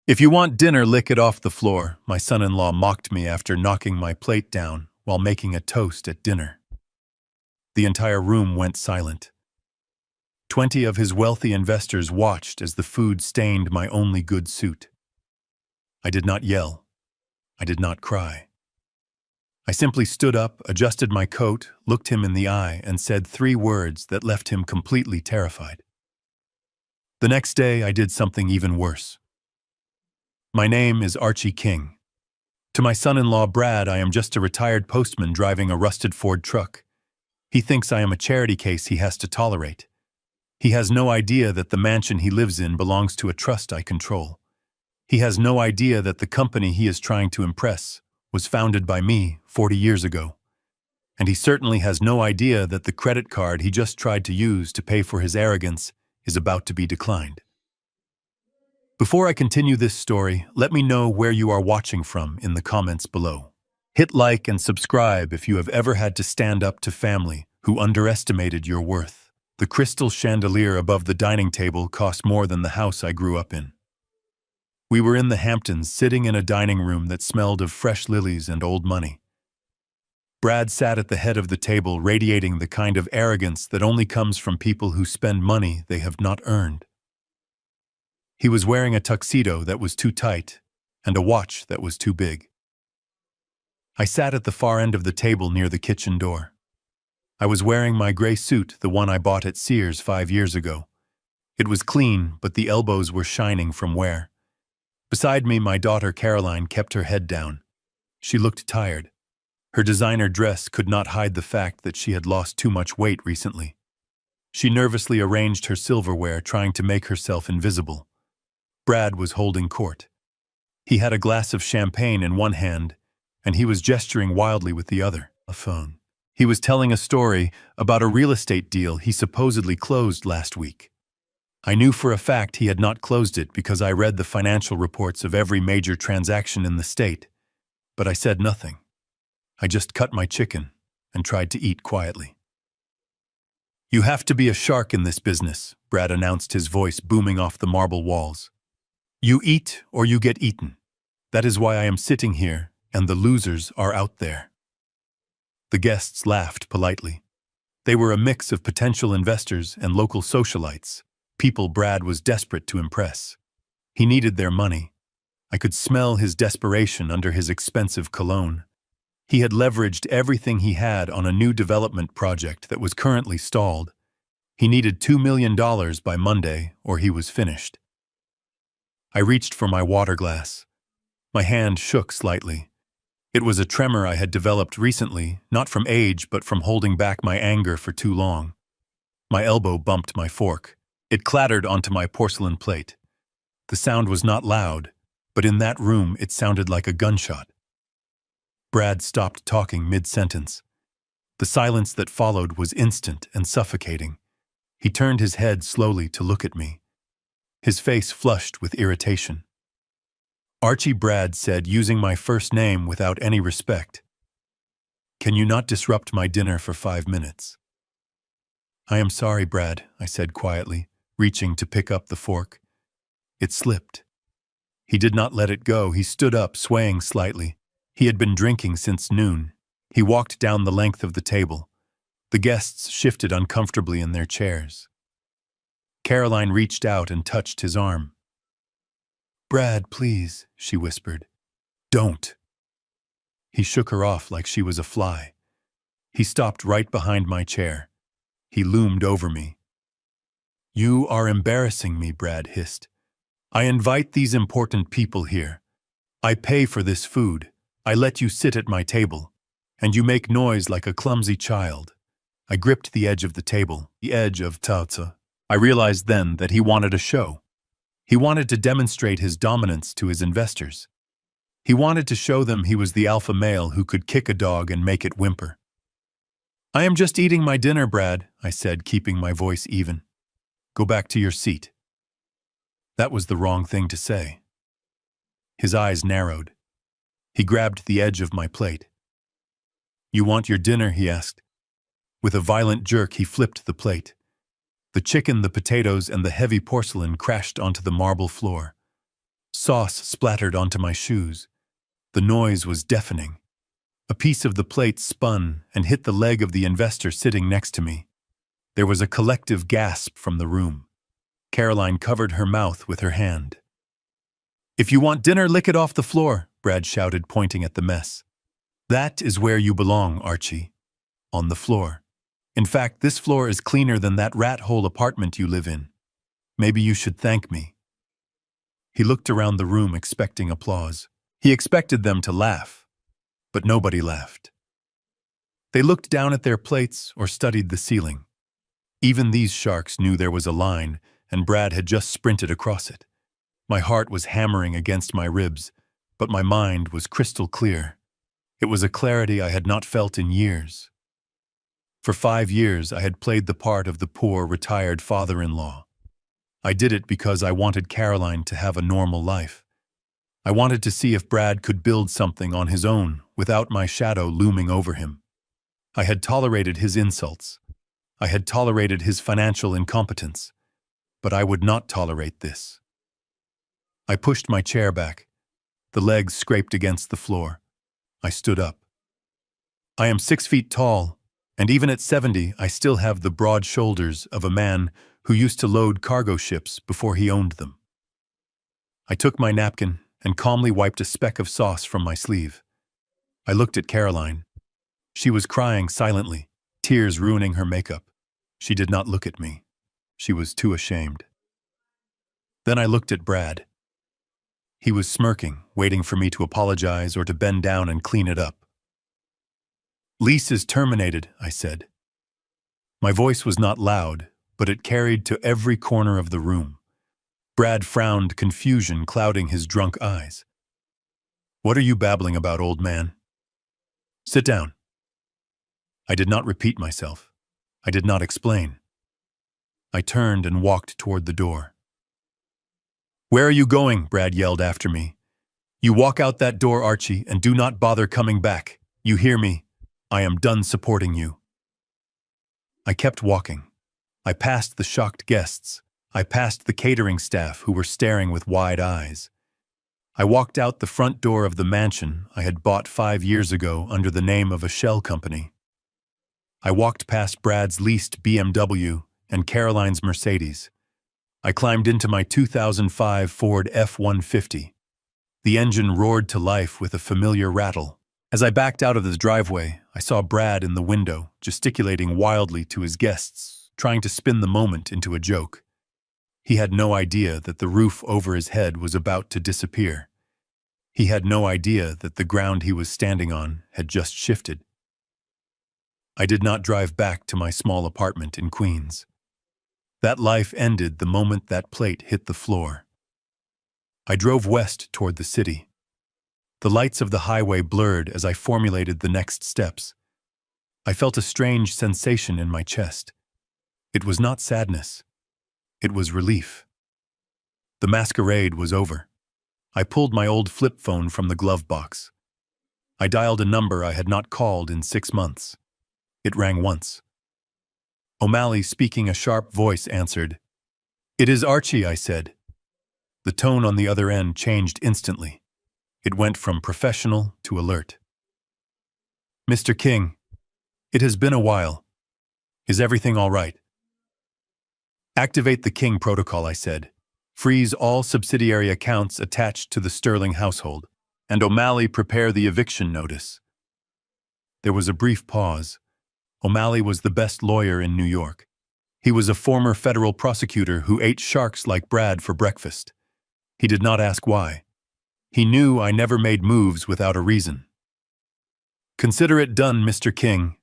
If you want dinner, lick it off the floor, my son-in-law mocked me after knocking my plate down while making a toast at dinner. The entire room went silent. 20 of his wealthy investors watched as the food stained my only good suit. I did not yell. I did not cry. I simply stood up, adjusted my coat, looked him in the eye, and said 3 words that left him completely terrified. The next day, I did something even worse. My name is Archie King. To my son-in-law Brad, I am just a retired postman driving a rusted Ford truck. He thinks I am a charity case he has to tolerate. He has no idea that the mansion he lives in belongs to a trust I control. He has no idea that the company he is trying to impress was founded by me 40 years ago. And he certainly has no idea that the credit card he just tried to use to pay for his arrogance is about to be declined. Before I continue this story, let me know where you are watching from in the comments below. Hit like and subscribe if you have ever had to stand up to family who underestimated your worth. The crystal chandelier above the dining table cost more than the house I grew up in. We were in the Hamptons, sitting in a dining room that smelled of fresh lilies and old money. Brad sat at the head of the table, radiating the kind of arrogance that only comes from people who spend money they have not earned. He was wearing a tuxedo that was too tight and a watch that was too big. I sat at the far end of the table near the kitchen door. I was wearing my gray suit, the one I bought at Sears 5 years ago. It was clean, but the elbows were shining from wear. Beside me, my daughter Caroline kept her head down. She looked tired. Her designer dress could not hide the fact that she had lost too much weight recently. She nervously arranged her silverware, trying to make herself invisible. Brad was holding court. He had a glass of champagne in one hand, and he was gesturing wildly with the other, a phone. He was telling a story about a real estate deal he supposedly closed last week. I knew for a fact he had not closed it because I read the financial reports of every major transaction in the state, but I said nothing. I just cut my chicken and tried to eat quietly. "You have to be a shark in this business," Brad announced, his voice booming off the marble walls. "You eat or you get eaten. That is why I am sitting here, and the losers are out there." The guests laughed politely. They were a mix of potential investors and local socialites, people Brad was desperate to impress. He needed their money. I could smell his desperation under his expensive cologne. He had leveraged everything he had on a new development project that was currently stalled. He needed $2 million by Monday, or he was finished. I reached for my water glass. My hand shook slightly. It was a tremor I had developed recently, not from age, but from holding back my anger for too long. My elbow bumped my fork. It clattered onto my porcelain plate. The sound was not loud, but in that room it sounded like a gunshot. Brad stopped talking mid-sentence. The silence that followed was instant and suffocating. He turned his head slowly to look at me. His face flushed with irritation. "Archie," Brad said, using my first name without any respect. "Can you not disrupt my dinner for 5 minutes?" "I am sorry, Brad," I said quietly, reaching to pick up the fork. It slipped. He did not let it go. He stood up, swaying slightly. He had been drinking since noon. He walked down the length of the table. The guests shifted uncomfortably in their chairs. Caroline reached out and touched his arm. "Brad, please," she whispered. "Don't." He shook her off like she was a fly. He stopped right behind my chair. He loomed over me. "You are embarrassing me," Brad hissed. "I invite these important people here. I pay for this food. I let you sit at my table, and you make noise like a clumsy child." I gripped the edge of the table, the edge of Tauta. I realized then that he wanted a show. He wanted to demonstrate his dominance to his investors. He wanted to show them he was the alpha male who could kick a dog and make it whimper. "I am just eating my dinner, Brad," I said, keeping my voice even. "Go back to your seat." That was the wrong thing to say. His eyes narrowed. He grabbed the edge of my plate. "You want your dinner?" he asked. With a violent jerk, he flipped the plate. The chicken, the potatoes, and the heavy porcelain crashed onto the marble floor. Sauce splattered onto my shoes. The noise was deafening. A piece of the plate spun and hit the leg of the investor sitting next to me. There was a collective gasp from the room. Caroline covered her mouth with her hand. "If you want dinner, lick it off the floor," Brad shouted, pointing at the mess. "That is where you belong, Archie. On the floor. In fact, this floor is cleaner than that rat-hole apartment you live in. Maybe you should thank me." He looked around the room expecting applause. He expected them to laugh, but nobody laughed. They looked down at their plates or studied the ceiling. Even these sharks knew there was a line, and Brad had just sprinted across it. My heart was hammering against my ribs, but my mind was crystal clear. It was a clarity I had not felt in years. For 5 years, I had played the part of the poor, retired father-in-law. I did it because I wanted Caroline to have a normal life. I wanted to see if Brad could build something on his own without my shadow looming over him. I had tolerated his insults. I had tolerated his financial incompetence. But I would not tolerate this. I pushed my chair back. The legs scraped against the floor. I stood up. I am 6 feet tall, and even at 70, I still have the broad shoulders of a man who used to load cargo ships before he owned them. I took my napkin and calmly wiped a speck of sauce from my sleeve. I looked at Caroline. She was crying silently, tears ruining her makeup. She did not look at me. She was too ashamed. Then I looked at Brad. He was smirking, waiting for me to apologize or to bend down and clean it up. "Lease is terminated," I said. My voice was not loud, but it carried to every corner of the room. Brad frowned, confusion clouding his drunk eyes. "What are you babbling about, old man? Sit down." I did not repeat myself. I did not explain. I turned and walked toward the door. "Where are you going?" Brad yelled after me. "You walk out that door, Archie, and do not bother coming back. You hear me? I am done supporting you." I kept walking. I passed the shocked guests. I passed the catering staff who were staring with wide eyes. I walked out the front door of the mansion I had bought 5 years ago under the name of a shell company. I walked past Brad's leased BMW and Caroline's Mercedes. I climbed into my 2005 Ford F-150. The engine roared to life with a familiar rattle. As I backed out of the driveway, I saw Brad in the window, gesticulating wildly to his guests, trying to spin the moment into a joke. He had no idea that the roof over his head was about to disappear. He had no idea that the ground he was standing on had just shifted. I did not drive back to my small apartment in Queens. That life ended the moment that plate hit the floor. I drove west toward the city. The lights of the highway blurred as I formulated the next steps. I felt a strange sensation in my chest. It was not sadness. It was relief. The masquerade was over. I pulled my old flip phone from the glove box. I dialed a number I had not called in 6 months. It rang once. O'Malley, speaking a sharp voice, answered. "It is Archie," I said. The tone on the other end changed instantly. It went from professional to alert. "Mr. King, it has been a while. Is everything all right?" "Activate the King protocol," I said. "Freeze all subsidiary accounts attached to the Sterling household. And O'Malley, prepare the eviction notice." There was a brief pause. O'Malley was the best lawyer in New York. He was a former federal prosecutor who ate sharks like Brad for breakfast. He did not ask why. He knew I never made moves without a reason. "Consider it done, Mr. King.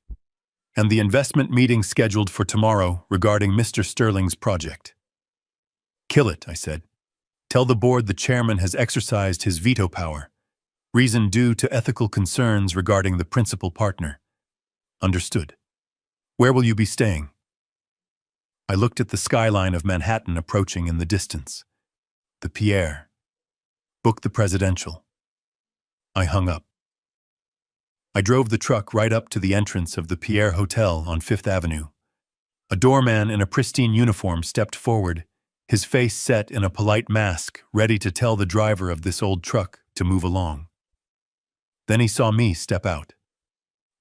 And the investment meeting scheduled for tomorrow regarding Mr. Sterling's project." "Kill it," I said. "Tell the board the chairman has exercised his veto power. Reason due to ethical concerns regarding the principal partner." "Understood. Where will you be staying?" I looked at the skyline of Manhattan approaching in the distance. The Pierre. Book the presidential. I hung up. I drove the truck right up to the entrance of the Pierre Hotel on 5th Avenue. A doorman in a pristine uniform stepped forward, his face set in a polite mask, ready to tell the driver of this old truck to move along. Then he saw me step out.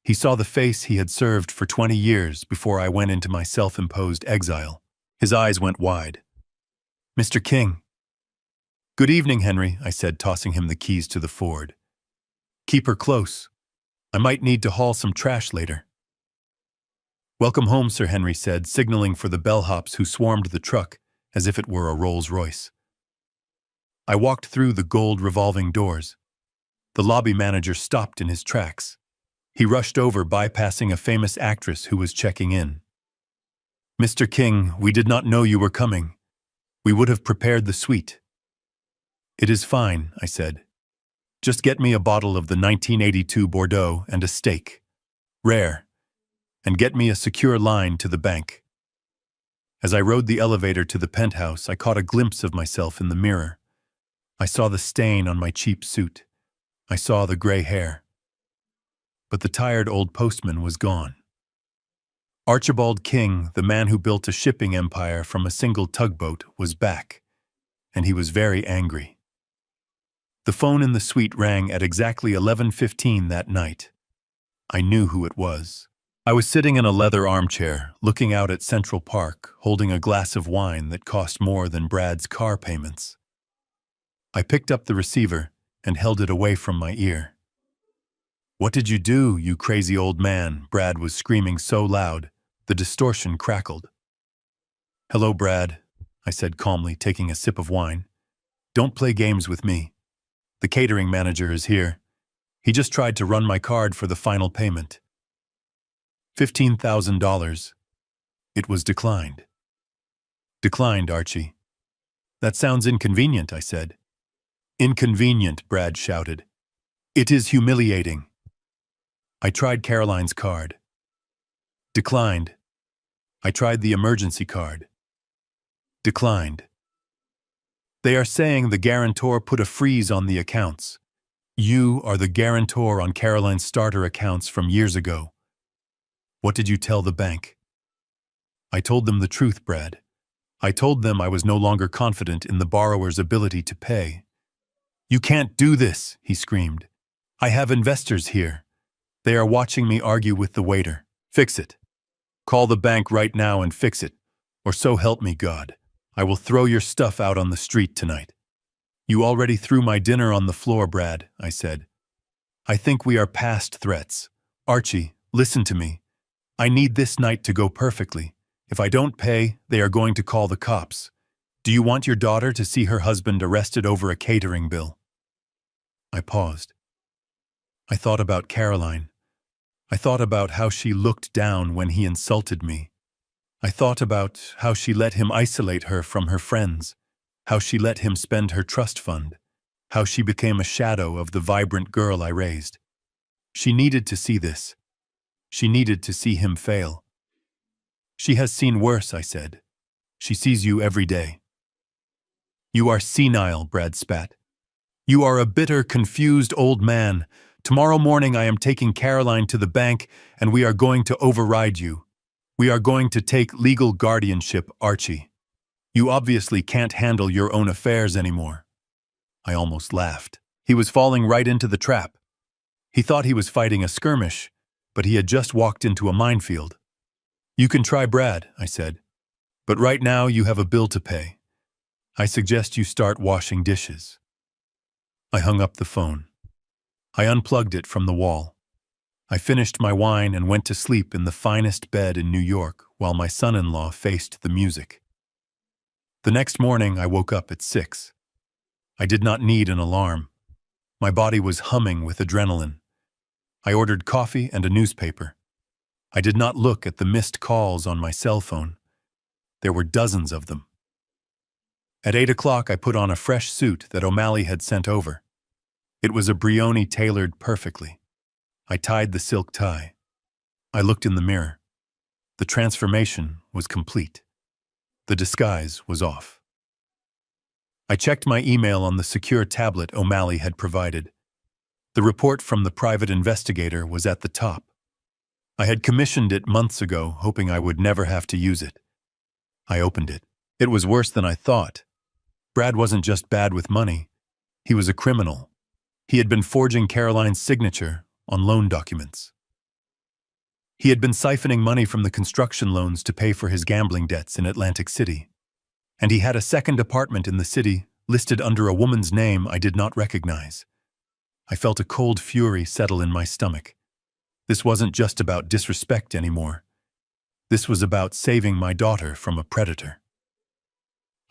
He saw the face he had served for 20 years before I went into my self-imposed exile. His eyes went wide. "Mr. King." "Good evening, Henry," I said, tossing him the keys to the Ford. "Keep her close. I might need to haul some trash later." "Welcome home, Sir," Henry said, signaling for the bellhops who swarmed the truck as if it were a Rolls-Royce. I walked through the gold revolving doors. The lobby manager stopped in his tracks. He rushed over, bypassing a famous actress who was checking in. "Mr. King, we did not know you were coming. We would have prepared the suite." "It is fine," I said. "Just get me a bottle of the 1982 Bordeaux and a steak. Rare. And get me a secure line to the bank." As I rode the elevator to the penthouse, I caught a glimpse of myself in the mirror. I saw the stain on my cheap suit. I saw the gray hair. But the tired old postman was gone. Archibald King, the man who built a shipping empire from a single tugboat, was back, and he was very angry. The phone in the suite rang at exactly 11:15 that night. I knew who it was. I was sitting in a leather armchair, looking out at Central Park, holding a glass of wine that cost more than Brad's car payments. I picked up the receiver and held it away from my ear. "What did you do, you crazy old man?" Brad was screaming so loud, the distortion crackled. "Hello, Brad," I said calmly, taking a sip of wine. "Don't play games with me. The catering manager is here. He just tried to run my card for the final payment. $15,000. It was declined." "Declined, Archie." "That sounds inconvenient," I said. "Inconvenient," Brad shouted. "It is humiliating." I tried Caroline's card. Declined. I tried the emergency card. Declined. "They are saying the guarantor put a freeze on the accounts. You are the guarantor on Caroline's starter accounts from years ago. What did you tell the bank?" "I told them the truth, Brad. I told them I was no longer confident in the borrower's ability to pay." "You can't do this," he screamed. "I have investors here. They are watching me argue with the waiter. Fix it. Call the bank right now and fix it, or so help me God. I will throw your stuff out on the street tonight." "You already threw my dinner on the floor, Brad," I said. "I think we are past threats. Archie, listen to me. I need this night to go perfectly. If I don't pay, they are going to call the cops. Do you want your daughter to see her husband arrested over a catering bill?" I paused. I thought about Caroline. I thought about how she looked down when he insulted me. I thought about how she let him isolate her from her friends, how she let him spend her trust fund, how she became a shadow of the vibrant girl I raised. She needed to see this. She needed to see him fail. "She has seen worse," I said. "She sees you every day." "You are senile," Brad spat. "You are a bitter, confused old man. Tomorrow morning I am taking Caroline to the bank, and we are going to override you. We are going to take legal guardianship, Archie. You obviously can't handle your own affairs anymore." I almost laughed. He was falling right into the trap. He thought he was fighting a skirmish, but he had just walked into a minefield. "You can try Brad," I said. "But right now you have a bill to pay. I suggest you start washing dishes." I hung up the phone. I unplugged it from the wall. I finished my wine and went to sleep in the finest bed in New York while my son-in-law faced the music. The next morning I woke up at 6. I did not need an alarm. My body was humming with adrenaline. I ordered coffee and a newspaper. I did not look at the missed calls on my cell phone. There were dozens of them. At 8 o'clock I put on a fresh suit that O'Malley had sent over. It was a Brioni tailored perfectly. I tied the silk tie. I looked in the mirror. The transformation was complete. The disguise was off. I checked my email on the secure tablet O'Malley had provided. The report from the private investigator was at the top. I had commissioned it months ago, hoping I would never have to use it. I opened it. It was worse than I thought. Brad wasn't just bad with money. He was a criminal. He had been forging Caroline's signature on loan documents. He had been siphoning money from the construction loans to pay for his gambling debts in Atlantic City. And he had a second apartment in the city listed under a woman's name I did not recognize. I felt a cold fury settle in my stomach. This wasn't just about disrespect anymore. This was about saving my daughter from a predator.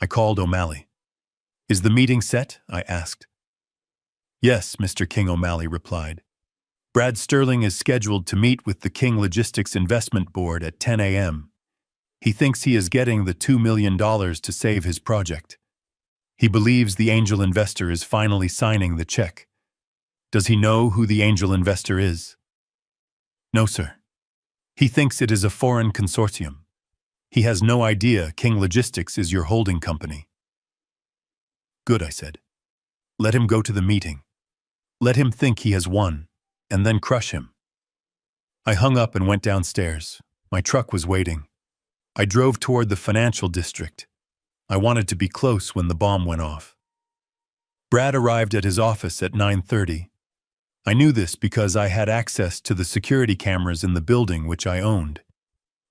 I called O'Malley. "Is the meeting set?" I asked. "Yes," Mr. King O'Malley replied. "Brad Sterling is scheduled to meet with the King Logistics Investment Board at 10 a.m. He thinks he is getting the $2 million to save his project. He believes the angel investor is finally signing the check. Does he know who the angel investor is?" "No, sir. He thinks it is a foreign consortium. He has no idea King Logistics is your holding company." "Good," I said. "Let him go to the meeting. Let him think he has won, and then crush him." I hung up and went downstairs. My truck was waiting. I drove toward the financial district. I wanted to be close when the bomb went off. Brad arrived at his office at 9:30. I knew this because I had access to the security cameras in the building which I owned.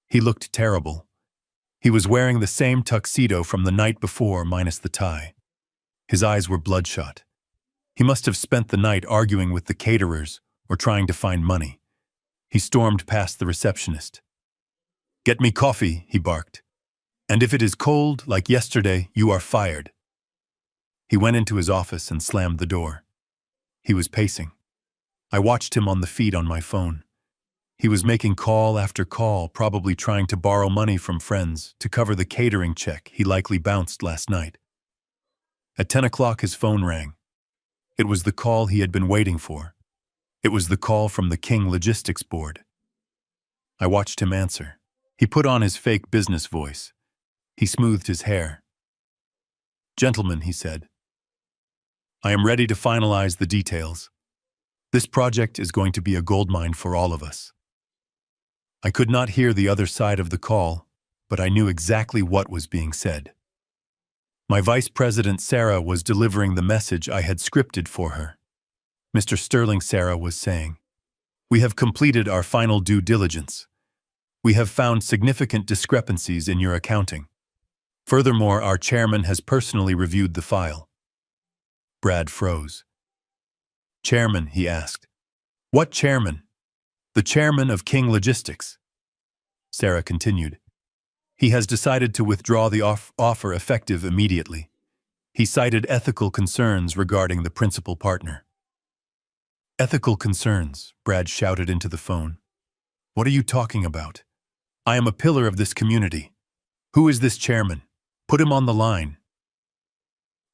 He looked terrible. He was wearing the same tuxedo from the night before minus the tie. His eyes were bloodshot. He must have spent the night arguing with the caterers or trying to find money. He stormed past the receptionist. "Get me coffee," he barked. "And if it is cold, like yesterday, you are fired." He went into his office and slammed the door. He was pacing. I watched him on the feed on my phone. He was making call after call, probably trying to borrow money from friends to cover the catering check he likely bounced last night. At 10 o'clock his phone rang. It was the call he had been waiting for. It was the call from the King Logistics Board. I watched him answer. He put on his fake business voice. He smoothed his hair. "Gentlemen," he said, "I am ready to finalize the details. This project is going to be a goldmine for all of us." I could not hear the other side of the call, but I knew exactly what was being said. My Vice President Sarah was delivering the message I had scripted for her. Mr. Sterling, Sarah was saying, "We have completed our final due diligence. We have found significant discrepancies in your accounting. Furthermore, our chairman has personally reviewed the file." Brad froze. "Chairman?" he asked. "What chairman?" "The chairman of King Logistics." Sarah continued. "He has decided to withdraw the offer effective immediately. He cited ethical concerns regarding the principal partner." "Ethical concerns," Brad shouted into the phone. "What are you talking about? I am a pillar of this community. Who is this chairman? Put him on the line."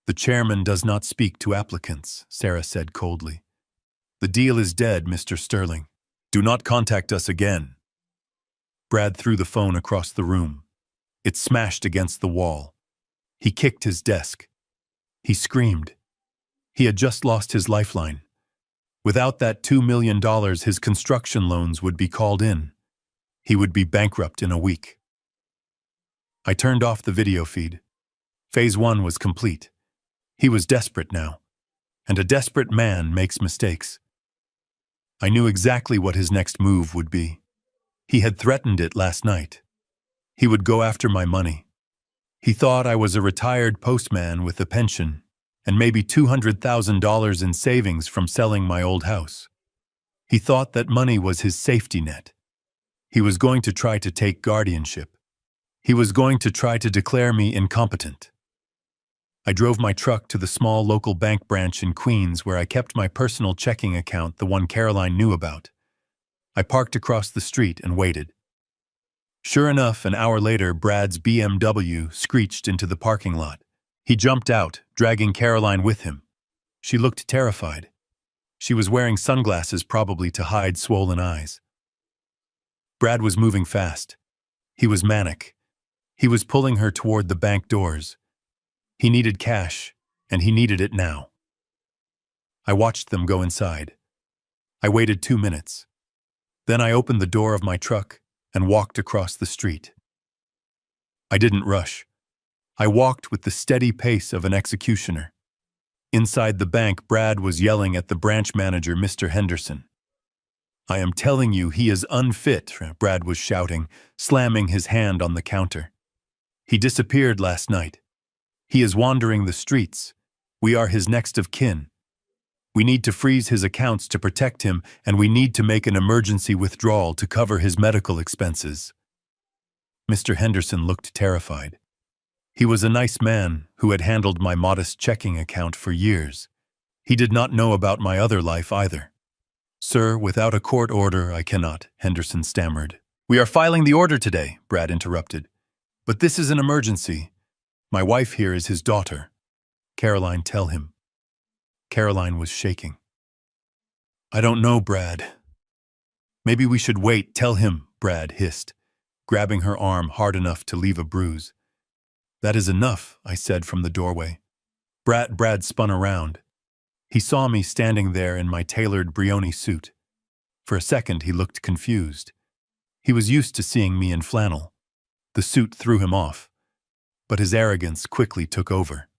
"The chairman does not speak to applicants," Sarah said coldly. "The deal is dead, Mr. Sterling. Do not contact us again." Brad threw the phone across the room. It smashed against the wall. He kicked his desk. He screamed. He had just lost his lifeline. Without that $2 million, his construction loans would be called in. He would be bankrupt in a week. I turned off the video feed. Phase 1 was complete. He was desperate now. And a desperate man makes mistakes. I knew exactly what his next move would be. He had threatened it last night. He would go after my money. He thought I was a retired postman with a pension and maybe $200,000 in savings from selling my old house. He thought that money was his safety net. He was going to try to take guardianship. He was going to try to declare me incompetent. I drove my truck to the small local bank branch in Queens where I kept my personal checking account, the one Caroline knew about. I parked across the street and waited. Sure enough, an hour later, Brad's BMW screeched into the parking lot. He jumped out, dragging Caroline with him. She looked terrified. She was wearing sunglasses, probably to hide swollen eyes. Brad was moving fast. He was manic. He was pulling her toward the bank doors. He needed cash, and he needed it now. I watched them go inside. I waited 2 minutes. Then I opened the door of my truck and walked across the street. I didn't rush. I walked with the steady pace of an executioner. Inside the bank, Brad was yelling at the branch manager, Mr. Henderson. "I am telling you, he is unfit," Brad was shouting, slamming his hand on the counter. "He disappeared last night. He is wandering the streets. We are his next of kin. We need to freeze his accounts to protect him, and we need to make an emergency withdrawal to cover his medical expenses." Mr. Henderson looked terrified. He was a nice man who had handled my modest checking account for years. He did not know about my other life either. "Sir, without a court order, I cannot," Henderson stammered. "We are filing the order today," Brad interrupted. "But this is an emergency. My wife here is his daughter. Caroline, tell him." Caroline was shaking. "I don't know, Brad." "Maybe we should wait. Tell him," Brad hissed, grabbing her arm hard enough to leave a bruise. "That is enough," I said from the doorway. Brad spun around. He saw me standing there in my tailored Brioni suit. For a second, he looked confused. He was used to seeing me in flannel. The suit threw him off, but his arrogance quickly took over.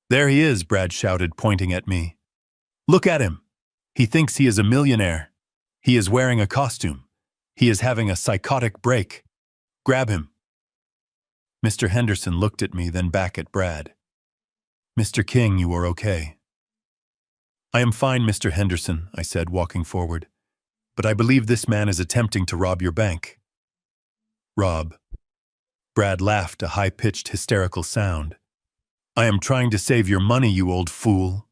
"There he is," Brad shouted, pointing at me. "Look at him. He thinks he is a millionaire. He is wearing a costume. He is having a psychotic break. Grab him." Mr. Henderson looked at me, then back at Brad. "Mr. King, you are okay?" "I am fine, Mr. Henderson," I said, walking forward. "But I believe this man is attempting to rob your bank." "Rob?" Brad laughed, a high-pitched, hysterical sound. "I am trying to save your money, you old fool."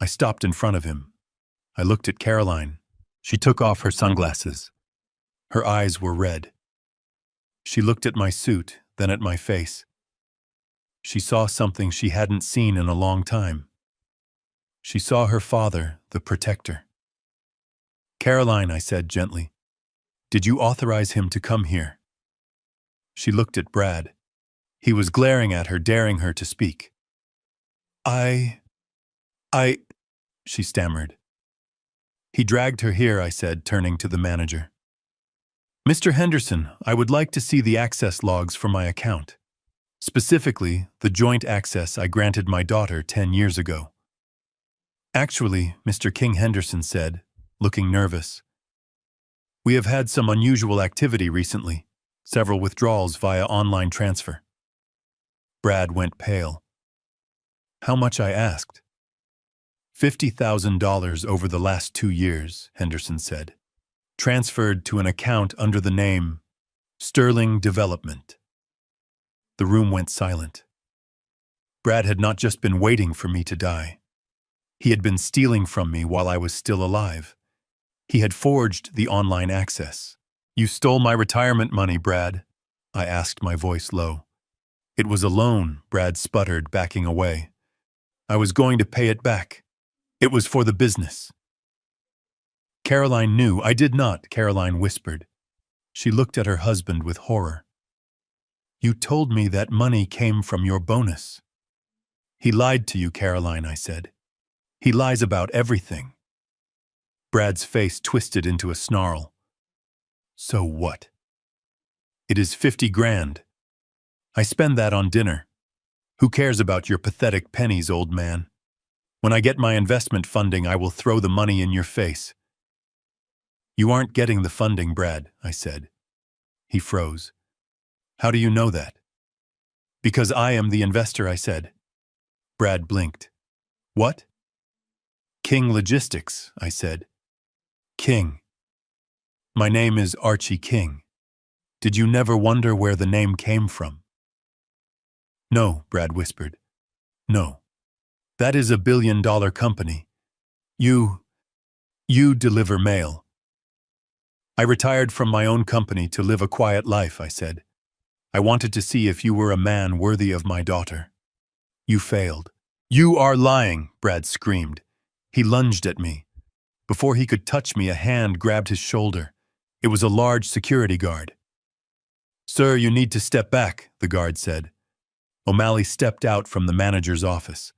I stopped in front of him. I looked at Caroline. She took off her sunglasses. Her eyes were red. She looked at my suit, then at my face. She saw something she hadn't seen in a long time. She saw her father, the protector. "Caroline," I said gently, "did you authorize him to come here?" She looked at Brad. He was glaring at her, daring her to speak. I, she stammered. "He dragged her here," I said, turning to the manager. "Mr. Henderson, I would like to see the access logs for my account. Specifically, the joint access I granted my daughter 10 years ago." "Actually," Mr. King Henderson said, looking nervous, "we have had some unusual activity recently, several withdrawals via online transfer." Brad went pale. "How much?" I asked. $50,000 over the last 2 years, Henderson said. "Transferred to an account under the name Sterling Development." The room went silent. Brad had not just been waiting for me to die. He had been stealing from me while I was still alive. He had forged the online access. "You stole my retirement money, Brad," I asked, my voice low. "It was a loan," Brad sputtered, backing away. "I was going to pay it back. It was for the business." "Caroline knew." "I did not," Caroline whispered. She looked at her husband with horror. "You told me that money came from your bonus." "He lied to you, Caroline," I said. "He lies about everything." Brad's face twisted into a snarl. "So what?" "It is 50 grand. I spend that on dinner. Who cares about your pathetic pennies, old man? When I get my investment funding, I will throw the money in your face." "You aren't getting the funding, Brad," I said. He froze. "How do you know that?" "Because I am the investor," I said. Brad blinked. "What?" "King Logistics," I said. "King. My name is Archie King. Did you never wonder where the name came from?" "No," Brad whispered. "No. That is a billion-dollar company. You deliver mail." "I retired from my own company to live a quiet life," I said. "I wanted to see if you were a man worthy of my daughter. You failed." "You are lying," Brad screamed. He lunged at me. Before he could touch me, a hand grabbed his shoulder. It was a large security guard. "Sir, you need to step back," the guard said. O'Malley stepped out from the manager's office.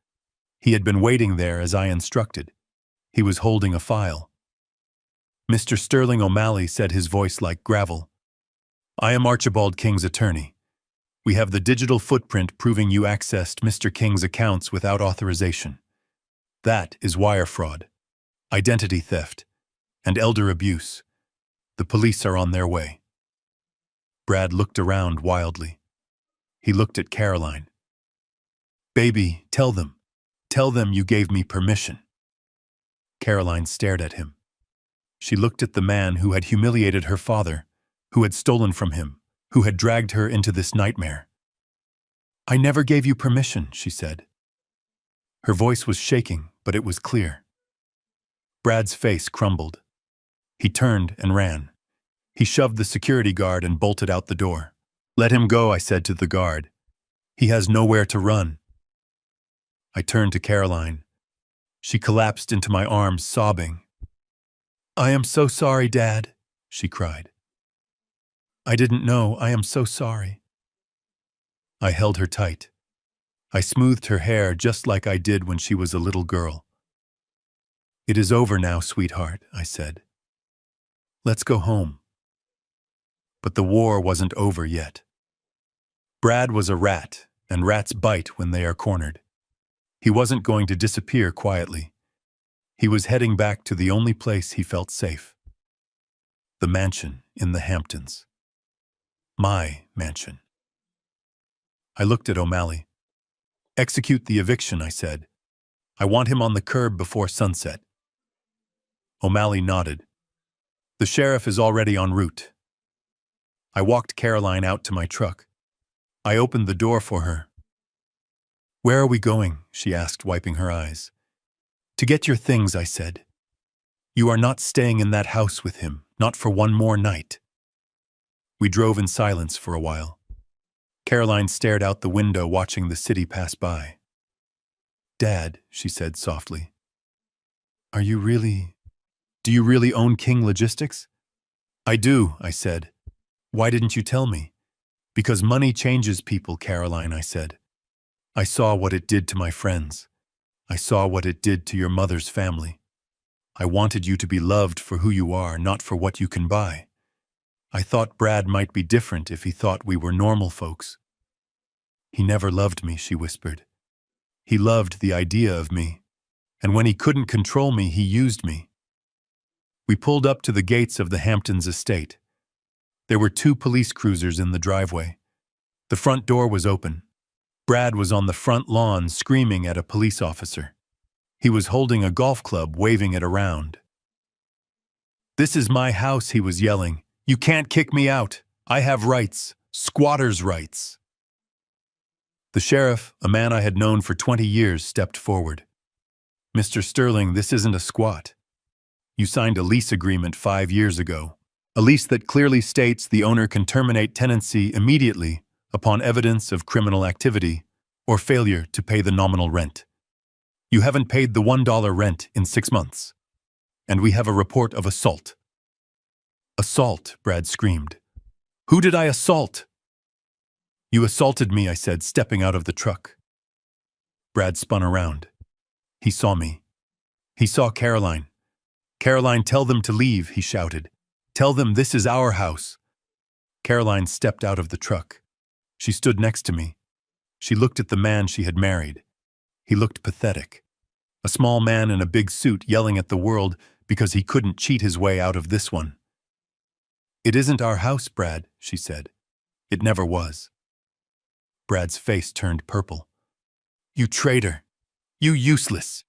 He had been waiting there as I instructed. He was holding a file. "Mr. Sterling O'Malley," said his voice like gravel. "I am Archibald King's attorney. We have the digital footprint proving you accessed Mr. King's accounts without authorization. That is wire fraud, identity theft, and elder abuse. The police are on their way." Brad looked around wildly. He looked at Caroline. "Baby, tell them. Tell them you gave me permission." Caroline stared at him. She looked at the man who had humiliated her father, who had stolen from him, who had dragged her into this nightmare. "I never gave you permission," she said. Her voice was shaking, but it was clear. Brad's face crumbled. He turned and ran. He shoved the security guard and bolted out the door. "Let him go," I said to the guard. "He has nowhere to run." I turned to Caroline. She collapsed into my arms, sobbing. "I am so sorry, Dad," she cried. "I didn't know. I am so sorry." I held her tight. I smoothed her hair just like I did when she was a little girl. "It is over now, sweetheart," I said. "Let's go home." But the war wasn't over yet. Brad was a rat, and rats bite when they are cornered. He wasn't going to disappear quietly. He was heading back to the only place he felt safe. The mansion in the Hamptons. My mansion. I looked at O'Malley. "Execute the eviction," I said. "I want him on the curb before sunset." O'Malley nodded. "The sheriff is already en route." I walked Caroline out to my truck. I opened the door for her. "Where are we going?" she asked, wiping her eyes. "To get your things," I said. "You are not staying in that house with him, not for one more night." We drove in silence for a while. Caroline stared out the window, watching the city pass by. "Dad," she said softly, do you really own King Logistics?" "I do," I said. "Why didn't you tell me?" "Because money changes people, Caroline," I said. "I saw what it did to my friends. I saw what it did to your mother's family. I wanted you to be loved for who you are, not for what you can buy. I thought Brad might be different if he thought we were normal folks." "He never loved me," she whispered. "He loved the idea of me, and when he couldn't control me, he used me." We pulled up to the gates of the Hamptons estate. There were 2 police cruisers in the driveway. The front door was open. Brad was on the front lawn screaming at a police officer. He was holding a golf club, waving it around. "This is my house," he was yelling. "You can't kick me out. I have rights, squatters' rights." The sheriff, a man I had known for 20 years, stepped forward. "Mr. Sterling, this isn't a squat. You signed a lease agreement 5 years ago. A lease that clearly states the owner can terminate tenancy immediately upon evidence of criminal activity or failure to pay the nominal rent. You haven't paid the $1 rent in 6 months. And we have a report of assault." "Assault," Brad screamed. "Who did I assault?" "You assaulted me," I said, stepping out of the truck. Brad spun around. He saw me. He saw Caroline. "Caroline, tell them to leave," he shouted. "Tell them this is our house." Caroline stepped out of the truck. She stood next to me. She looked at the man she had married. He looked pathetic. A small man in a big suit yelling at the world because he couldn't cheat his way out of this one. "It isn't our house, Brad," she said. "It never was." Brad's face turned purple. "You traitor! You useless!"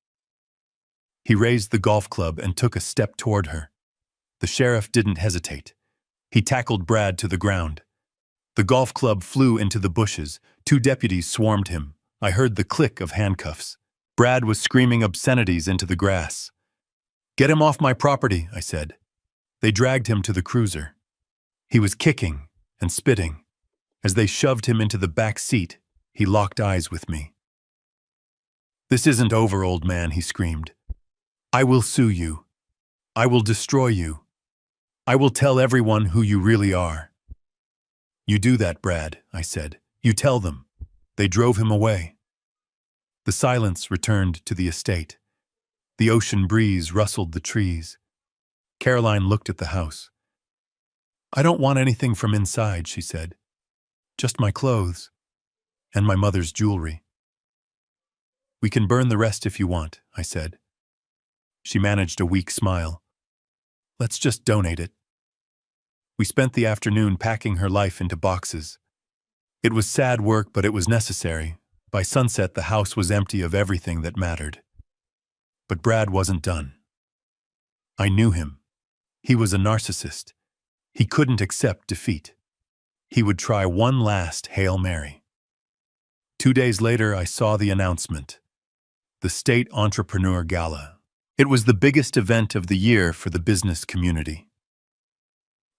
He raised the golf club and took a step toward her. The sheriff didn't hesitate. He tackled Brad to the ground. The golf club flew into the bushes. 2 deputies swarmed him. I heard the click of handcuffs. Brad was screaming obscenities into the grass. "Get him off my property," I said. They dragged him to the cruiser. He was kicking and spitting. As they shoved him into the back seat, he locked eyes with me. "This isn't over, old man," he screamed. "I will sue you. I will destroy you. I will tell everyone who you really are." "You do that, Brad," I said. "You tell them." They drove him away. The silence returned to the estate. The ocean breeze rustled the trees. Caroline looked at the house. "I don't want anything from inside," she said. Just my clothes. And my mother's jewelry. We can burn the rest if you want, I said. She managed a weak smile. Let's just donate it. We spent the afternoon packing her life into boxes. It was sad work, but it was necessary. By sunset, the house was empty of everything that mattered. But Brad wasn't done. I knew him. He was a narcissist. He couldn't accept defeat. He would try one last Hail Mary. 2 days later, I saw the announcement. The State Entrepreneur Gala. It was the biggest event of the year for the business community.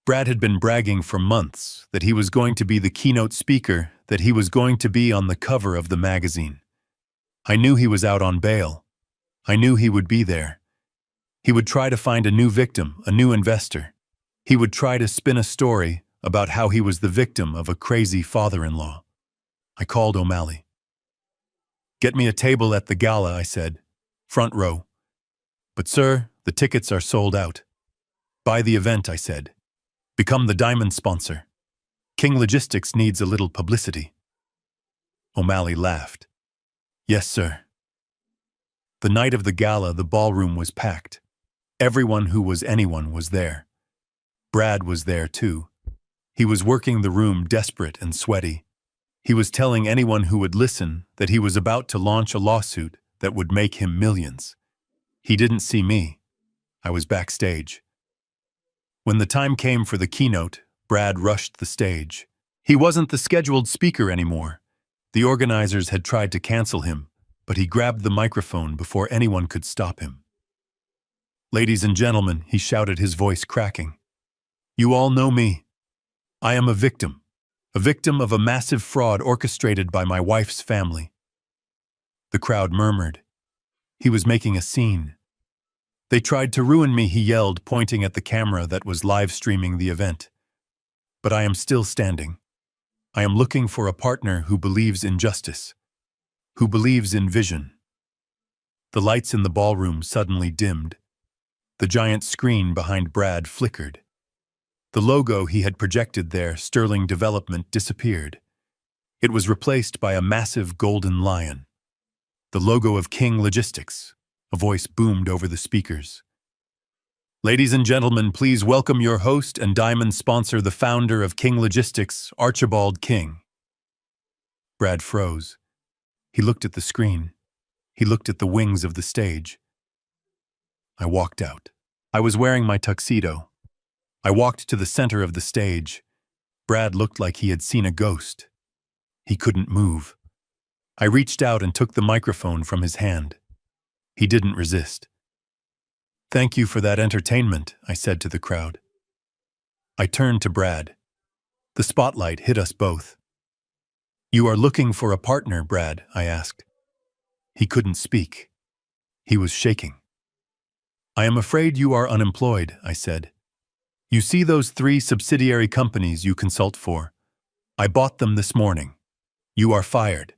Brad had been bragging for months that he was going to be the keynote speaker, that he was going to be on the cover of the magazine. I knew he was out on bail. I knew he would be there. He would try to find a new victim, a new investor. He would try to spin a story about how he was the victim of a crazy father-in-law. I called O'Malley. Get me a table at the gala, I said. Front row. But sir, the tickets are sold out. Buy the event, I said. Become the diamond sponsor. King Logistics needs a little publicity. O'Malley laughed. Yes, sir. The night of the gala, the ballroom was packed. Everyone who was anyone was there. Brad was there too. He was working the room, desperate and sweaty. He was telling anyone who would listen that he was about to launch a lawsuit that would make him millions. He didn't see me. I was backstage. When the time came for the keynote, Brad rushed the stage. He wasn't the scheduled speaker anymore. The organizers had tried to cancel him, but he grabbed the microphone before anyone could stop him. Ladies and gentlemen, he shouted, his voice cracking. You all know me. I am a victim of a massive fraud orchestrated by my wife's family. The crowd murmured. He was making a scene. They tried to ruin me, he yelled, pointing at the camera that was live streaming the event. But I am still standing. I am looking for a partner who believes in justice, who believes in vision. The lights in the ballroom suddenly dimmed. The giant screen behind Brad flickered. The logo he had projected there, Sterling Development, disappeared. It was replaced by a massive golden lion. The logo of King Logistics. A voice boomed over the speakers. Ladies and gentlemen, please welcome your host and diamond sponsor, the founder of King Logistics, Archibald King. Brad froze. He looked at the screen. He looked at the wings of the stage. I walked out. I was wearing my tuxedo. I walked to the center of the stage. Brad looked like he had seen a ghost. He couldn't move. I reached out and took the microphone from his hand. He didn't resist. Thank you for that entertainment, I said to the crowd. I turned to Brad. The spotlight hit us both. You are looking for a partner, Brad, I asked. He couldn't speak. He was shaking. I am afraid you are unemployed, I said. You see those 3 subsidiary companies you consult for? I bought them this morning. You are fired.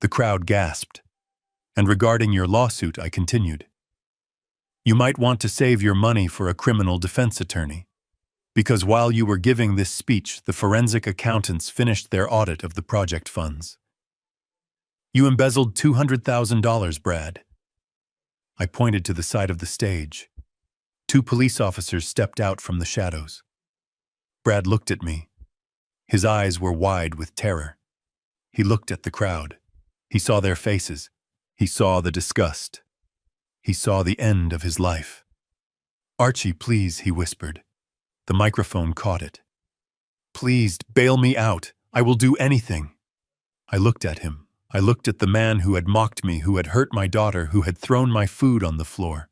The crowd gasped. And regarding your lawsuit, I continued. You might want to save your money for a criminal defense attorney. Because while you were giving this speech, the forensic accountants finished their audit of the project funds. You embezzled $200,000, Brad. I pointed to the side of the stage. 2 police officers stepped out from the shadows. Brad looked at me. His eyes were wide with terror. He looked at the crowd. He saw their faces. He saw the disgust. He saw the end of his life. Archie, please, he whispered. The microphone caught it. Please, bail me out. I will do anything. I looked at him. I looked at the man who had mocked me, who had hurt my daughter, who had thrown my food on the floor.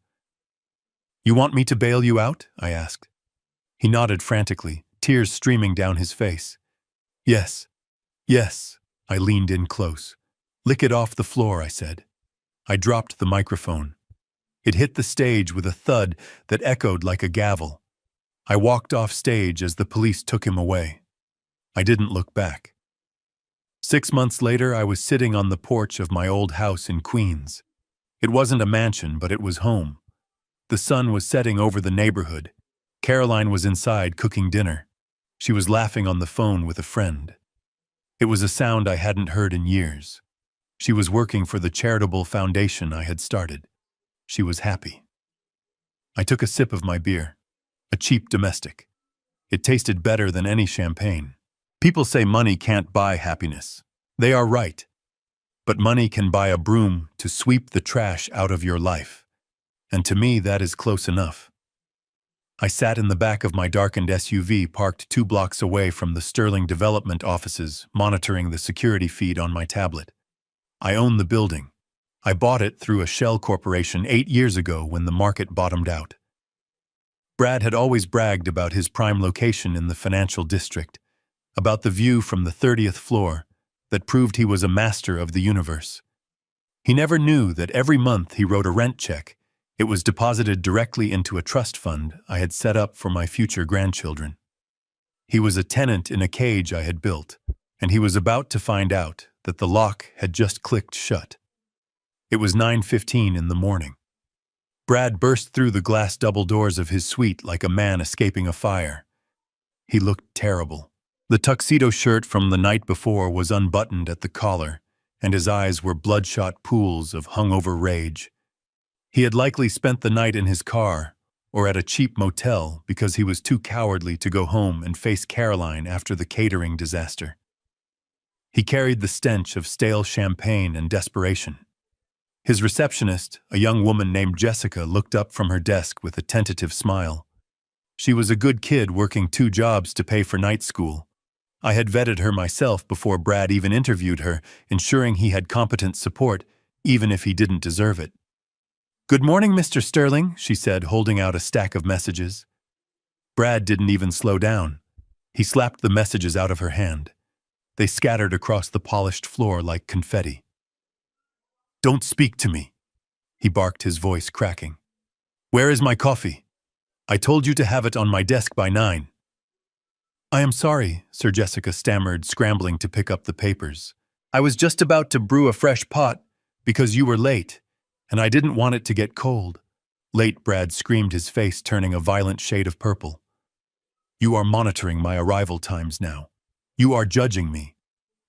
You want me to bail you out? I asked. He nodded frantically, tears streaming down his face. Yes, yes. I leaned in close. Lick it off the floor, I said. I dropped the microphone. It hit the stage with a thud that echoed like a gavel. I walked off stage as the police took him away. I didn't look back. 6 months later, I was sitting on the porch of my old house in Queens. It wasn't a mansion, but it was home. The sun was setting over the neighborhood. Caroline was inside cooking dinner. She was laughing on the phone with a friend. It was a sound I hadn't heard in years. She was working for the charitable foundation I had started. She was happy. I took a sip of my beer, a cheap domestic. It tasted better than any champagne. People say money can't buy happiness. They are right. But money can buy a broom to sweep the trash out of your life. And to me, that is close enough. I sat in the back of my darkened SUV parked 2 blocks away from the Sterling Development offices, monitoring the security feed on my tablet. I own the building. I bought it through a shell corporation 8 years ago when the market bottomed out. Brad had always bragged about his prime location in the financial district, about the view from the 30th floor that proved he was a master of the universe. He never knew that every month he wrote a rent check. It was deposited directly into a trust fund I had set up for my future grandchildren. He was a tenant in a cage I had built, and he was about to find out that the lock had just clicked shut. It was 9:15 in the morning. Brad burst through the glass double doors of his suite like a man escaping a fire. He looked terrible. The tuxedo shirt from the night before was unbuttoned at the collar, and his eyes were bloodshot pools of hungover rage. He had likely spent the night in his car or at a cheap motel because he was too cowardly to go home and face Caroline after the catering disaster. He carried the stench of stale champagne and desperation. His receptionist, a young woman named Jessica, looked up from her desk with a tentative smile. She was a good kid working 2 jobs to pay for night school. I had vetted her myself before Brad even interviewed her, ensuring he had competent support, even if he didn't deserve it. "Good morning, Mr. Sterling," she said, holding out a stack of messages. Brad didn't even slow down. He slapped the messages out of her hand. They scattered across the polished floor like confetti. "Don't speak to me," he barked, his voice cracking. "Where is my coffee? I told you to have it on my desk by 9. "I am sorry," Sir Jessica stammered, scrambling to pick up the papers. "I was just about to brew a fresh pot because you were late, and I didn't want it to get cold." "Late," Brad screamed, his face turning a violent shade of purple. "You are monitoring my arrival times now. You are judging me.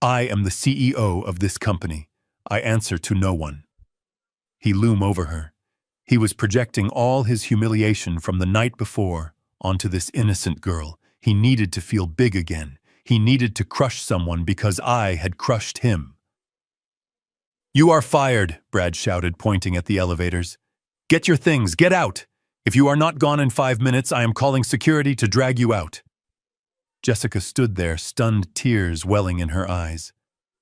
I am the CEO of this company. I answer to no one." He loomed over her. He was projecting all his humiliation from the night before onto this innocent girl. He needed to feel big again. He needed to crush someone because I had crushed him. "You are fired," Brad shouted, pointing at the elevators. "Get your things, get out! If you are not gone in 5 minutes, I am calling security to drag you out." Jessica stood there, stunned, tears welling in her eyes.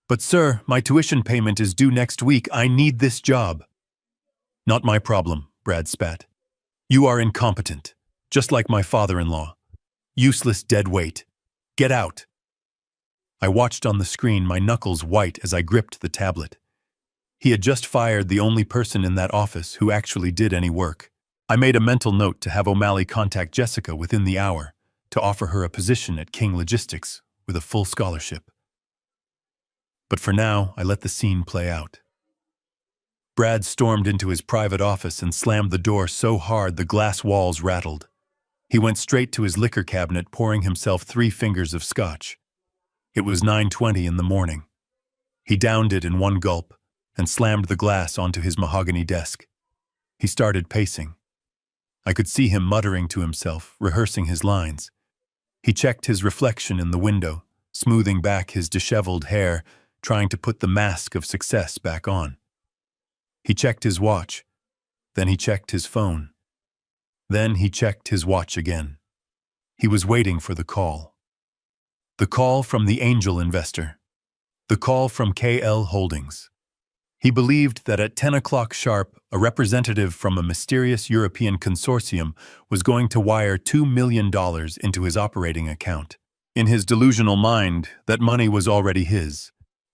"But sir, my tuition payment is due next week. I need this job." "Not my problem," Brad spat. "You are incompetent, just like my father-in-law. Useless dead weight. Get out." I watched on the screen, my knuckles white as I gripped the tablet. He had just fired the only person in that office who actually did any work. I made a mental note to have O'Malley contact Jessica within the hour, to offer her a position at King Logistics with a full scholarship. But for now, I let the scene play out. Brad stormed into his private office and slammed the door so hard the glass walls rattled. He went straight to his liquor cabinet, pouring himself 3 fingers of scotch. It was 9:20 in the morning. He downed it in one gulp and slammed the glass onto his mahogany desk. He started pacing. I could see him muttering to himself, rehearsing his lines. He checked his reflection in the window, smoothing back his disheveled hair, trying to put the mask of success back on. He checked his watch. Then he checked his phone. Then he checked his watch again. He was waiting for the call. The call from the angel investor. The call from KL Holdings. He believed that at 10 o'clock sharp, a representative from a mysterious European consortium was going to wire $2 million into his operating account. In his delusional mind, that money was already his.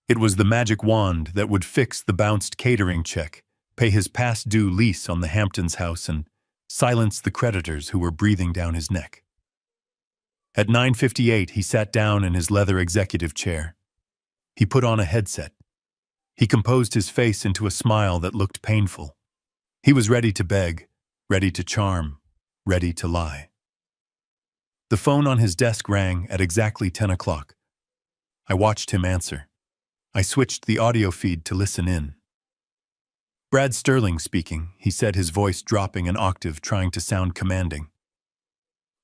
It was the magic wand that would fix the bounced catering check, pay his past due lease on the Hamptons house, and silence the creditors who were breathing down his neck. At 9:58, he sat down in his leather executive chair. He put on a headset. He composed his face into a smile that looked painful. He was ready to beg, ready to charm, ready to lie. The phone on his desk rang at exactly 10 o'clock. I watched him answer. I switched the audio feed to listen in. Brad Sterling speaking, he said, his voice dropping an octave, trying to sound commanding.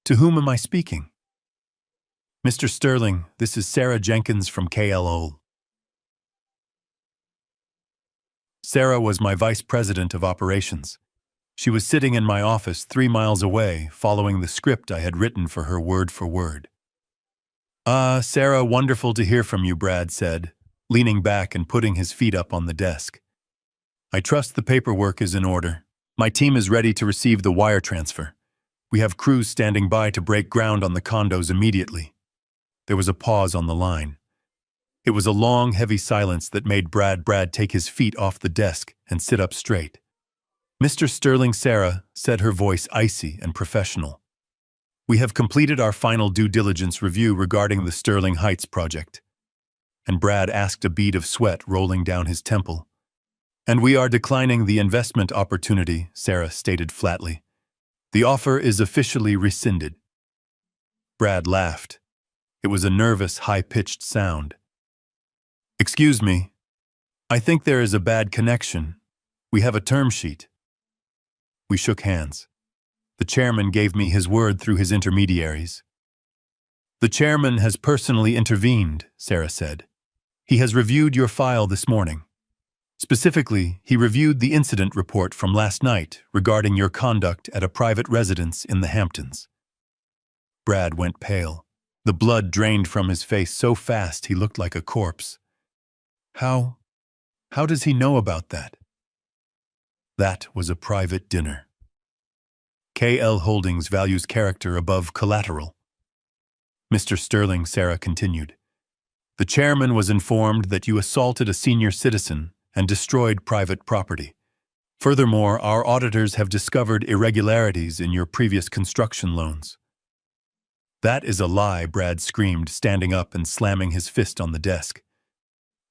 To whom am I speaking? Mr. Sterling, this is Sarah Jenkins from KLO. Sarah was my vice president of operations. She was sitting in my office 3 miles away, following the script I had written for her word for word. Sarah, wonderful to hear from you, Brad said, leaning back and putting his feet up on the desk. I trust the paperwork is in order. My team is ready to receive the wire transfer. We have crews standing by to break ground on the condos immediately. There was a pause on the line. It was a long, heavy silence that made Brad take his feet off the desk and sit up straight. Mr. Sterling, Sarah, said, her voice icy and professional. We have completed our final due diligence review regarding the Sterling Heights project. And Brad asked, a bead of sweat rolling down his temple. And we are declining the investment opportunity, Sarah stated flatly. The offer is officially rescinded. Brad laughed. It was a nervous, high-pitched sound. Excuse me. I think there is a bad connection. We have a term sheet. We shook hands. The chairman gave me his word through his intermediaries. The chairman has personally intervened, Sarah said. He has reviewed your file this morning. Specifically, he reviewed the incident report from last night regarding your conduct at a private residence in the Hamptons. Brad went pale. The blood drained from his face so fast he looked like a corpse. How does he know about that? That was a private dinner. KL Holdings values character above collateral. Mr. Sterling, Sarah continued. The chairman was informed that you assaulted a senior citizen and destroyed private property. Furthermore, our auditors have discovered irregularities in your previous construction loans. That is a lie, Brad screamed, standing up and slamming his fist on the desk.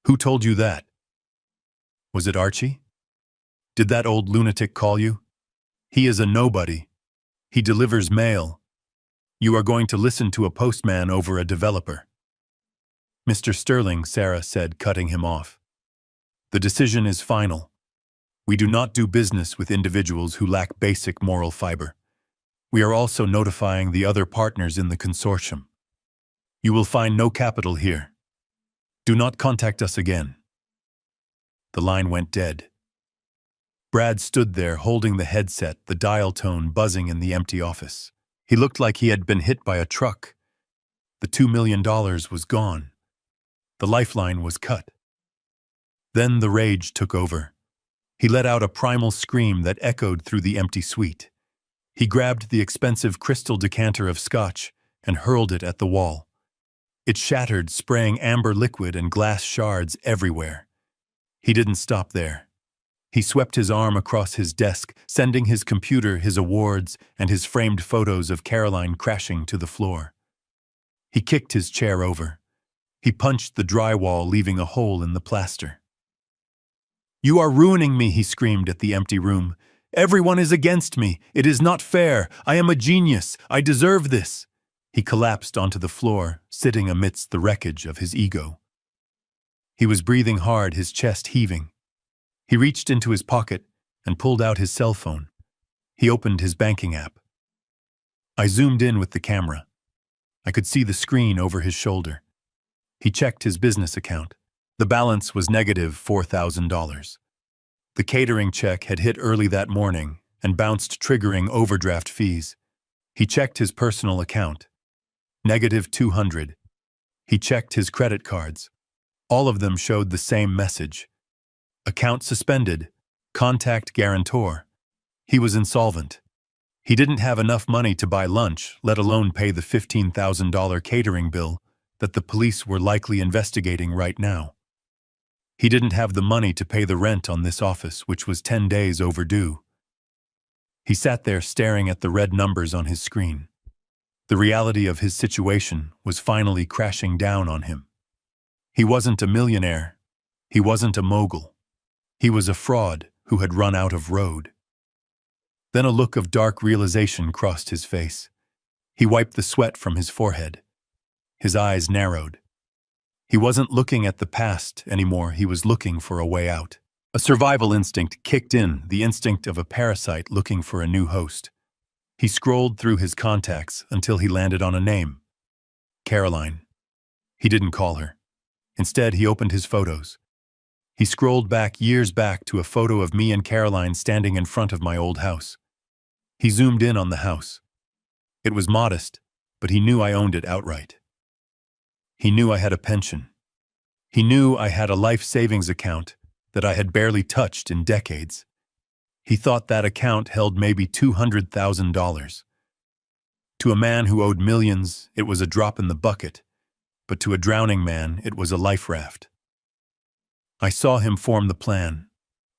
Who told you that? Was it Archie? Did that old lunatic call you? He is a nobody. He delivers mail. You are going to listen to a postman over a developer. Mr. Sterling, Sarah said, cutting him off. The decision is final. We do not do business with individuals who lack basic moral fiber. We are also notifying the other partners in the consortium. You will find no capital here. Do not contact us again. The line went dead. Brad stood there holding the headset, the dial tone buzzing in the empty office. He looked like he had been hit by a truck. The $2 million was gone. The lifeline was cut. Then the rage took over. He let out a primal scream that echoed through the empty suite. He grabbed the expensive crystal decanter of scotch and hurled it at the wall. It shattered, spraying amber liquid and glass shards everywhere. He didn't stop there. He swept his arm across his desk, sending his computer, his awards, and his framed photos of Caroline crashing to the floor. He kicked his chair over. He punched the drywall, leaving a hole in the plaster. You are ruining me, he screamed at the empty room. Everyone is against me. It is not fair. I am a genius. I deserve this. He collapsed onto the floor, sitting amidst the wreckage of his ego. He was breathing hard, his chest heaving. He reached into his pocket and pulled out his cell phone. He opened his banking app. I zoomed in with the camera. I could see the screen over his shoulder. He checked his business account. The balance was negative $4,000. The catering check had hit early that morning and bounced, triggering overdraft fees. He checked his personal account. Negative $200. He checked his credit cards. All of them showed the same message. Account suspended. Contact guarantor. He was insolvent. He didn't have enough money to buy lunch, let alone pay the $15,000 catering bill that the police were likely investigating right now. He didn't have the money to pay the rent on this office, which was 10 days overdue. He sat there staring at the red numbers on his screen. The reality of his situation was finally crashing down on him. He wasn't a millionaire. He wasn't a mogul. He was a fraud who had run out of road. Then a look of dark realization crossed his face. He wiped the sweat from his forehead. His eyes narrowed. He wasn't looking at the past anymore, he was looking for a way out. A survival instinct kicked in, the instinct of a parasite looking for a new host. He scrolled through his contacts until he landed on a name. Caroline. He didn't call her. Instead, he opened his photos. He scrolled years back to a photo of me and Caroline standing in front of my old house. He zoomed in on the house. It was modest, but he knew I owned it outright. He knew I had a pension. He knew I had a life savings account that I had barely touched in decades. He thought that account held maybe $200,000. To a man who owed millions, it was a drop in the bucket, but to a drowning man, it was a life raft. I saw him form the plan.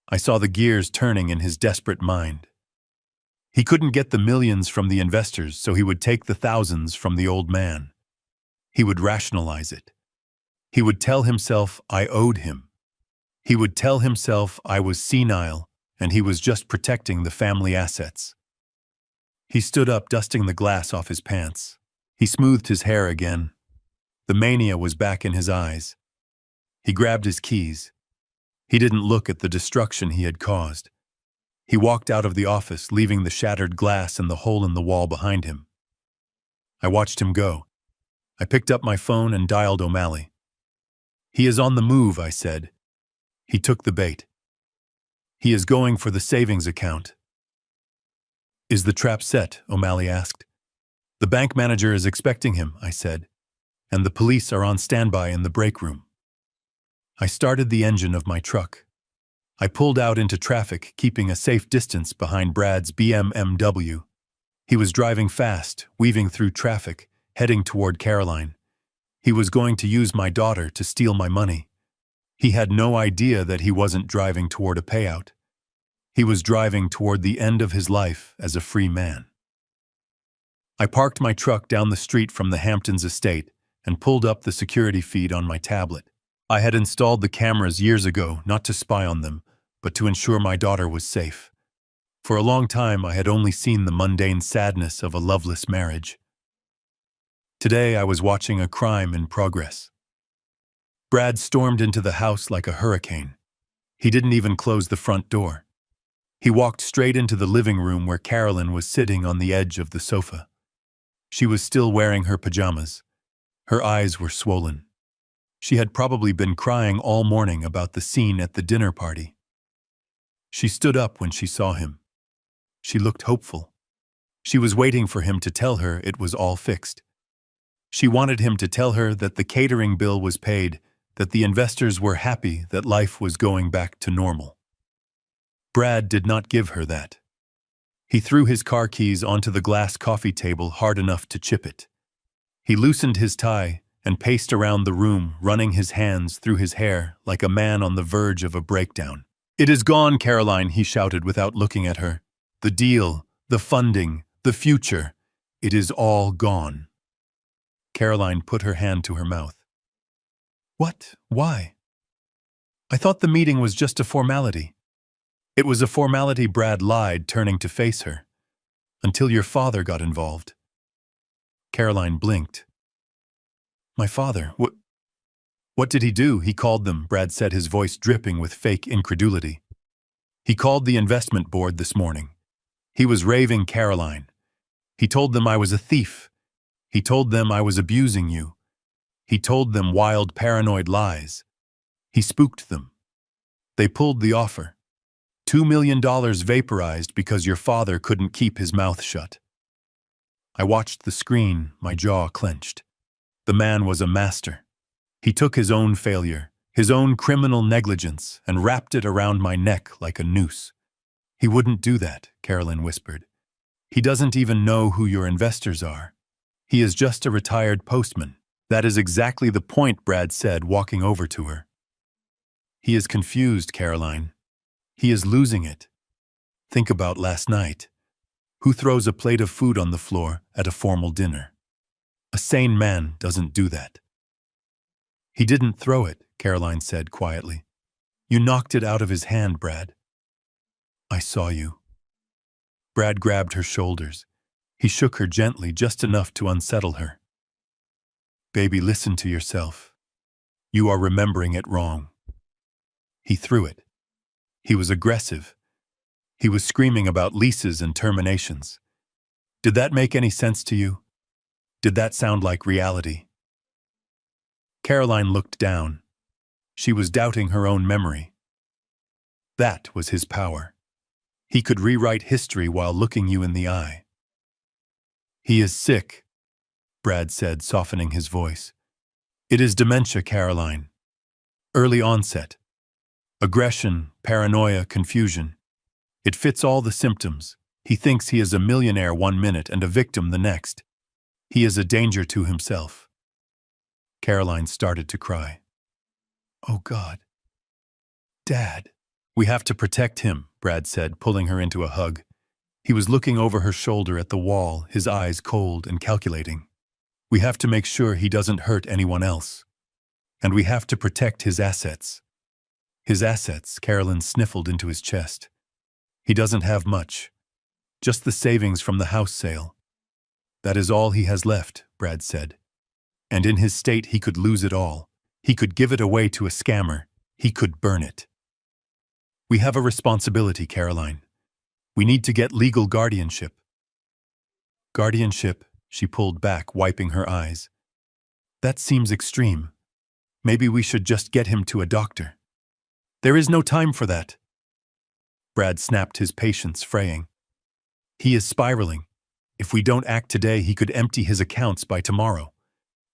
I saw the gears turning in his desperate mind. He couldn't get the millions from the investors, so he would take the thousands from the old man. He would rationalize it. He would tell himself I owed him. He would tell himself I was senile and he was just protecting the family assets. He stood up, dusting the glass off his pants. He smoothed his hair again. The mania was back in his eyes. He grabbed his keys. He didn't look at the destruction he had caused. He walked out of the office, leaving the shattered glass and the hole in the wall behind him. I watched him go. I picked up my phone and dialed O'Malley. "He is on the move," I said. He took the bait. "He is going for the savings account." "Is the trap set?" O'Malley asked. "The bank manager is expecting him," I said, "and the police are on standby in the break room." I started the engine of my truck. I pulled out into traffic, keeping a safe distance behind Brad's BMW. He was driving fast, weaving through traffic, heading toward Caroline. He was going to use my daughter to steal my money. He had no idea that he wasn't driving toward a payout. He was driving toward the end of his life as a free man. I parked my truck down the street from the Hamptons estate and pulled up the security feed on my tablet. I had installed the cameras years ago, not to spy on them, but to ensure my daughter was safe. For a long time, I had only seen the mundane sadness of a loveless marriage. Today, I was watching a crime in progress. Brad stormed into the house like a hurricane. He didn't even close the front door. He walked straight into the living room where Carolyn was sitting on the edge of the sofa. She was still wearing her pajamas. Her eyes were swollen. She had probably been crying all morning about the scene at the dinner party. She stood up when she saw him. She looked hopeful. She was waiting for him to tell her it was all fixed. She wanted him to tell her that the catering bill was paid, that the investors were happy, that life was going back to normal. Brad did not give her that. He threw his car keys onto the glass coffee table hard enough to chip it. He loosened his tie and paced around the room, running his hands through his hair like a man on the verge of a breakdown. "It is gone, Caroline," he shouted without looking at her. "The deal, the funding, the future, it is all gone." Caroline put her hand to her mouth. "What? Why?" "I thought the meeting was just a formality." "It was a formality," Brad lied, turning to face her. "Until your father got involved." Caroline blinked. "My father? What did he do?" "He called them," Brad said, his voice dripping with fake incredulity. "He called the investment board this morning. He was raving Caroline. He told them I was a thief. He told them I was abusing you. He told them wild, paranoid lies. He spooked them. They pulled the offer. $2 million vaporized because your father couldn't keep his mouth shut." I watched the screen, my jaw clenched. The man was a master. He took his own failure, his own criminal negligence, and wrapped it around my neck like a noose. "He wouldn't do that," Caroline whispered. "He doesn't even know who your investors are. He is just a retired postman." "That is exactly the point," Brad said, walking over to her. "He is confused, Caroline. He is losing it. Think about last night. Who throws a plate of food on the floor at a formal dinner? A sane man doesn't do that." "He didn't throw it," Caroline said quietly. "You knocked it out of his hand, Brad." "I saw you." Brad grabbed her shoulders. He shook her gently, just enough to unsettle her. "Baby, listen to yourself. You are remembering it wrong. He threw it. He was aggressive. He was screaming about leases and terminations. Did that make any sense to you? Did that sound like reality? Caroline looked down. She was doubting her own memory. That was his power. He could rewrite history while looking you in the eye. He is sick, Brad said, softening his voice. It is dementia, Caroline. Early onset. Aggression, paranoia, confusion. It fits all the symptoms. He thinks he is a millionaire one minute and a victim the next. He is a danger to himself. Caroline started to cry. Oh, God. Dad. We have to protect him, Brad said, pulling her into a hug. He was looking over her shoulder at the wall, his eyes cold and calculating. We have to make sure he doesn't hurt anyone else. And we have to protect his assets. His assets, Caroline sniffled into his chest. He doesn't have much. Just the savings from the house sale. That is all he has left, Brad said. And in his state he could lose it all. He could give it away to a scammer. He could burn it. We have a responsibility, Caroline. We need to get legal guardianship. Guardianship, she pulled back, wiping her eyes. That seems extreme. Maybe we should just get him to a doctor. There is no time for that. Brad snapped, his patience fraying. He is spiraling. If we don't act today, he could empty his accounts by tomorrow.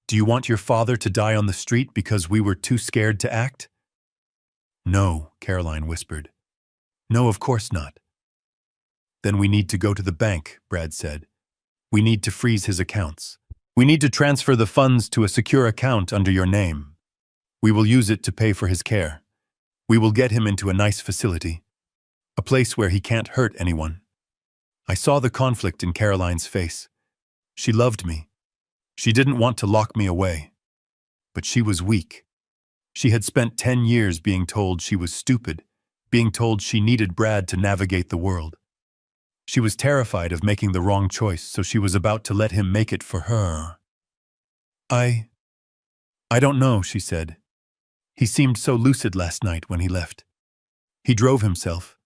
Do you want your father to die on the street because we were too scared to act? No, Caroline whispered. No, of course not. Then we need to go to the bank, Brad said. We need to freeze his accounts. We need to transfer the funds to a secure account under your name. We will use it to pay for his care. We will get him into a nice facility. A place where he can't hurt anyone. I saw the conflict in Caroline's face. She loved me. She didn't want to lock me away. But she was weak. She had spent 10 years being told she was stupid, being told she needed Brad to navigate the world. She was terrified of making the wrong choice, so she was about to let him make it for her. I don't know, she said. He seemed so lucid last night when he left. He drove himself.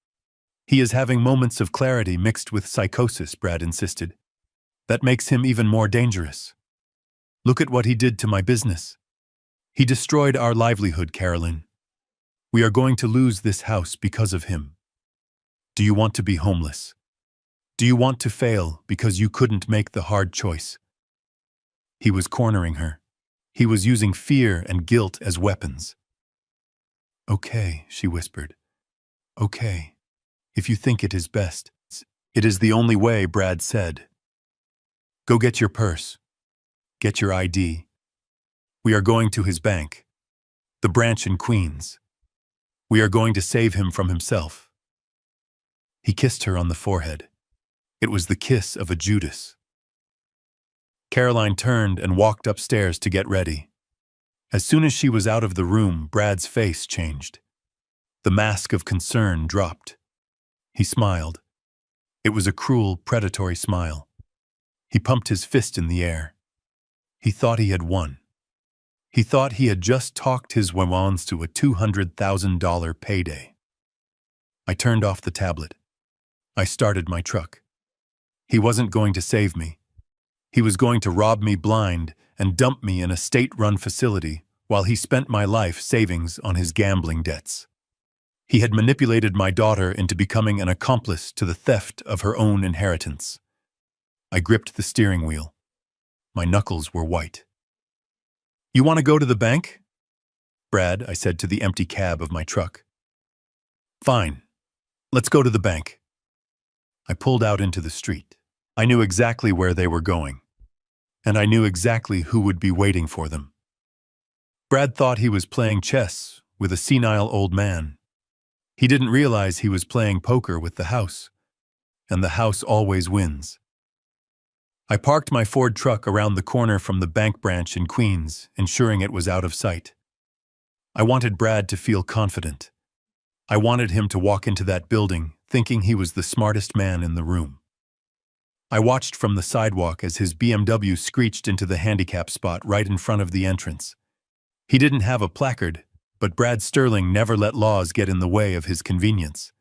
He is having moments of clarity mixed with psychosis, Brad insisted. That makes him even more dangerous. Look at what he did to my business. He destroyed our livelihood, Caroline. We are going to lose this house because of him. Do you want to be homeless? Do you want to fail because you couldn't make the hard choice? He was cornering her. He was using fear and guilt as weapons. Okay, she whispered. Okay, if you think it is best. It is the only way, Brad said. Go get your purse. Get your ID. We are going to his bank, the branch in Queens. We are going to save him from himself. He kissed her on the forehead. It was the kiss of a Judas. Caroline turned and walked upstairs to get ready. As soon as she was out of the room, Brad's face changed. The mask of concern dropped. He smiled. It was a cruel, predatory smile. He pumped his fist in the air. He thought he had won. He thought he had just talked his wawans to a $200,000 payday. I turned off the tablet. I started my truck. He wasn't going to save me. He was going to rob me blind and dump me in a state-run facility while he spent my life savings on his gambling debts. He had manipulated my daughter into becoming an accomplice to the theft of her own inheritance. I gripped the steering wheel. My knuckles were white. You want to go to the bank? Brad, I said to the empty cab of my truck. Fine. Let's go to the bank. I pulled out into the street. I knew exactly where they were going. And I knew exactly who would be waiting for them. Brad thought he was playing chess with a senile old man. He didn't realize he was playing poker with the house. And the house always wins. I parked my Ford truck around the corner from the bank branch in Queens, ensuring it was out of sight. I wanted Brad to feel confident. I wanted him to walk into that building thinking he was the smartest man in the room. I watched from the sidewalk as his BMW screeched into the handicap spot right in front of the entrance. He didn't have a placard, but Brad Sterling never let laws get in the way of his convenience.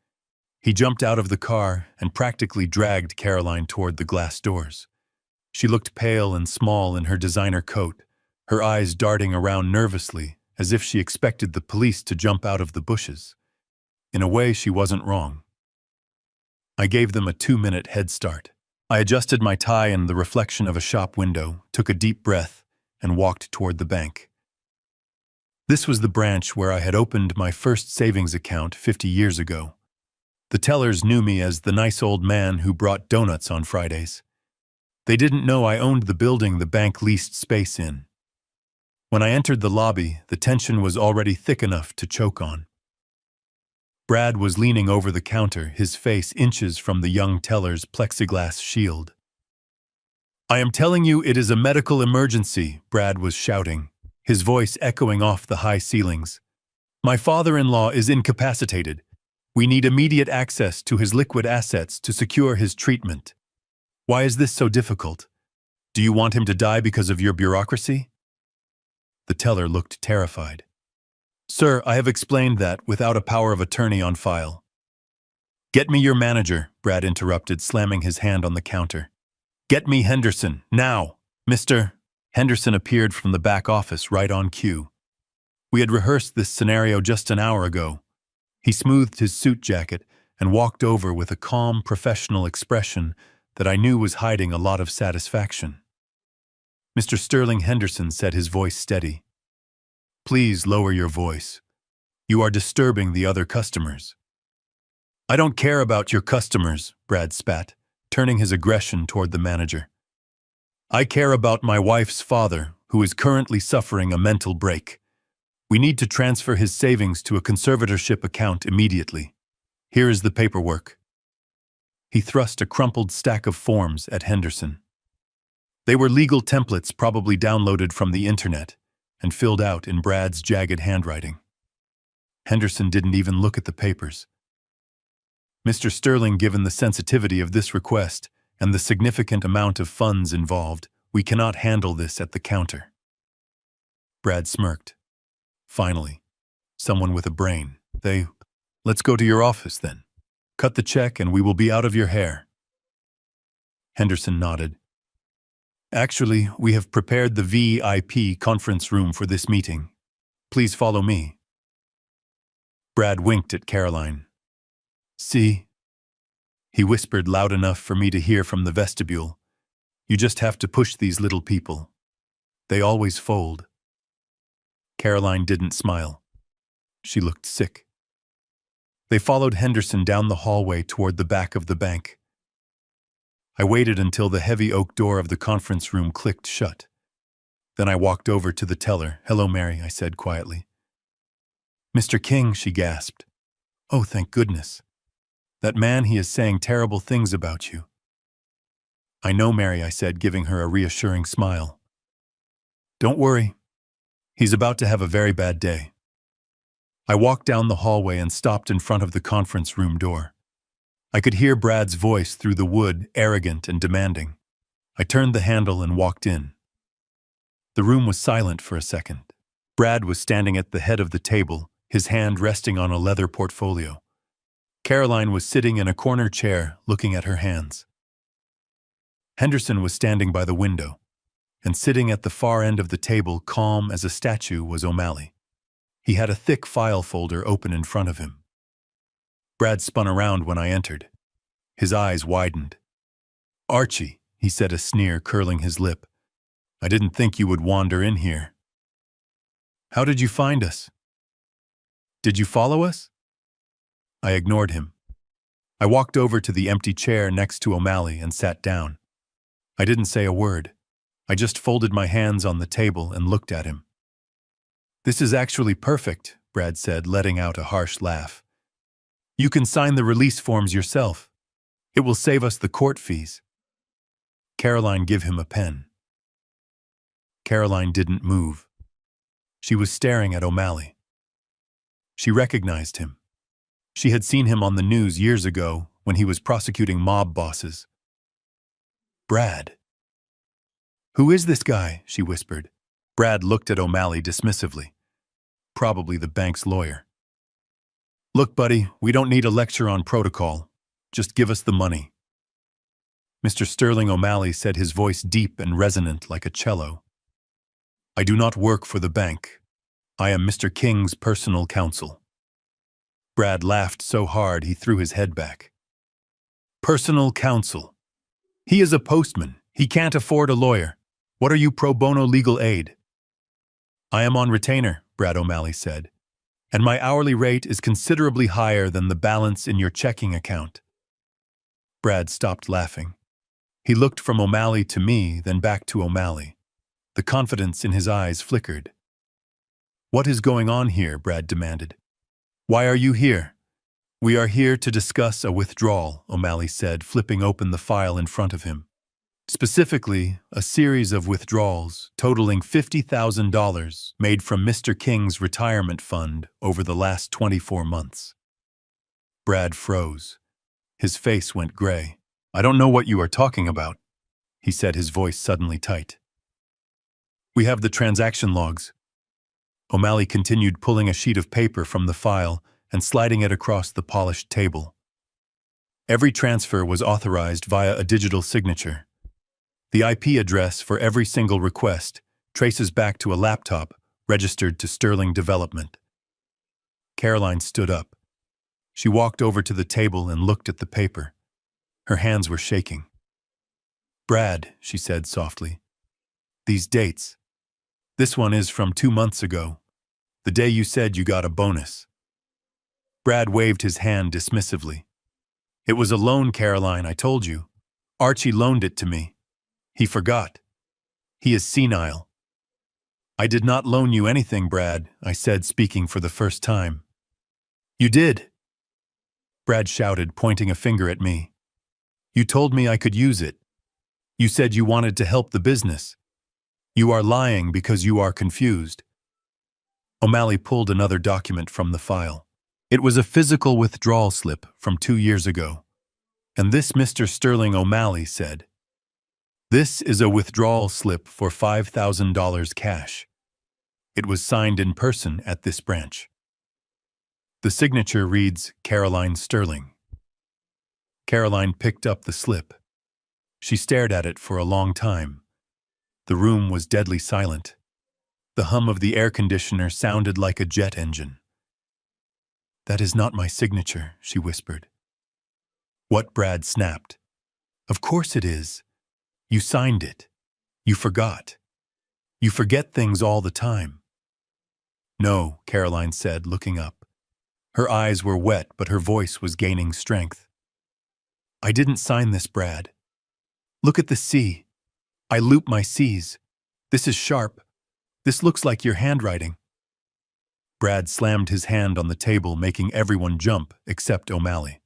He jumped out of the car and practically dragged Caroline toward the glass doors. She looked pale and small in her designer coat, her eyes darting around nervously, as if she expected the police to jump out of the bushes. In a way, she wasn't wrong. I gave them a 2-minute head start. I adjusted my tie in the reflection of a shop window, took a deep breath, and walked toward the bank. This was the branch where I had opened my first savings account 50 years ago. The tellers knew me as the nice old man who brought donuts on Fridays. They didn't know I owned the building the bank leased space in. When I entered the lobby, the tension was already thick enough to choke on. Brad was leaning over the counter, his face inches from the young teller's plexiglass shield. "I am telling you it is a medical emergency," Brad was shouting, his voice echoing off the high ceilings. "My father-in-law is incapacitated. We need immediate access to his liquid assets to secure his treatment. Why is this so difficult? Do you want him to die because of your bureaucracy?" The teller looked terrified. "Sir, I have explained that without a power of attorney on file." "Get me your manager," Brad interrupted, slamming his hand on the counter. "Get me Henderson, now, Mr. Henderson appeared from the back office right on cue. We had rehearsed this scenario just an hour ago. He smoothed his suit jacket and walked over with a calm, professional expression that I knew was hiding a lot of satisfaction. "Mr. Sterling Henderson," said, his voice steady. "Please lower your voice. You are disturbing the other customers." "I don't care about your customers," Brad spat, turning his aggression toward the manager. "I care about my wife's father, who is currently suffering a mental break. We need to transfer his savings to a conservatorship account immediately. Here is the paperwork." He thrust a crumpled stack of forms at Henderson. They were legal templates probably downloaded from the internet and filled out in Brad's jagged handwriting. Henderson didn't even look at the papers. "Mr. Sterling, given the sensitivity of this request and the significant amount of funds involved, we cannot handle this at the counter." Brad smirked. "Finally, someone with a brain. Let's go to your office then. Cut the check and we will be out of your hair." Henderson nodded. "Actually, we have prepared the VIP conference room for this meeting. Please follow me." Brad winked at Caroline. "See?" He whispered loud enough for me to hear from the vestibule. "You just have to push these little people. They always fold." Caroline didn't smile. She looked sick. They followed Henderson down the hallway toward the back of the bank. I waited until the heavy oak door of the conference room clicked shut. Then I walked over to the teller. "Hello, Mary," I said quietly. "Mr. King," she gasped. "Oh, thank goodness. That man, he is saying terrible things about you." "I know, Mary," I said, giving her a reassuring smile. "Don't worry. He's about to have a very bad day." I walked down the hallway and stopped in front of the conference room door. I could hear Brad's voice through the wood, arrogant and demanding. I turned the handle and walked in. The room was silent for a second. Brad was standing at the head of the table, his hand resting on a leather portfolio. Caroline was sitting in a corner chair, looking at her hands. Henderson was standing by the window, and sitting at the far end of the table, calm as a statue, was O'Malley. He had a thick file folder open in front of him. Brad spun around when I entered. His eyes widened. "Archie," he said, a sneer curling his lip. "I didn't think you would wander in here." "How did you find us?" "Did you follow us?" I ignored him. I walked over to the empty chair next to O'Malley and sat down. I didn't say a word. I just folded my hands on the table and looked at him. "This is actually perfect," Brad said, letting out a harsh laugh. "You can sign the release forms yourself. It will save us the court fees." "Caroline, give him a pen." Caroline didn't move. She was staring at O'Malley. She recognized him. She had seen him on the news years ago when he was prosecuting mob bosses. "Brad." "Who is this guy?" she whispered. Brad looked at O'Malley dismissively. probably the bank's lawyer. "Look, buddy, we don't need a lecture on protocol. Just give us the money." Mr. Sterling O'Malley said, his voice deep and resonant like a cello. "I do not work for the bank. I am Mr. King's personal counsel." Brad laughed so hard he threw his head back. "Personal counsel? He is a postman. He can't afford a lawyer. What are you, pro bono legal aid?" "I am on retainer," Brad O'Malley said, "and my hourly rate is considerably higher than the balance in your checking account." Brad stopped laughing. He looked from O'Malley to me, then back to O'Malley. The confidence in his eyes flickered. "What is going on here?" Brad demanded. "Why are you here?" "We are here to discuss a withdrawal," O'Malley said, flipping open the file in front of him. "Specifically, a series of withdrawals totaling $50,000 made from Mr. King's retirement fund over the last 24 months. Brad froze. His face went gray. "I don't know what you are talking about," he said, his voice suddenly tight. "We have the transaction logs." O'Malley continued, pulling a sheet of paper from the file and sliding it across the polished table. Every transfer was authorized via a digital signature. The IP address for every single request traces back to a laptop registered to Sterling Development. Caroline stood up. She walked over to the table and looked at the paper. Her hands were shaking. "Brad," she said softly, "these dates. This one is from 2 months ago, the day you said you got a bonus." Brad waved his hand dismissively. "It was a loan, Caroline, I told you. Archie loaned it to me. He forgot. He is senile." "I did not loan you anything, Brad," I said, speaking for the first time. "You did," Brad shouted, pointing a finger at me. "You told me I could use it. You said you wanted to help the business. You are lying because you are confused." O'Malley pulled another document from the file. It was a physical withdrawal slip from 2 years ago. And this Mr. Sterling O'Malley said, "This is a withdrawal slip for $5,000 cash. It was signed in person at this branch." The signature reads, "Caroline Sterling." Caroline picked up the slip. She stared at it for a long time. The room was deadly silent. The hum of the air conditioner sounded like a jet engine. "That is not my signature," she whispered. "What?" Brad snapped. "Of course it is. You signed it. You forgot. You forget things all the time." "No," Caroline said, looking up. Her eyes were wet, but her voice was gaining strength. "I didn't sign this, Brad. Look at the C. I loop my C's. This is sharp. This looks like your handwriting." Brad slammed his hand on the table, making everyone jump except O'Malley.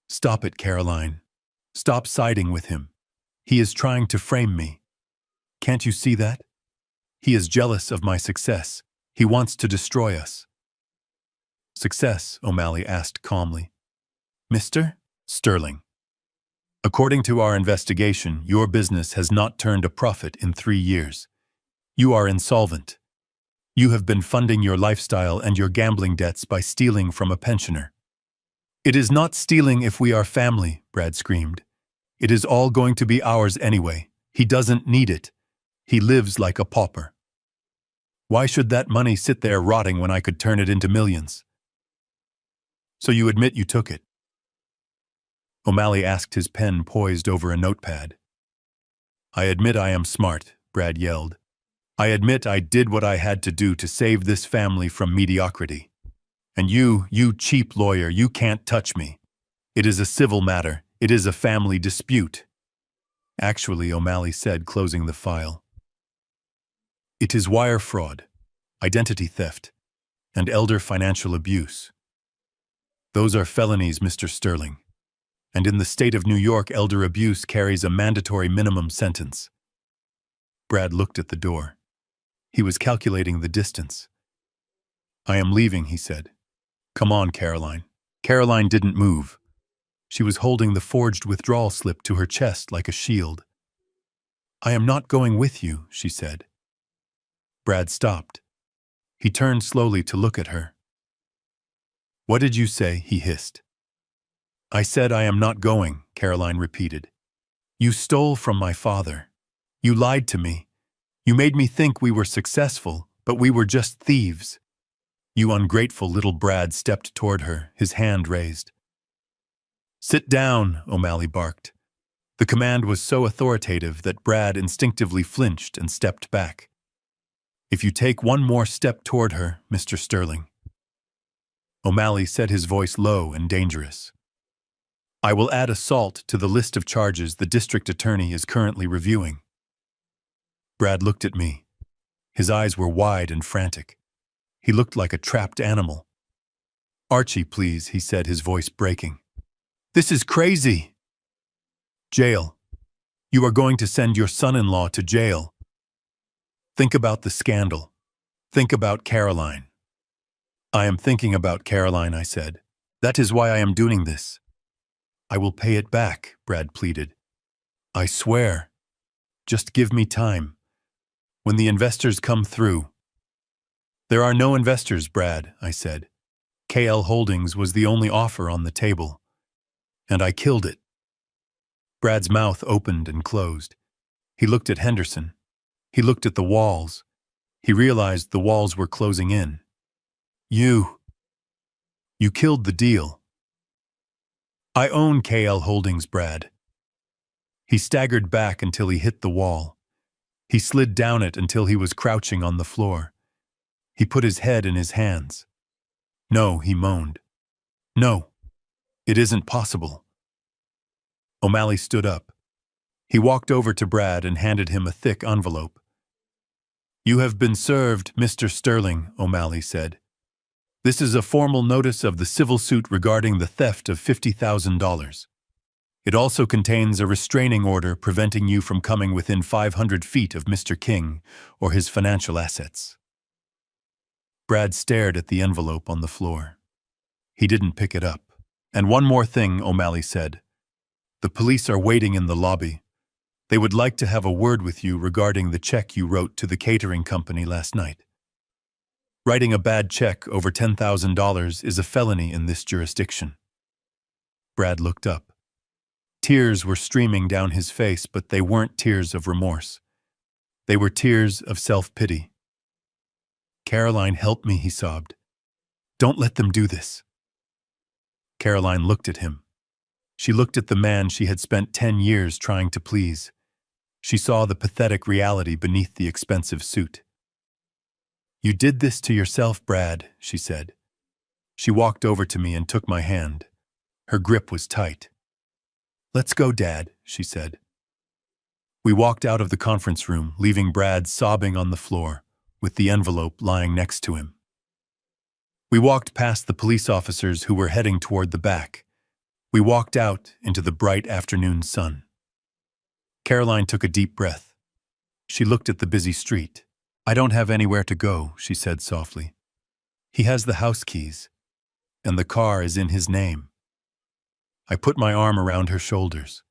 "Stop it, Caroline. Stop siding with him. He is trying to frame me. Can't you see that? He is jealous of my success. He wants to destroy us." "Success?" O'Malley asked calmly. "Mr. Sterling, according to our investigation, your business has not turned a profit in 3 years. You are insolvent. You have been funding your lifestyle and your gambling debts by stealing from a pensioner." "It is not stealing if we are family," Brad screamed. "It is all going to be ours anyway. He doesn't need it. He lives like a pauper. Why should that money sit there rotting when I could turn it into millions?" "So you admit you took it?" O'Malley asked, his pen poised over a notepad. "I admit I am smart," Brad yelled. "I admit I did what I had to do to save this family from mediocrity. And you cheap lawyer, you can't touch me. It is a civil matter. It is a family dispute." "Actually," O'Malley said, closing the file, "it is wire fraud, identity theft, and elder financial abuse. Those are felonies, Mr. Sterling. And in the state of New York, elder abuse carries a mandatory minimum sentence." Brad looked at the door. He was calculating the distance. "I am leaving," he said. "Come on, Caroline." Caroline didn't move. She was holding the forged withdrawal slip to her chest like a shield. "I am not going with you," she said. Brad stopped. He turned slowly to look at her. "What did you say?" he hissed. "I said I am not going," Caroline repeated. "You stole from my father. You lied to me. You made me think we were successful, but we were just thieves." "You ungrateful little." Brad stepped toward her, his hand raised. "Sit down," O'Malley barked. The command was so authoritative that Brad instinctively flinched and stepped back. "If you take one more step toward her, Mr. Sterling." O'Malley said, his voice low and dangerous. "I will add assault to the list of charges the district attorney is currently reviewing." Brad looked at me. His eyes were wide and frantic. He looked like a trapped animal. "Archie, please," he said, his voice breaking. "This is crazy." "Jail. You are going to send your son-in-law to jail. Think about the scandal. Think about Caroline." "I am thinking about Caroline," I said. "That is why I am doing this." "I will pay it back," Brad pleaded. "I swear. Just give me time. When the investors come through." "There are no investors, Brad," I said. KL Holdings was the only offer on the table. And I killed it. Brad's mouth opened and closed. He looked at Henderson. He looked at the walls. He realized the walls were closing in. You killed the deal." "I own KL Holdings, Brad." He staggered back until he hit the wall. He slid down it until he was crouching on the floor. He put his head in his hands. "No," he moaned. "No, it isn't possible." O'Malley stood up. He walked over to Brad and handed him a thick envelope. "You have been served, Mr. Sterling," O'Malley said. "This is a formal notice of the civil suit regarding the theft of $50,000. It also contains a restraining order preventing you from coming within 500 feet of Mr. King or his financial assets." Brad stared at the envelope on the floor. He didn't pick it up. "And one more thing," O'Malley said. "The police are waiting in the lobby. They would like to have a word with you regarding the check you wrote to the catering company last night. Writing a bad check over $10,000 is a felony in this jurisdiction." Brad looked up. Tears were streaming down his face, but they weren't tears of remorse. They were tears of self-pity. "Caroline, help me," he sobbed. "Don't let them do this." Caroline looked at him. She looked at the man she had spent 10 years trying to please. She saw the pathetic reality beneath the expensive suit. "You did this to yourself, Brad," she said. She walked over to me and took my hand. Her grip was tight. "Let's go, Dad," she said. We walked out of the conference room, leaving Brad sobbing on the floor, with the envelope lying next to him. We walked past the police officers who were heading toward the back. We walked out into the bright afternoon sun. Caroline took a deep breath. She looked at the busy street. "I don't have anywhere to go," she said softly. "He has the house keys, and the car is in his name." I put my arm around her shoulders.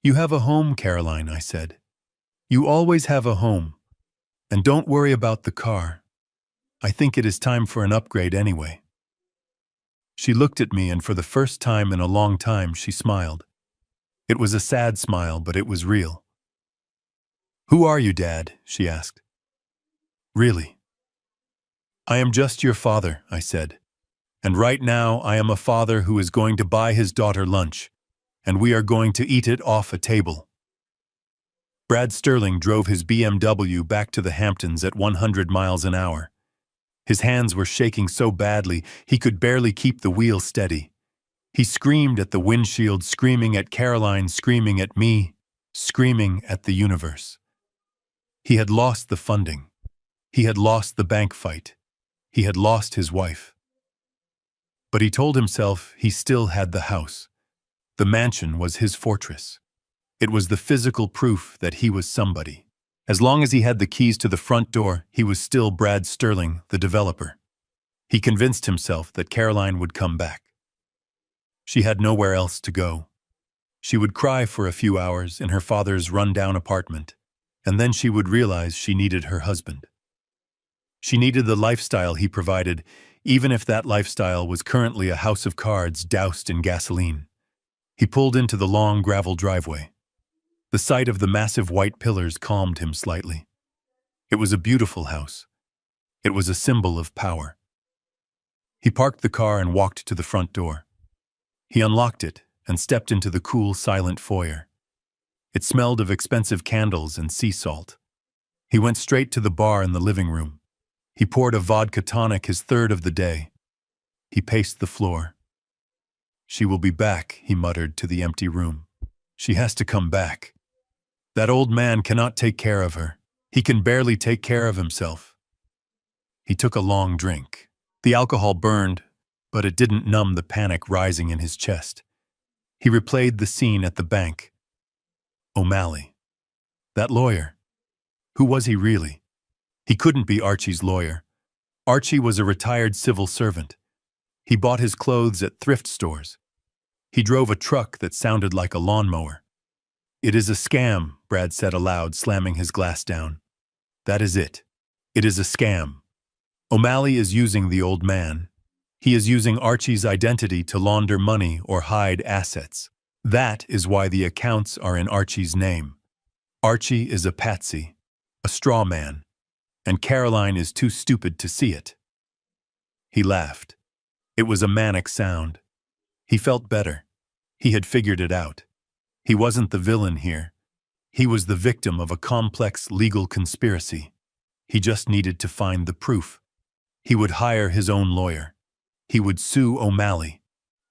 "You have a home, Caroline," I said. "You always have a home. And don't worry about the car. I think it is time for an upgrade anyway." She looked at me, and for the first time in a long time she smiled. It was a sad smile, but it was real. "Who are you, Dad?" she asked. "Really?" "I am just your father," I said. "And right now I am a father who is going to buy his daughter lunch, and we are going to eat it off a table." Brad Sterling drove his BMW back to the Hamptons at 100 miles an hour. His hands were shaking so badly he could barely keep the wheel steady. He screamed at the windshield, screaming at Caroline, screaming at me, screaming at the universe. He had lost the funding. He had lost the bank fight. He had lost his wife. But he told himself he still had the house. The mansion was his fortress. It was the physical proof that he was somebody. As long as he had the keys to the front door, he was still Brad Sterling, the developer. He convinced himself that Caroline would come back. She had nowhere else to go. She would cry for a few hours in her father's run-down apartment, and then she would realize she needed her husband. She needed the lifestyle he provided, even if that lifestyle was currently a house of cards doused in gasoline. He pulled into the long gravel driveway. The sight of the massive white pillars calmed him slightly. It was a beautiful house. It was a symbol of power. He parked the car and walked to the front door. He unlocked it and stepped into the cool, silent foyer. It smelled of expensive candles and sea salt. He went straight to the bar in the living room. He poured a vodka tonic, his third of the day. He paced the floor. "She will be back," he muttered to the empty room. "She has to come back. That old man cannot take care of her. He can barely take care of himself." He took a long drink. The alcohol burned, but it didn't numb the panic rising in his chest. He replayed the scene at the bank. O'Malley. That lawyer. Who was he really? He couldn't be Archie's lawyer. Archie was a retired civil servant. He bought his clothes at thrift stores. He drove a truck that sounded like a lawnmower. "It is a scam," Brad said aloud, slamming his glass down. "That is it. It is a scam. O'Malley is using the old man. He is using Archie's identity to launder money or hide assets. That is why the accounts are in Archie's name. Archie is a patsy, a straw man, and Caroline is too stupid to see it." He laughed. It was a manic sound. He felt better. He had figured it out. He wasn't the villain here. He was the victim of a complex legal conspiracy. He just needed to find the proof. He would hire his own lawyer. He would sue O'Malley.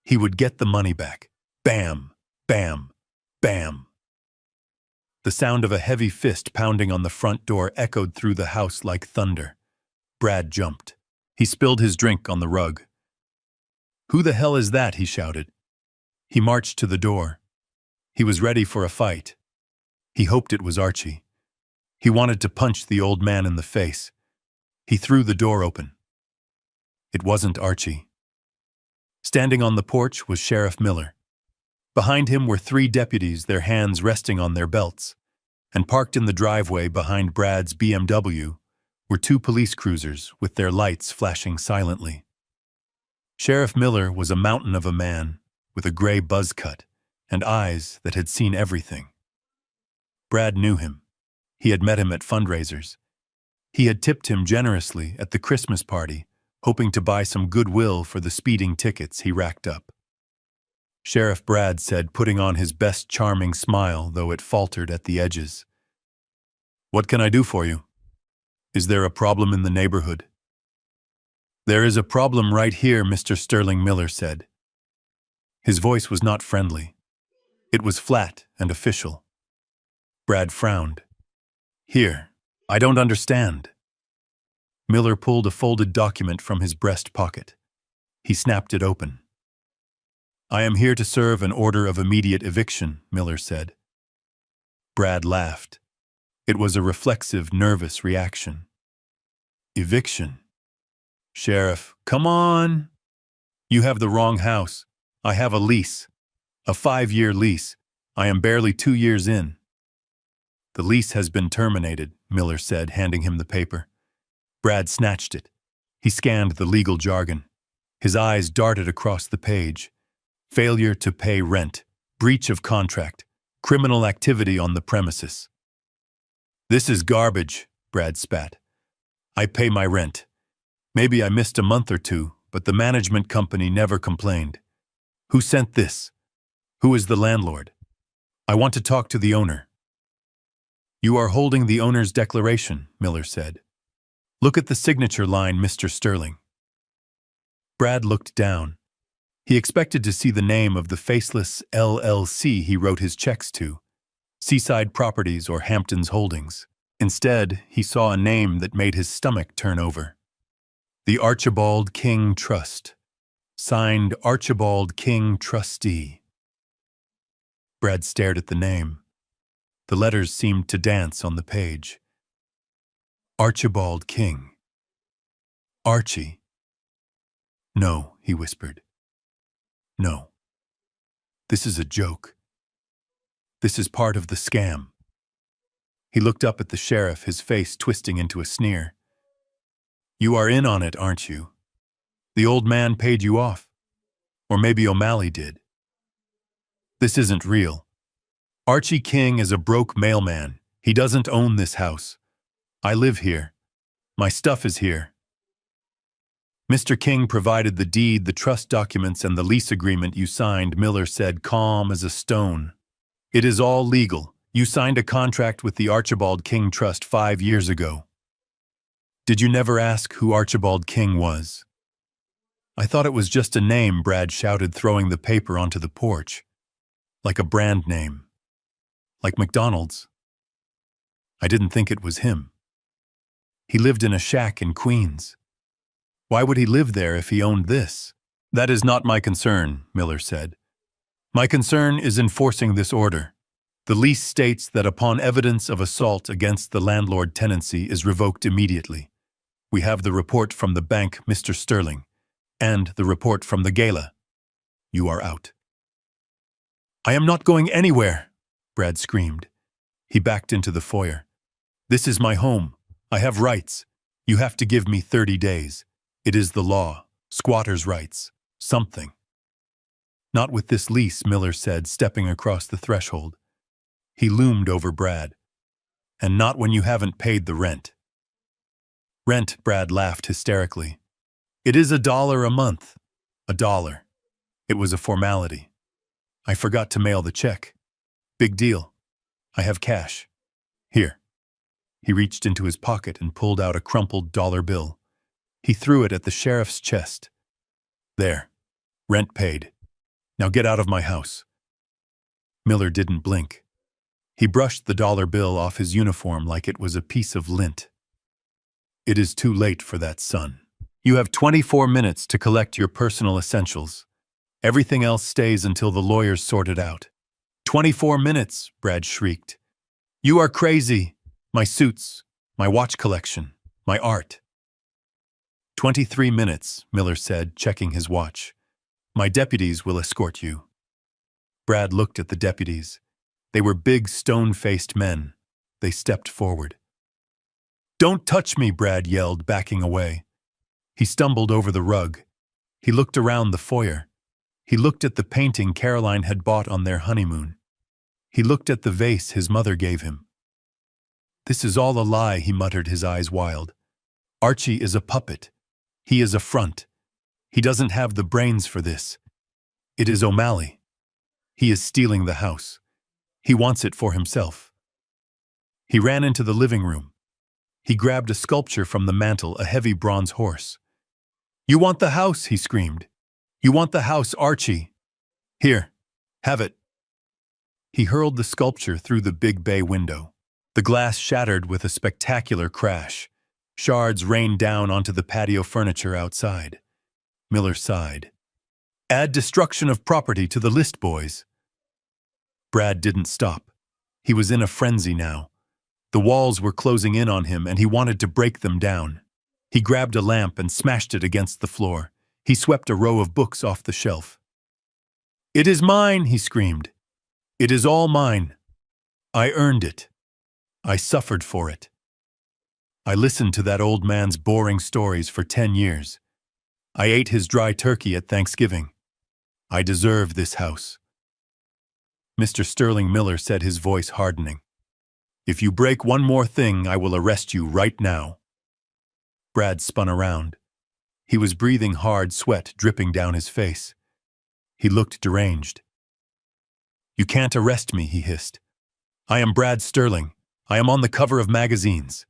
He would get the money back. Bam, bam, bam. The sound of a heavy fist pounding on the front door echoed through the house like thunder. Brad jumped. He spilled his drink on the rug. "Who the hell is that?" he shouted. He marched to the door. He was ready for a fight. He hoped it was Archie. He wanted to punch the old man in the face. He threw the door open. It wasn't Archie. Standing on the porch was Sheriff Miller. Behind him were 3 deputies, their hands resting on their belts. And parked in the driveway behind Brad's BMW were 2 police cruisers with their lights flashing silently. Sheriff Miller was a mountain of a man with a gray buzz cut and eyes that had seen everything. Brad knew him. He had met him at fundraisers. He had tipped him generously at the Christmas party, hoping to buy some goodwill for the speeding tickets he racked up. Sheriff Brad said, putting on his best charming smile, though it faltered at the edges. "What can I do for you? Is there a problem in the neighborhood?" "There is a problem right here," Mr. Sterling, Miller said. His voice was not friendly. It was flat and official. Brad frowned. "Here, I don't understand." Miller pulled a folded document from his breast pocket. He snapped it open. "I am here to serve an order of immediate eviction," Miller said. Brad laughed. It was a reflexive, nervous reaction. "Eviction? Sheriff, come on! You have the wrong house. I have a lease. A 5-year lease. I am barely 2 years in." "The lease has been terminated," Miller said, handing him the paper. Brad snatched it. He scanned the legal jargon. His eyes darted across the page. Failure to pay rent, breach of contract, criminal activity on the premises. "This is garbage," Brad spat. "I pay my rent. Maybe I missed a month or 2, but the management company never complained. Who sent this? Who is the landlord? I want to talk to the owner." "You are holding the owner's declaration," Miller said. "Look at the signature line, Mr. Sterling." Brad looked down. He expected to see the name of the faceless LLC he wrote his checks to, Seaside Properties or Hampton's Holdings. Instead, he saw a name that made his stomach turn over. The Archibald King Trust. Signed Archibald King Trustee. Brad stared at the name. The letters seemed to dance on the page. Archibald King. Archie. "No," he whispered. "No. This is a joke. This is part of the scam." He looked up at the sheriff, his face twisting into a sneer. You are in on it, aren't you? The old man paid you off. Or maybe O'Malley did. This isn't real. Archie King is a broke mailman. He doesn't own this house. I live here. My stuff is here. Mr. King provided the deed, the trust documents, and the lease agreement you signed, Miller said, calm as a stone. It is all legal. You signed a contract with the Archibald King Trust 5 years ago. Did you never ask who Archibald King was? I thought it was just a name, Brad shouted, throwing the paper onto the porch. Like a brand name. Like McDonald's. I didn't think it was him. He lived in a shack in Queens. Why would he live there if he owned this? That is not my concern, Miller said. My concern is enforcing this order. The lease states that upon evidence of assault against the landlord, tenancy is revoked immediately. We have the report from the bank, Mr. Sterling, and the report from the gala. You are out. I am not going anywhere, Brad screamed. He backed into the foyer. This is my home. I have rights. You have to give me 30 days. It is the law. Squatters' rights. Something. Not with this lease, Miller said, stepping across the threshold. He loomed over Brad. And not when you haven't paid the rent. Rent, Brad laughed hysterically. It is $1 a month. $1. It was a formality. I forgot to mail the check. Big deal. I have cash. Here. He reached into his pocket and pulled out a crumpled dollar bill. He threw it at the sheriff's chest. There. Rent paid. Now get out of my house. Miller didn't blink. He brushed the dollar bill off his uniform like it was a piece of lint. It is too late for that, son. You have 24 minutes to collect your personal essentials. Everything else stays until the lawyers sort it out. 24 minutes, Brad shrieked. You are crazy. My suits, my watch collection, my art. 23 minutes, Miller said, checking his watch. My deputies will escort you. Brad looked at the deputies. They were big, stone-faced men. They stepped forward. Don't touch me, Brad yelled, backing away. He stumbled over the rug. He looked around the foyer. He looked at the painting Caroline had bought on their honeymoon. He looked at the vase his mother gave him. This is all a lie, he muttered, his eyes wild. Archie is a puppet. He is a front. He doesn't have the brains for this. It is O'Malley. He is stealing the house. He wants it for himself. He ran into the living room. He grabbed a sculpture from the mantel, a heavy bronze horse. You want the house, he screamed. You want the house, Archie. Here, have it. He hurled the sculpture through the big bay window. The glass shattered with a spectacular crash. Shards rained down onto the patio furniture outside. Miller sighed. Add destruction of property to the list, boys. Brad didn't stop. He was in a frenzy now. The walls were closing in on him, and he wanted to break them down. He grabbed a lamp and smashed it against the floor. He swept a row of books off the shelf. It is mine, he screamed. It is all mine. I earned it. I suffered for it. I listened to that old man's boring stories for 10 years. I ate his dry turkey at Thanksgiving. I deserve this house. Mr. Sterling, Miller said, his voice hardening. If you break one more thing, I will arrest you right now. Brad spun around. He was breathing hard, sweat dripping down his face. He looked deranged. You can't arrest me, he hissed. I am Brad Sterling. I am on the cover of magazines.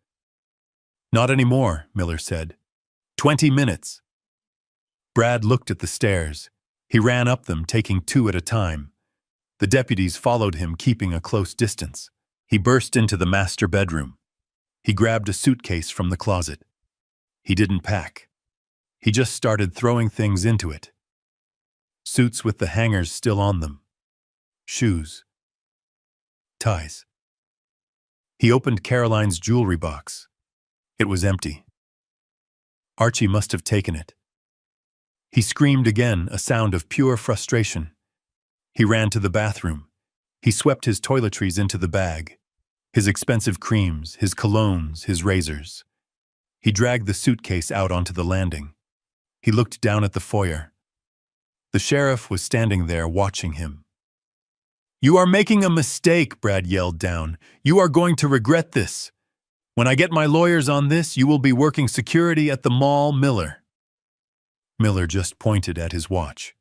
Not anymore, Miller said. 20 minutes. Brad looked at the stairs. He ran up them, taking 2 at a time. The deputies followed him, keeping a close distance. He burst into the master bedroom. He grabbed a suitcase from the closet. He didn't pack. He just started throwing things into it. Suits with the hangers still on them. Shoes. Ties. He opened Caroline's jewelry box. It was empty. Archie must have taken it. He screamed again, a sound of pure frustration. He ran to the bathroom. He swept his toiletries into the bag. His expensive creams, his colognes, his razors. He dragged the suitcase out onto the landing. He looked down at the foyer. The sheriff was standing there watching him. "You are making a mistake," Brad yelled down. "You are going to regret this. When I get my lawyers on this, you will be working security at the mall, Miller." Miller just pointed at his watch.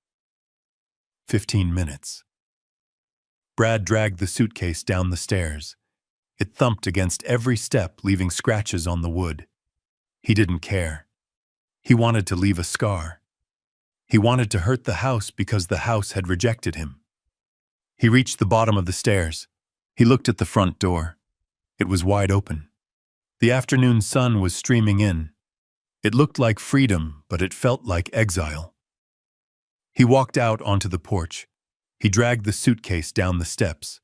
15 minutes. Brad dragged the suitcase down the stairs. It thumped against every step, leaving scratches on the wood. He didn't care. He wanted to leave a scar. He wanted to hurt the house because the house had rejected him. He reached the bottom of the stairs. He looked at the front door. It was wide open. The afternoon sun was streaming in. It looked like freedom, but it felt like exile. He walked out onto the porch. He dragged the suitcase down the steps.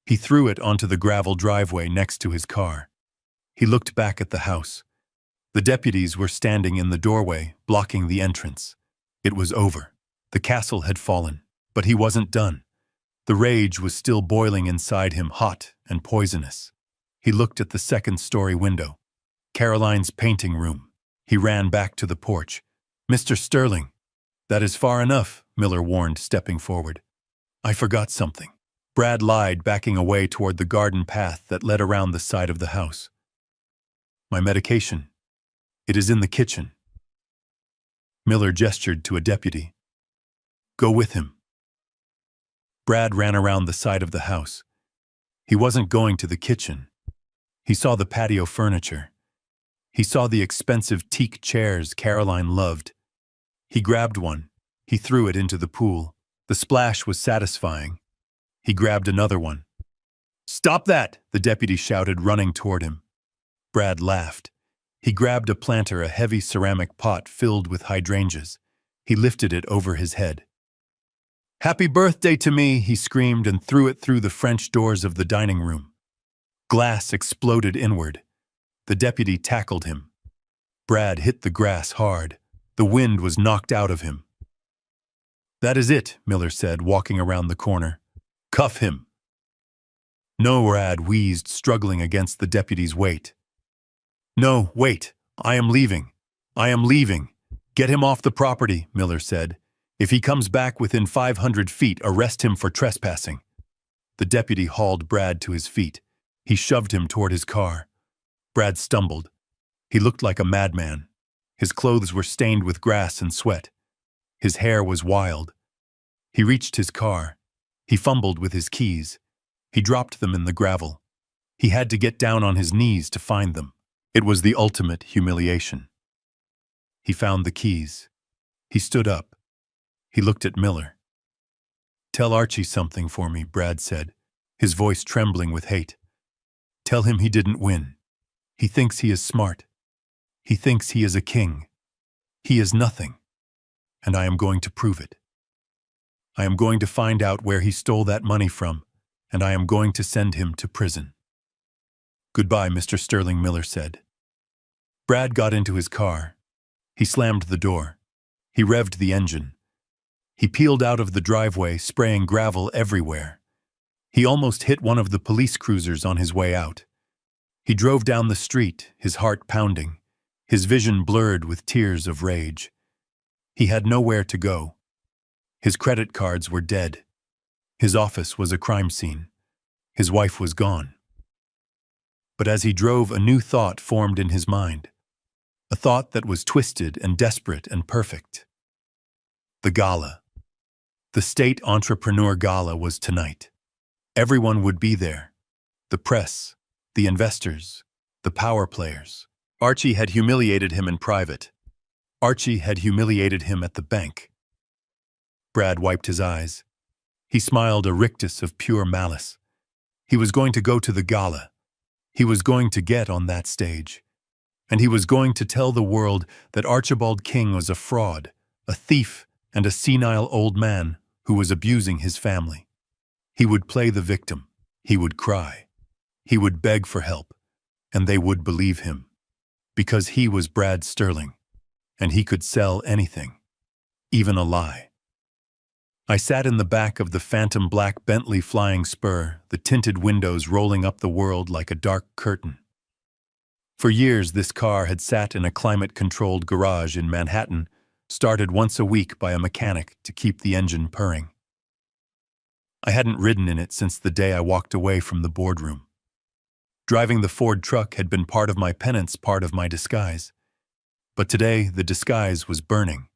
He threw it onto the gravel driveway next to his car. He looked back at the house. The deputies were standing in the doorway, blocking the entrance. It was over. The castle had fallen, but he wasn't done. The rage was still boiling inside him, hot and poisonous. He looked at the second-story window. Caroline's painting room. He ran back to the porch. "Mr. Sterling." "That is far enough," Miller warned, stepping forward. "I forgot something." Brad lied, backing away toward the garden path that led around the side of the house. "My medication. It is in the kitchen." Miller gestured to a deputy. "Go with him." Brad ran around the side of the house. He wasn't going to the kitchen. He saw the patio furniture. He saw the expensive teak chairs Caroline loved. He grabbed one. He threw it into the pool. The splash was satisfying. He grabbed another one. "Stop that!" the deputy shouted, running toward him. Brad laughed. He grabbed a planter, a heavy ceramic pot filled with hydrangeas. He lifted it over his head. "Happy birthday to me!" he screamed and threw it through the French doors of the dining room. Glass exploded inward. The deputy tackled him. Brad hit the grass hard. The wind was knocked out of him. "That is it," Miller said, walking around the corner. "Cuff him." "No," Brad wheezed, struggling against the deputy's weight. "No, wait. I am leaving. I am leaving. Get him off the property," Miller said. "If he comes back within 500 feet, arrest him for trespassing." The deputy hauled Brad to his feet. He shoved him toward his car. Brad stumbled. He looked like a madman. His clothes were stained with grass and sweat. His hair was wild. He reached his car. He fumbled with his keys. He dropped them in the gravel. He had to get down on his knees to find them. It was the ultimate humiliation. He found the keys. He stood up. He looked at Miller. "Tell Archie something for me," Brad said, his voice trembling with hate. "Tell him he didn't win. He thinks he is smart. He thinks he is a king. He is nothing. And I am going to prove it. I am going to find out where he stole that money from, and I am going to send him to prison." "Goodbye, Mr. Sterling," Miller said. Brad got into his car. He slammed the door. He revved the engine. He peeled out of the driveway, spraying gravel everywhere. He almost hit one of the police cruisers on his way out. He drove down the street, his heart pounding, his vision blurred with tears of rage. He had nowhere to go. His credit cards were dead. His office was a crime scene. His wife was gone. But as he drove, a new thought formed in his mind. A thought that was twisted and desperate and perfect. The gala. The State Entrepreneur Gala was tonight. Everyone would be there. The press, the investors, the power players. Archie had humiliated him in private. Archie had humiliated him at the bank. Brad wiped his eyes. He smiled, a rictus of pure malice. He was going to go to the gala. He was going to get on that stage. And he was going to tell the world that Archibald King was a fraud, a thief, and a senile old man who was abusing his family. He would play the victim. He would cry. He would beg for help. And they would believe him. Because he was Brad Sterling. And he could sell anything. Even a lie. I sat in the back of the phantom black Bentley Flying Spur, the tinted windows rolling up the world like a dark curtain. For years, this car had sat in a climate-controlled garage in Manhattan, started once a week by a mechanic to keep the engine purring. I hadn't ridden in it since the day I walked away from the boardroom. Driving the Ford truck had been part of my penance, part of my disguise. But today, the disguise was burning.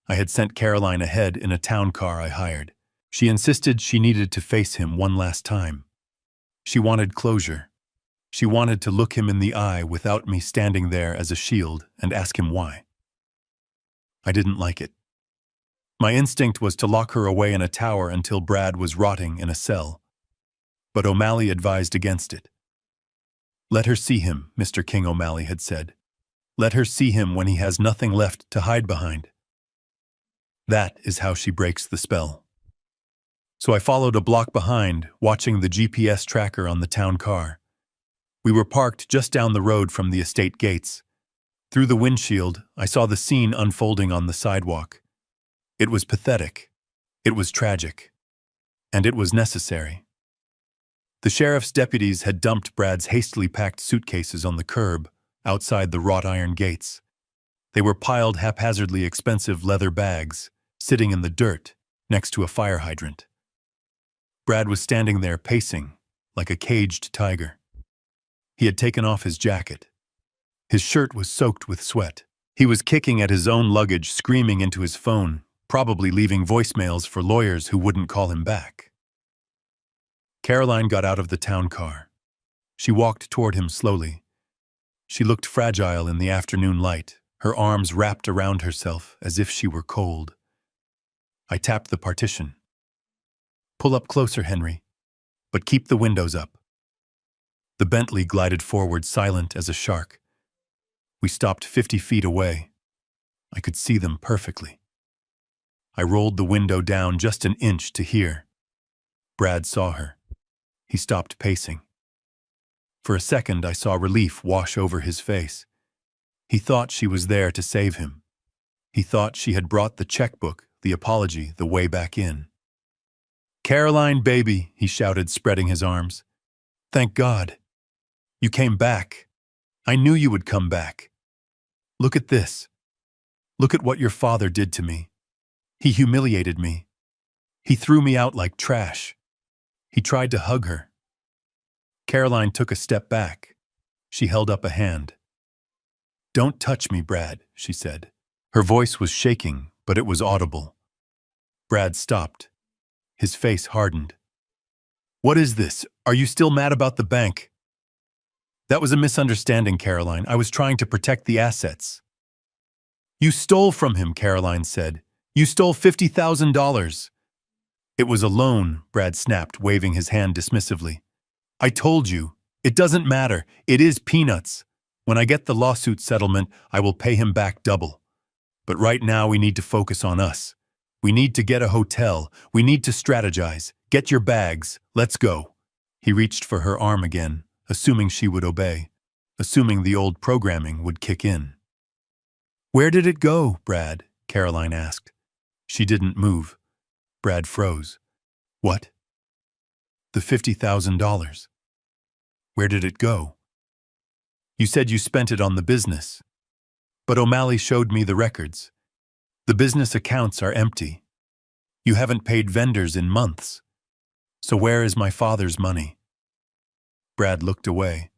I had sent Caroline ahead in a town car I hired. She insisted she needed to face him one last time. She wanted closure. She wanted to look him in the eye without me standing there as a shield and ask him why. I didn't like it. My instinct was to lock her away in a tower until Brad was rotting in a cell. But O'Malley advised against it. "Let her see him," Mr. King O'Malley had said. "Let her see him when he has nothing left to hide behind. That is how she breaks the spell." So I followed a block behind, watching the GPS tracker on the town car. We were parked just down the road from the estate gates. Through the windshield, I saw the scene unfolding on the sidewalk. It was pathetic. It was tragic. And it was necessary. The sheriff's deputies had dumped Brad's hastily packed suitcases on the curb, outside the wrought iron gates. They were piled haphazardly expensive leather bags, sitting in the dirt, next to a fire hydrant. Brad was standing there pacing, like a caged tiger. He had taken off his jacket. His shirt was soaked with sweat. He was kicking at his own luggage, screaming into his phone, probably leaving voicemails for lawyers who wouldn't call him back. Caroline got out of the town car. She walked toward him slowly. She looked fragile in the afternoon light, her arms wrapped around herself as if she were cold. I tapped the partition. "Pull up closer, Henry, but keep the windows up." The Bentley glided forward, silent as a shark. We stopped 50 feet away. I could see them perfectly. I rolled the window down just an inch to hear. Brad saw her. He stopped pacing. For a second, I saw relief wash over his face. He thought she was there to save him. He thought she had brought the checkbook, the apology, the way back in. "Caroline, baby," he shouted, spreading his arms. "Thank God. You came back. I knew you would come back. Look at this. Look at what your father did to me. He humiliated me. He threw me out like trash." He tried to hug her. Caroline took a step back. She held up a hand. "Don't touch me, Brad," she said. Her voice was shaking, but it was audible. Brad stopped. His face hardened. "What is this? Are you still mad about the bank?" "That was a misunderstanding, Caroline. I was trying to protect the assets." "You stole from him," Caroline said. "You stole $50,000. "It was a loan," Brad snapped, waving his hand dismissively. "I told you. It doesn't matter. It is peanuts. When I get the lawsuit settlement, I will pay him back double. But right now we need to focus on us. We need to get a hotel. We need to strategize. Get your bags. Let's go." He reached for her arm again, assuming she would obey, assuming the old programming would kick in. "Where did it go, Brad?" Caroline asked. She didn't move. Brad froze. "What?" "The $50,000. Where did it go?" "You said you spent it on the business. But O'Malley showed me the records. The business accounts are empty. You haven't paid vendors in months. So where is my father's money?" Brad looked away.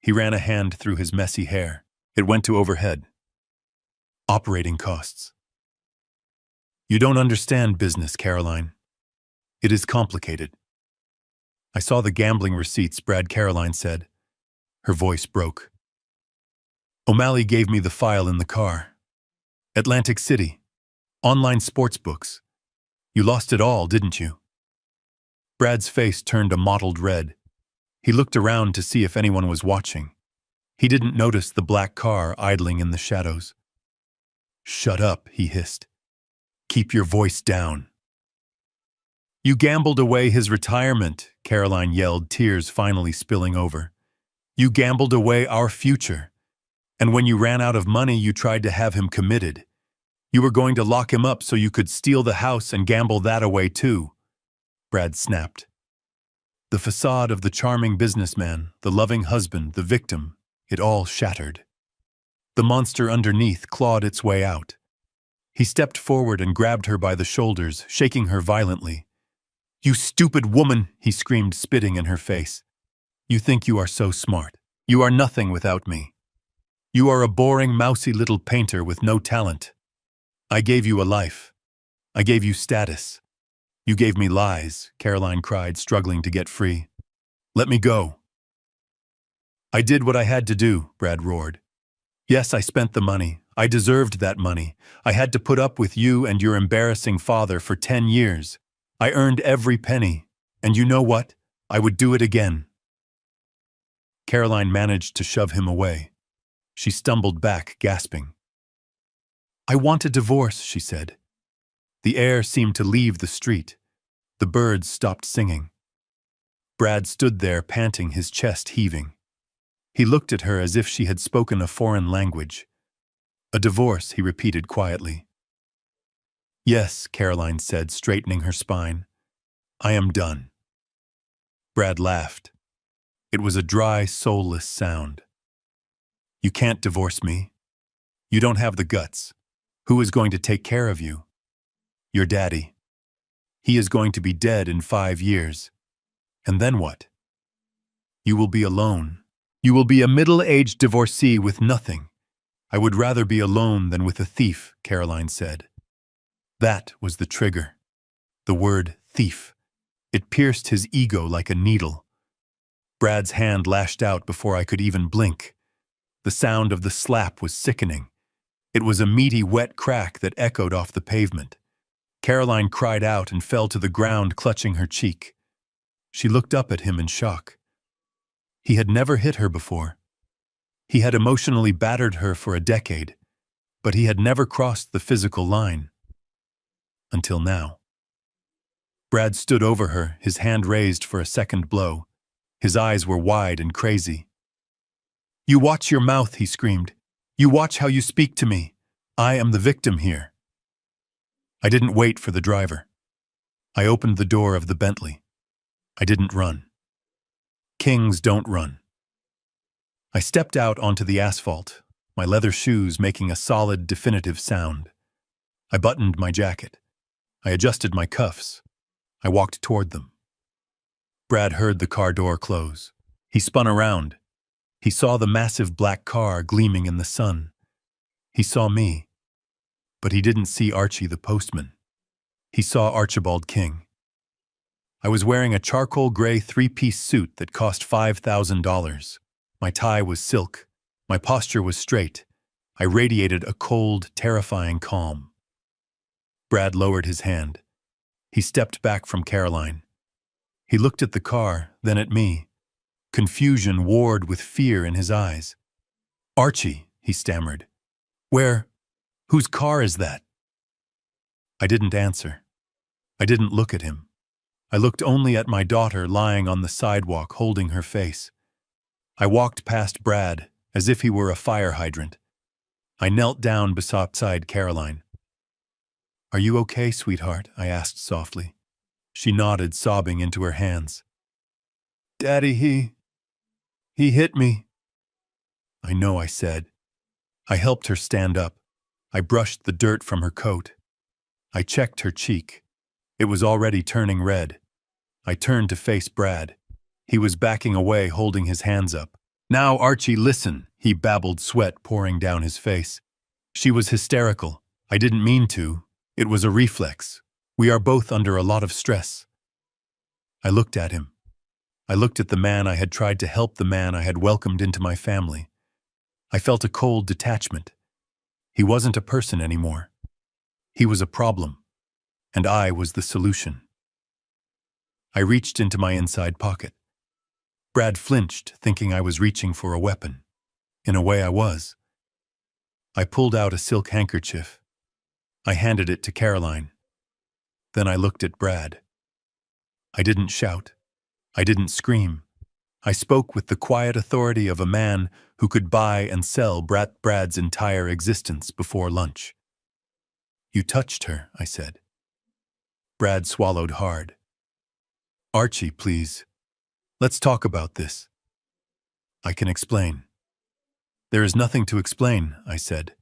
He ran a hand through his messy hair. It went to overhead. "Operating costs." "You don't understand business, Caroline. It is complicated." "I saw the gambling receipts," Caroline said. Her voice broke. "O'Malley gave me the file in the car. Atlantic City. Online sports books. You lost it all, didn't you?" Brad's face turned a mottled red. He looked around to see if anyone was watching. He didn't notice the black car idling in the shadows. "Shut up," he hissed. "Keep your voice down." "You gambled away his retirement," Caroline yelled, tears finally spilling over. "You gambled away our future. And when you ran out of money, you tried to have him committed. You were going to lock him up so you could steal the house and gamble that away too." Brad snapped. The facade of the charming businessman, the loving husband, the victim, It all shattered. The monster underneath clawed its way out. He stepped forward and grabbed her by the shoulders, shaking her violently. "You stupid woman!" he screamed, spitting in her face. "You think you are so smart. You are nothing without me. You are a boring, mousy little painter with no talent. I gave you a life. I gave you status. You gave me lies," Caroline cried, struggling to get free. "Let me go." "I did what I had to do," Brad roared. "Yes, I spent the money. I deserved that money. I had to put up with you and your embarrassing father for 10 years. I earned every penny. And you know what? I would do it again." Caroline managed to shove him away. She stumbled back, gasping. "I want a divorce," she said. The air seemed to leave the street. The birds stopped singing. Brad stood there, panting, his chest heaving. He looked at her as if she had spoken a foreign language. "A divorce," he repeated quietly. "Yes," Caroline said, straightening her spine. "I am done." Brad laughed. It was a dry, soulless sound. "You can't divorce me. You don't have the guts. Who is going to take care of you?" "Your daddy. He is going to be dead in 5 years. And then what? You will be alone. You will be a middle-aged divorcee with nothing. I would rather be alone than with a thief," Caroline said. That was the trigger. The word thief. It pierced his ego like a needle. Brad's hand lashed out before I could even blink. The sound of the slap was sickening. It was a meaty, wet crack that echoed off the pavement. Caroline cried out and fell to the ground, clutching her cheek. She looked up at him in shock. He had never hit her before. He had emotionally battered her for a decade, but he had never crossed the physical line. Until now. Brad stood over her, his hand raised for a second blow. His eyes were wide and crazy. "You watch your mouth," he screamed. "You watch how you speak to me. I am the victim here." I didn't wait for the driver. I opened the door of the Bentley. I didn't run. Kings don't run. I stepped out onto the asphalt, my leather shoes making a solid, definitive sound. I buttoned my jacket. I adjusted my cuffs. I walked toward them. Brad heard the car door close. He spun around. He saw the massive black car gleaming in the sun. He saw me. But he didn't see Archie the postman. He saw Archibald King. I was wearing a charcoal gray 3-piece suit that cost $5,000. My tie was silk. My posture was straight. I radiated a cold, terrifying calm. Brad lowered his hand. He stepped back from Caroline. He looked at the car, then at me. Confusion warred with fear in his eyes. "Archie," he stammered. "Where? Whose car is that?" I didn't answer. I didn't look at him. I looked only at my daughter lying on the sidewalk, holding her face. I walked past Brad, as if he were a fire hydrant. I knelt down beside Caroline. "Are you okay, sweetheart?" I asked softly. She nodded, sobbing into her hands. "Daddy, he hit me." "I know," I said. I helped her stand up. I brushed the dirt from her coat. I checked her cheek. It was already turning red. I turned to face Brad. He was backing away, holding his hands up. "Now, Archie, listen," he babbled, sweat pouring down his face. "She was hysterical. I didn't mean to. It was a reflex. We are both under a lot of stress." I looked at him. I looked at the man I had tried to help, the man I had welcomed into my family. I felt a cold detachment. He wasn't a person anymore. He was a problem, and I was the solution. I reached into my inside pocket. Brad flinched, thinking I was reaching for a weapon. In a way, I was. I pulled out a silk handkerchief. I handed it to Caroline. Then I looked at Brad. I didn't shout. I didn't scream. I spoke with the quiet authority of a man who could buy and sell Brad's entire existence before lunch. "You touched her," I said. Brad swallowed hard. "Archie, please. Let's talk about this." "I can explain." There is nothing to explain, I said.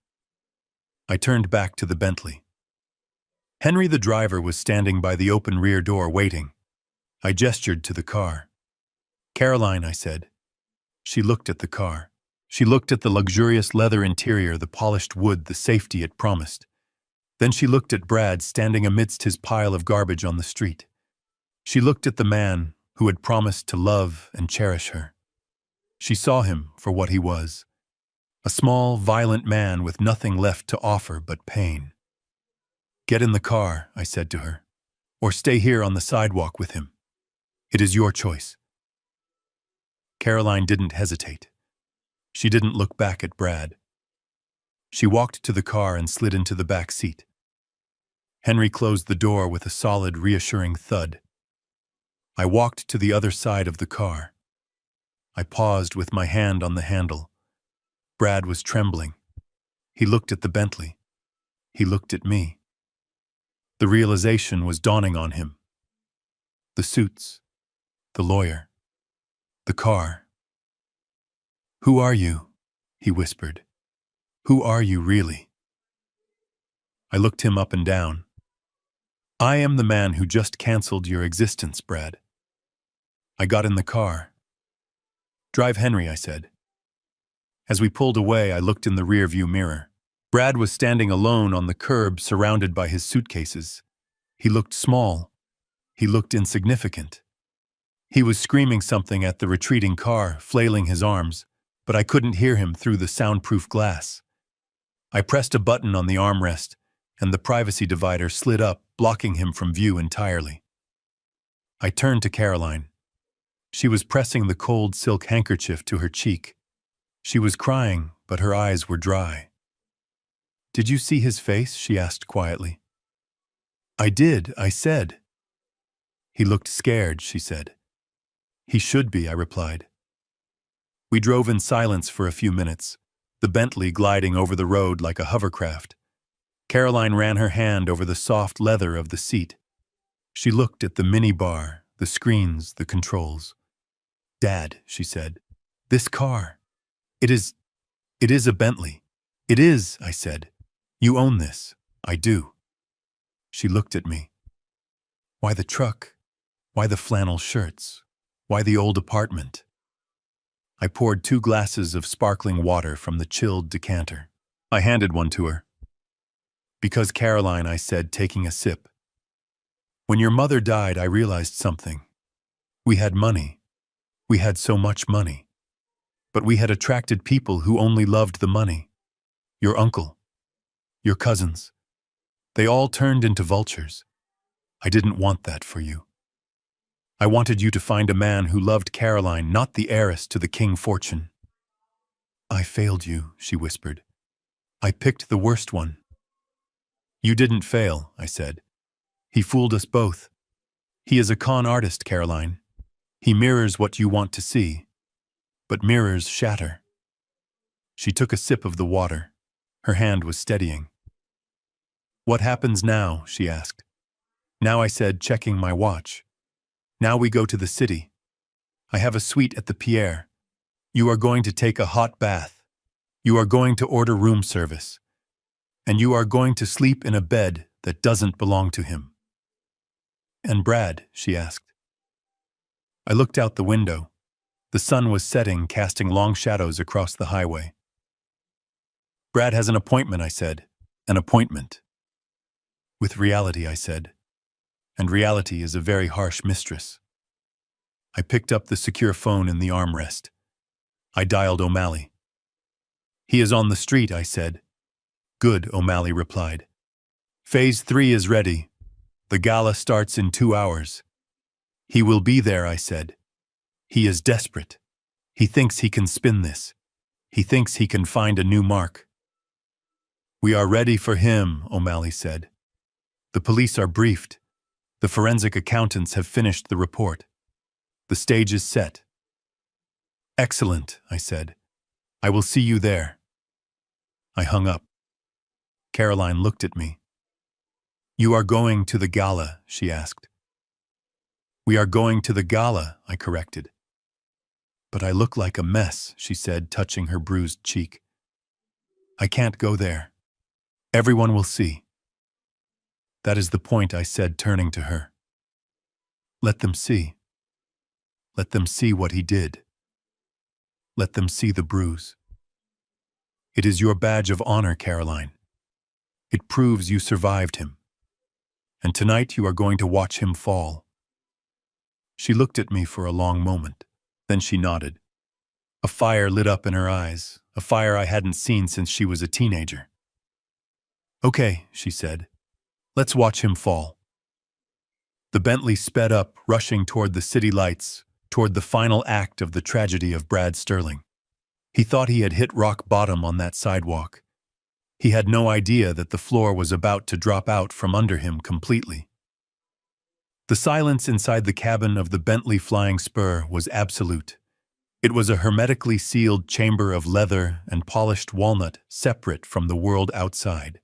I turned back to the Bentley. Henry the driver was standing by the open rear door waiting. I gestured to the car. Caroline, I said. She looked at the car. She looked at the luxurious leather interior, the polished wood, the safety it promised. Then she looked at Brad standing amidst his pile of garbage on the street. She looked at the man who had promised to love and cherish her. She saw him for what he was, a small, violent man with nothing left to offer but pain. Get in the car, I said to her, or stay here on the sidewalk with him. It is your choice. Caroline didn't hesitate. She didn't look back at Brad. She walked to the car and slid into the back seat. Henry closed the door with a solid, reassuring thud. I walked to the other side of the car. I paused with my hand on the handle. Brad was trembling. He looked at the Bentley. He looked at me. The realization was dawning on him. The suits, the lawyer, the car. Who are you? He whispered. Who are you really? I looked him up and down. I am the man who just canceled your existence, Brad. I got in the car. Drive Henry, I said. As we pulled away, I looked in the rearview mirror. Brad was standing alone on the curb, surrounded by his suitcases. He looked small. He looked insignificant. He was screaming something at the retreating car, flailing his arms, but I couldn't hear him through the soundproof glass. I pressed a button on the armrest, and the privacy divider slid up, blocking him from view entirely. I turned to Caroline. She was pressing the cold silk handkerchief to her cheek. She was crying, but her eyes were dry. Did you see his face? She asked quietly. I did, I said. He looked scared, she said. He should be, I replied. We drove in silence for a few minutes, the Bentley gliding over the road like a hovercraft. Caroline ran her hand over the soft leather of the seat. She looked at the minibar, the screens, the controls. Dad, she said, this car. It is a Bentley. It is, I said. You own this. I do. She looked at me. Why the truck? Why the flannel shirts? Why the old apartment? I poured 2 glasses of sparkling water from the chilled decanter. I handed one to her. Because Caroline, I said, taking a sip. When your mother died, I realized something. We had money. We had so much money. But we had attracted people who only loved the money. Your uncle. Your cousins. They all turned into vultures. I didn't want that for you. I wanted you to find a man who loved Caroline, not the heiress to the king fortune. I failed you, she whispered. I picked the worst one. You didn't fail, I said. He fooled us both. He is a con artist, Caroline. He mirrors what you want to see. But mirrors shatter. She took a sip of the water. Her hand was steadying. What happens now? She asked. Now, I said, checking my watch. Now we go to the city. I have a suite at the Pierre. You are going to take a hot bath. You are going to order room service. And you are going to sleep in a bed that doesn't belong to him. And Brad? She asked. I looked out the window. The sun was setting, casting long shadows across the highway. Brad has an appointment, I said. An appointment. With reality, I said. And reality is a very harsh mistress. I picked up the secure phone in the armrest. I dialed O'Malley. He is on the street, I said. Good, O'Malley replied. Phase 3 is ready. The gala starts in 2 hours. He will be there, I said. He is desperate. He thinks he can spin this. He thinks he can find a new mark. We are ready for him, O'Malley said. The police are briefed. The forensic accountants have finished the report. The stage is set. Excellent, I said. I will see you there. I hung up. Caroline looked at me. You are going to the gala, she asked. We are going to the gala, I corrected. But I look like a mess, she said, touching her bruised cheek. I can't go there. Everyone will see. That is the point, I said, turning to her. Let them see. Let them see what he did. Let them see the bruise. It is your badge of honor, Caroline. It proves you survived him. And tonight you are going to watch him fall. She looked at me for a long moment. Then she nodded. A fire lit up in her eyes, a fire I hadn't seen since she was a teenager. Okay, she said. Let's watch him fall. The Bentley sped up, rushing toward the city lights, toward the final act of the tragedy of Brad Sterling. He thought he had hit rock bottom on that sidewalk. He had no idea that the floor was about to drop out from under him completely. The silence inside the cabin of the Bentley Flying Spur was absolute. It was a hermetically sealed chamber of leather and polished walnut, separate from the world outside.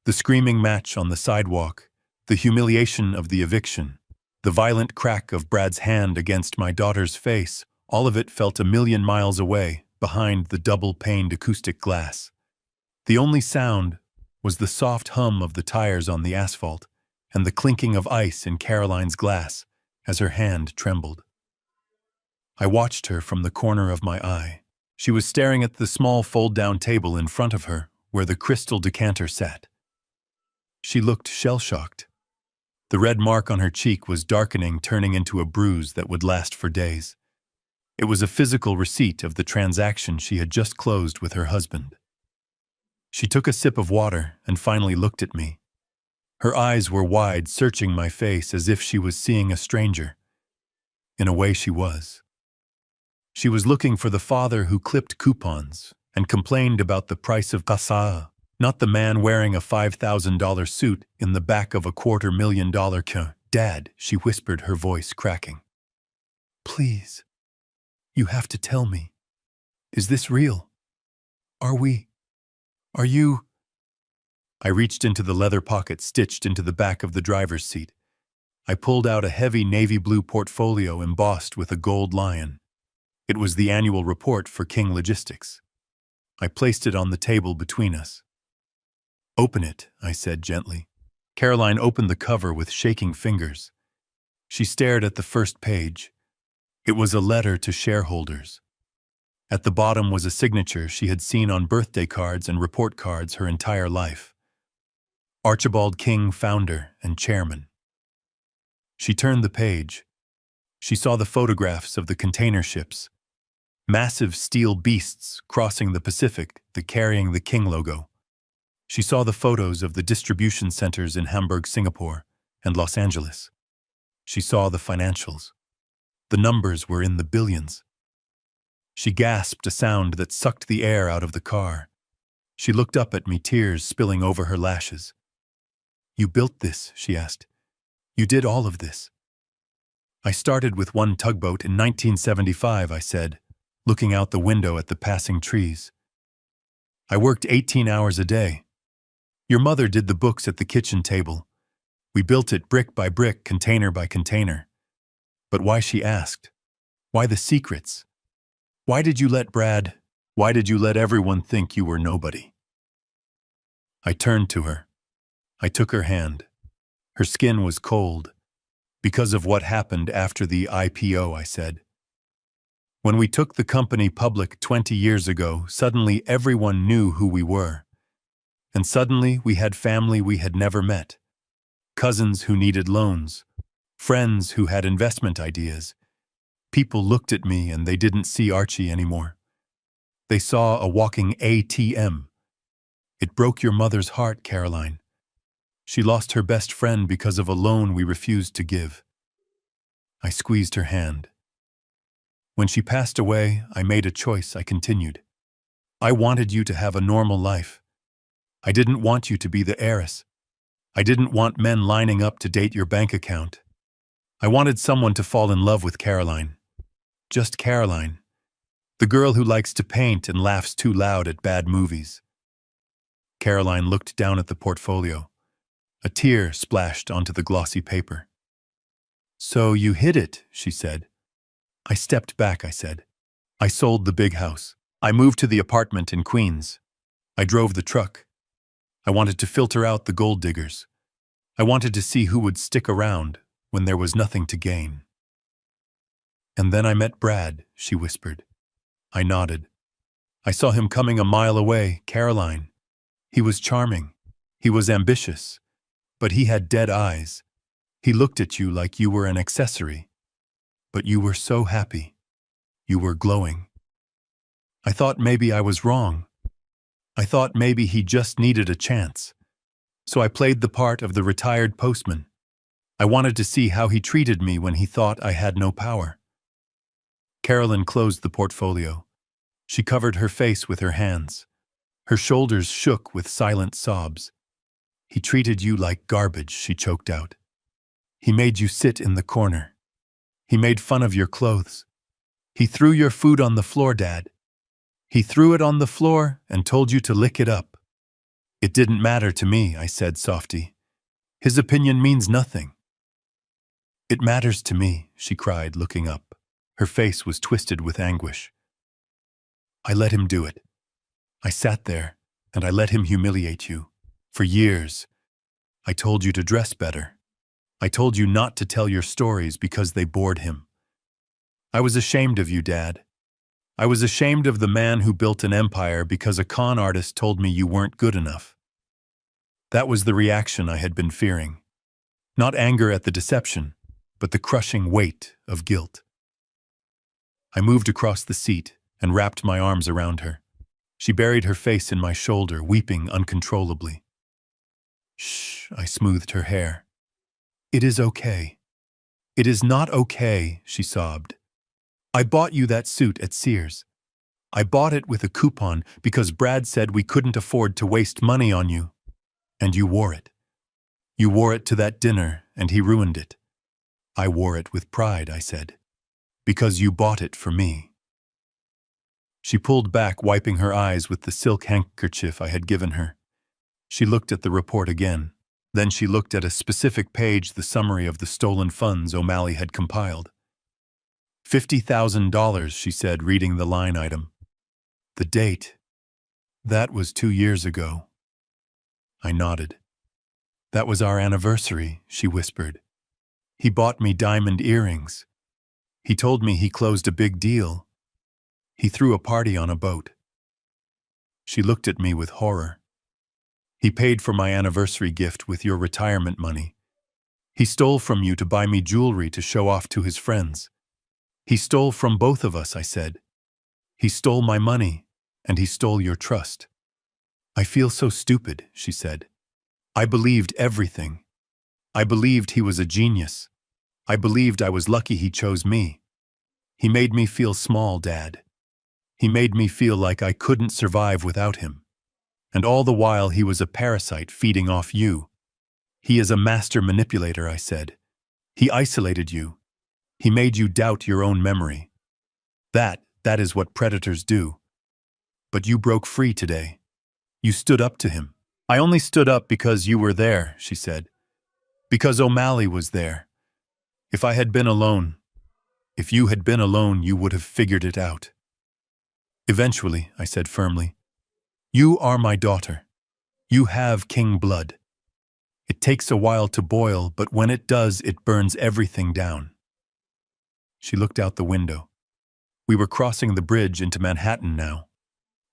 The screaming match on the sidewalk, the humiliation of the eviction, the violent crack of Brad's hand against my daughter's face, all of it felt a million miles away, behind the double-paned acoustic glass. The only sound was the soft hum of the tires on the asphalt and the clinking of ice in Caroline's glass as her hand trembled. I watched her from the corner of my eye. She was staring at the small fold-down table in front of her, where the crystal decanter sat. She looked shell-shocked. The red mark on her cheek was darkening, turning into a bruise that would last for days. It was a physical receipt of the transaction she had just closed with her husband. She took a sip of water and finally looked at me. Her eyes were wide, searching my face as if she was seeing a stranger. In a way, she was. She was looking for the father who clipped coupons and complained about the price of casa, not the man wearing a $5,000 suit in the back of a $250,000 car. Dad, she whispered, her voice cracking. Please, you have to tell me. Is this real? Are you? I reached into the leather pocket stitched into the back of the driver's seat. I pulled out a heavy navy blue portfolio embossed with a gold lion. It was the annual report for King Logistics. I placed it on the table between us. Open it, I said gently. Caroline opened the cover with shaking fingers. She stared at the first page. It was a letter to shareholders. At the bottom was a signature she had seen on birthday cards and report cards her entire life. Archibald King, founder and chairman. She turned the page. She saw the photographs of the container ships, massive steel beasts crossing the Pacific, carrying the King logo. She saw the photos of the distribution centers in Hamburg, Singapore, and Los Angeles. She saw the financials. The numbers were in the billions. She gasped, a sound that sucked the air out of the car. She looked up at me, tears spilling over her lashes. You built this, she asked. You did all of this. I started with one tugboat in 1975, I said, looking out the window at the passing trees. I worked 18 hours a day. Your mother did the books at the kitchen table. We built it brick by brick, container by container. But why, she asked? Why the secrets? Why did you let everyone think you were nobody? I turned to her. I took her hand. Her skin was cold. Because of what happened after the IPO, I said. When we took the company public 20 years ago, suddenly everyone knew who we were. And suddenly we had family we had never met. Cousins who needed loans. Friends who had investment ideas. People looked at me and they didn't see Archie anymore. They saw a walking ATM. It broke your mother's heart, Caroline. She lost her best friend because of a loan we refused to give. I squeezed her hand. When she passed away, I made a choice, I continued. I wanted you to have a normal life. I didn't want you to be the heiress. I didn't want men lining up to date your bank account. I wanted someone to fall in love with Caroline. Just Caroline. The girl who likes to paint and laughs too loud at bad movies. Caroline looked down at the portfolio. A tear splashed onto the glossy paper. So you hid it, she said. I stepped back, I said. I sold the big house. I moved to the apartment in Queens. I drove the truck. I wanted to filter out the gold diggers. I wanted to see who would stick around when there was nothing to gain. And then I met Brad, she whispered. I nodded. I saw him coming a mile away, Caroline. He was charming. He was ambitious. But he had dead eyes. He looked at you like you were an accessory. But you were so happy. You were glowing. I thought maybe I was wrong. I thought maybe he just needed a chance. So I played the part of the retired postman. I wanted to see how he treated me when he thought I had no power. Carolyn closed the portfolio. She covered her face with her hands. Her shoulders shook with silent sobs. He treated you like garbage, she choked out. He made you sit in the corner. He made fun of your clothes. He threw your food on the floor, Dad. He threw it on the floor and told you to lick it up. It didn't matter to me, I said, softy. His opinion means nothing. It matters to me, she cried, looking up. Her face was twisted with anguish. I let him do it. I sat there, and I let him humiliate you. For years, I told you to dress better. I told you not to tell your stories because they bored him. I was ashamed of you, Dad. I was ashamed of the man who built an empire because a con artist told me you weren't good enough. That was the reaction I had been fearing. Not anger at the deception, but the crushing weight of guilt. I moved across the seat and wrapped my arms around her. She buried her face in my shoulder, weeping uncontrollably. Shh, I smoothed her hair. It is okay. It is not okay, she sobbed. I bought you that suit at Sears. I bought it with a coupon because Brad said we couldn't afford to waste money on you. And you wore it. You wore it to that dinner, and he ruined it. I wore it with pride, I said. Because you bought it for me. She pulled back, wiping her eyes with the silk handkerchief I had given her. She looked at the report again. Then she looked at a specific page, the summary of the stolen funds O'Malley had compiled. $50,000, she said, reading the line item. The date. That was 2 years ago. I nodded. That was our anniversary, she whispered. He bought me diamond earrings. He told me he closed a big deal. He threw a party on a boat. She looked at me with horror. He paid for my anniversary gift with your retirement money. He stole from you to buy me jewelry to show off to his friends. He stole from both of us, I said. He stole my money, and he stole your trust. I feel so stupid, she said. I believed everything. I believed he was a genius. I believed I was lucky he chose me. He made me feel small, Dad. He made me feel like I couldn't survive without him. And all the while he was a parasite feeding off you. He is a master manipulator, I said. He isolated you. He made you doubt your own memory. That is what predators do. But you broke free today. You stood up to him. I only stood up because you were there, she said. Because O'Malley was there. If I had been alone, if you had been alone, you would have figured it out. Eventually, I said firmly, you are my daughter. You have king blood. It takes a while to boil, but when it does, it burns everything down. She looked out the window. We were crossing the bridge into Manhattan now.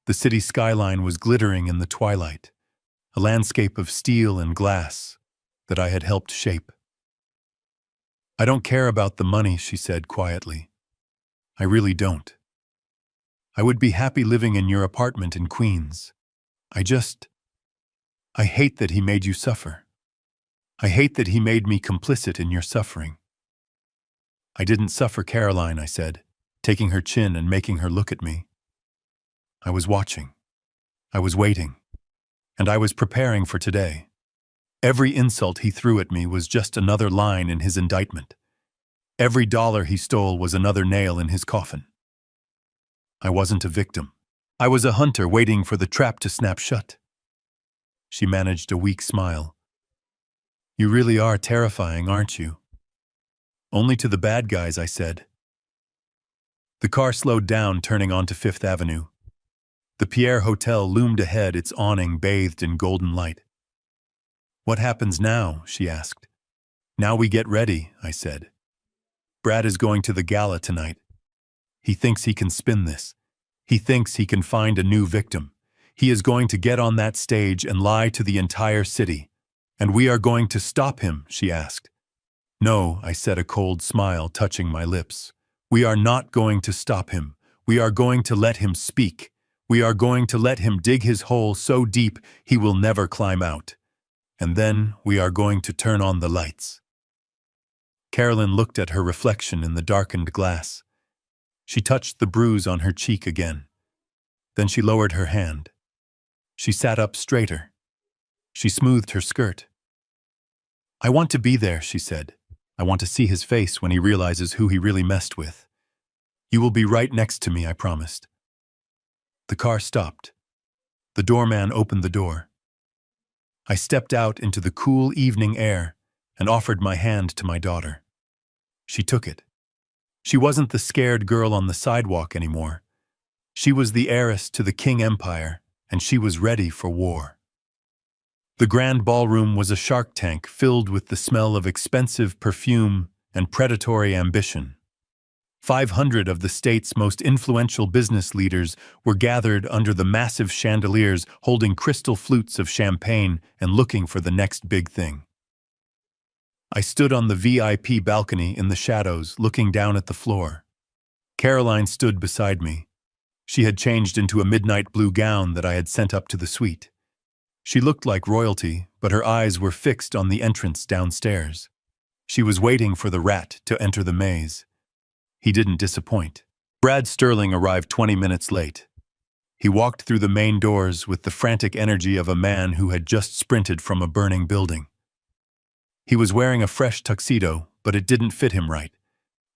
The city skyline was glittering in the twilight, a landscape of steel and glass that I had helped shape. I don't care about the money, she said quietly. I really don't. I would be happy living in your apartment in Queens. I hate that he made you suffer. I hate that he made me complicit in your suffering. I didn't suffer, Caroline, I said, taking her chin and making her look at me. I was watching. I was waiting. And I was preparing for today. Every insult he threw at me was just another line in his indictment. Every dollar he stole was another nail in his coffin. I wasn't a victim. I was a hunter waiting for the trap to snap shut. She managed a weak smile. You really are terrifying, aren't you? Only to the bad guys, I said. The car slowed down, turning onto Fifth Avenue. The Pierre Hotel loomed ahead, its awning bathed in golden light. "What happens now?" she asked. "Now we get ready," I said. "Brad is going to the gala tonight. He thinks he can spin this. He thinks he can find a new victim. He is going to get on that stage and lie to the entire city. And we are going to stop him," she asked. "No," I said, a cold smile touching my lips. "We are not going to stop him. We are going to let him speak. We are going to let him dig his hole so deep he will never climb out. And then we are going to turn on the lights." Carolyn looked at her reflection in the darkened glass. She touched the bruise on her cheek again. Then she lowered her hand. She sat up straighter. She smoothed her skirt. "I want to be there," she said. "I want to see his face when he realizes who he really messed with. You will be right next to me," I promised. The car stopped. The doorman opened the door. I stepped out into the cool evening air and offered my hand to my daughter. She took it. She wasn't the scared girl on the sidewalk anymore. She was the heiress to the King Empire, and she was ready for war. The grand ballroom was a shark tank filled with the smell of expensive perfume and predatory ambition. 500 of the state's most influential business leaders were gathered under the massive chandeliers, holding crystal flutes of champagne and looking for the next big thing. I stood on the VIP balcony in the shadows, looking down at the floor. Caroline stood beside me. She had changed into a midnight blue gown that I had sent up to the suite. She looked like royalty, but her eyes were fixed on the entrance downstairs. She was waiting for the rat to enter the maze. He didn't disappoint. Brad Sterling arrived 20 minutes late. He walked through the main doors with the frantic energy of a man who had just sprinted from a burning building. He was wearing a fresh tuxedo, but it didn't fit him right.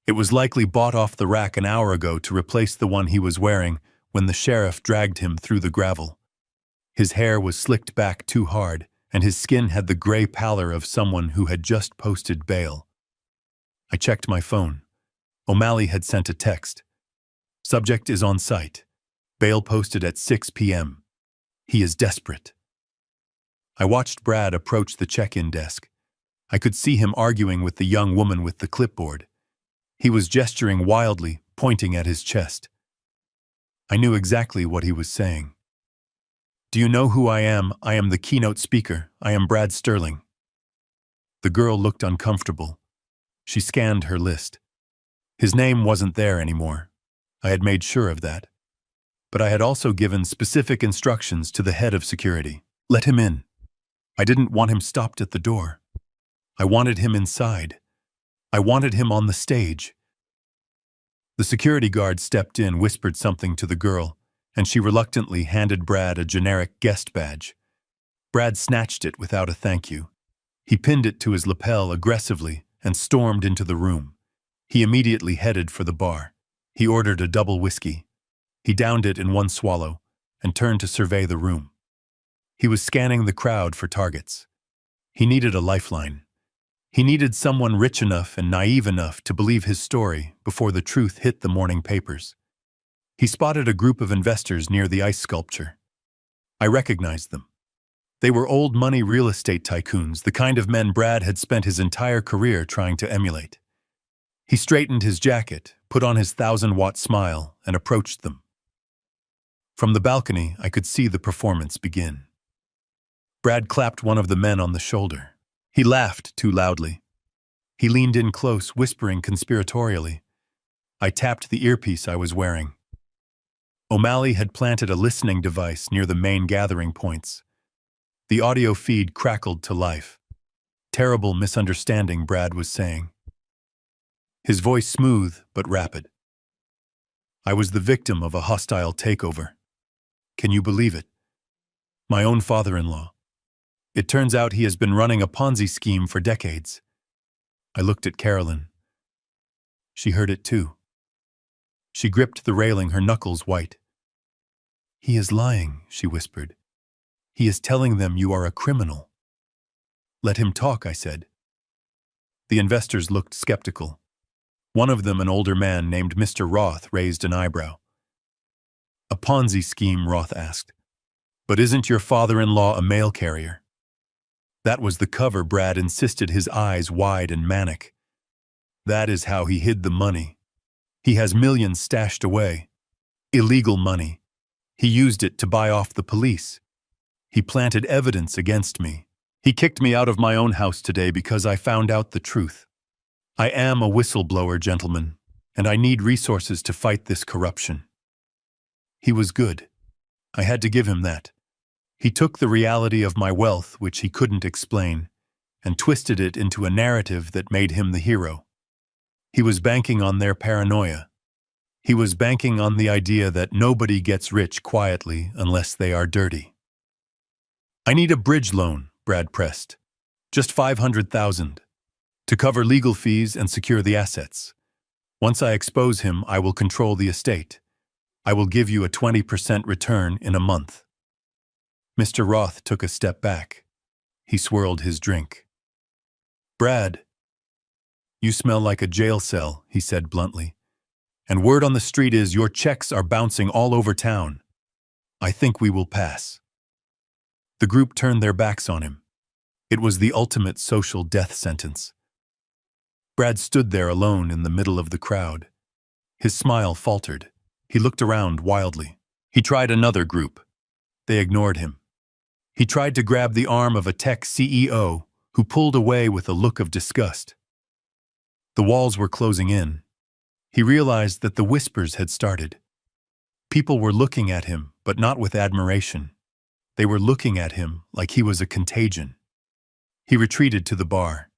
It was likely bought off the rack an hour ago to replace the one he was wearing when the sheriff dragged him through the gravel. His hair was slicked back too hard, and his skin had the gray pallor of someone who had just posted bail. I checked my phone. O'Malley had sent a text. "Subject is on site. Bail posted at 6 p.m. He is desperate." I watched Brad approach the check-in desk. I could see him arguing with the young woman with the clipboard. He was gesturing wildly, pointing at his chest. I knew exactly what he was saying. "Do you know who I am? I am the keynote speaker. I am Brad Sterling." The girl looked uncomfortable. She scanned her list. His name wasn't there anymore. I had made sure of that. But I had also given specific instructions to the head of security. Let him in. I didn't want him stopped at the door. I wanted him inside. I wanted him on the stage. The security guard stepped in, whispered something to the girl, and she reluctantly handed Brad a generic guest badge. Brad snatched it without a thank you. He pinned it to his lapel aggressively and stormed into the room. He immediately headed for the bar. He ordered a double whiskey. He downed it in one swallow and turned to survey the room. He was scanning the crowd for targets. He needed a lifeline. He needed someone rich enough and naive enough to believe his story before the truth hit the morning papers. He spotted a group of investors near the ice sculpture. I recognized them. They were old money real estate tycoons, the kind of men Brad had spent his entire career trying to emulate. He straightened his jacket, put on his 1,000-watt smile, and approached them. From the balcony, I could see the performance begin. Brad clapped one of the men on the shoulder. He laughed too loudly. He leaned in close, whispering conspiratorially. I tapped the earpiece I was wearing. O'Malley had planted a listening device near the main gathering points. The audio feed crackled to life. "Terrible misunderstanding," Brad was saying. His voice smooth but rapid. "I was the victim of a hostile takeover. Can you believe it? My own father-in-law. It turns out he has been running a Ponzi scheme for decades." I looked at Carolyn. She heard it too. She gripped the railing, her knuckles white. "He is lying," she whispered. "He is telling them you are a criminal." "Let him talk," I said. The investors looked skeptical. One of them, an older man named Mr. Roth, raised an eyebrow. A Ponzi scheme, Roth asked. But isn't your father-in-law a mail carrier? That was the cover, Brad insisted, his eyes wide and manic. That is how he hid the money. He has millions stashed away. Illegal money. He used it to buy off the police. He planted evidence against me. He kicked me out of my own house today because I found out the truth. I am a whistleblower, gentlemen, and I need resources to fight this corruption. He was good. I had to give him that. He took the reality of my wealth, which he couldn't explain, and twisted it into a narrative that made him the hero. He was banking on their paranoia. He was banking on the idea that nobody gets rich quietly unless they are dirty. I need a bridge loan, Brad pressed. Just $500,000 to cover legal fees and secure the assets. Once I expose him, I will control the estate. I will give you a 20% return in a month. Mr. Roth took a step back. He swirled his drink. Brad, you smell like a jail cell, he said bluntly. And word on the street is your checks are bouncing all over town. I think we will pass. The group turned their backs on him. It was the ultimate social death sentence. Brad stood there alone in the middle of the crowd. His smile faltered. He looked around wildly. He tried another group. They ignored him. He tried to grab the arm of a tech CEO who pulled away with a look of disgust. The walls were closing in. He realized that the whispers had started. People were looking at him, but not with admiration. They were looking at him like he was a contagion. He retreated to the bar.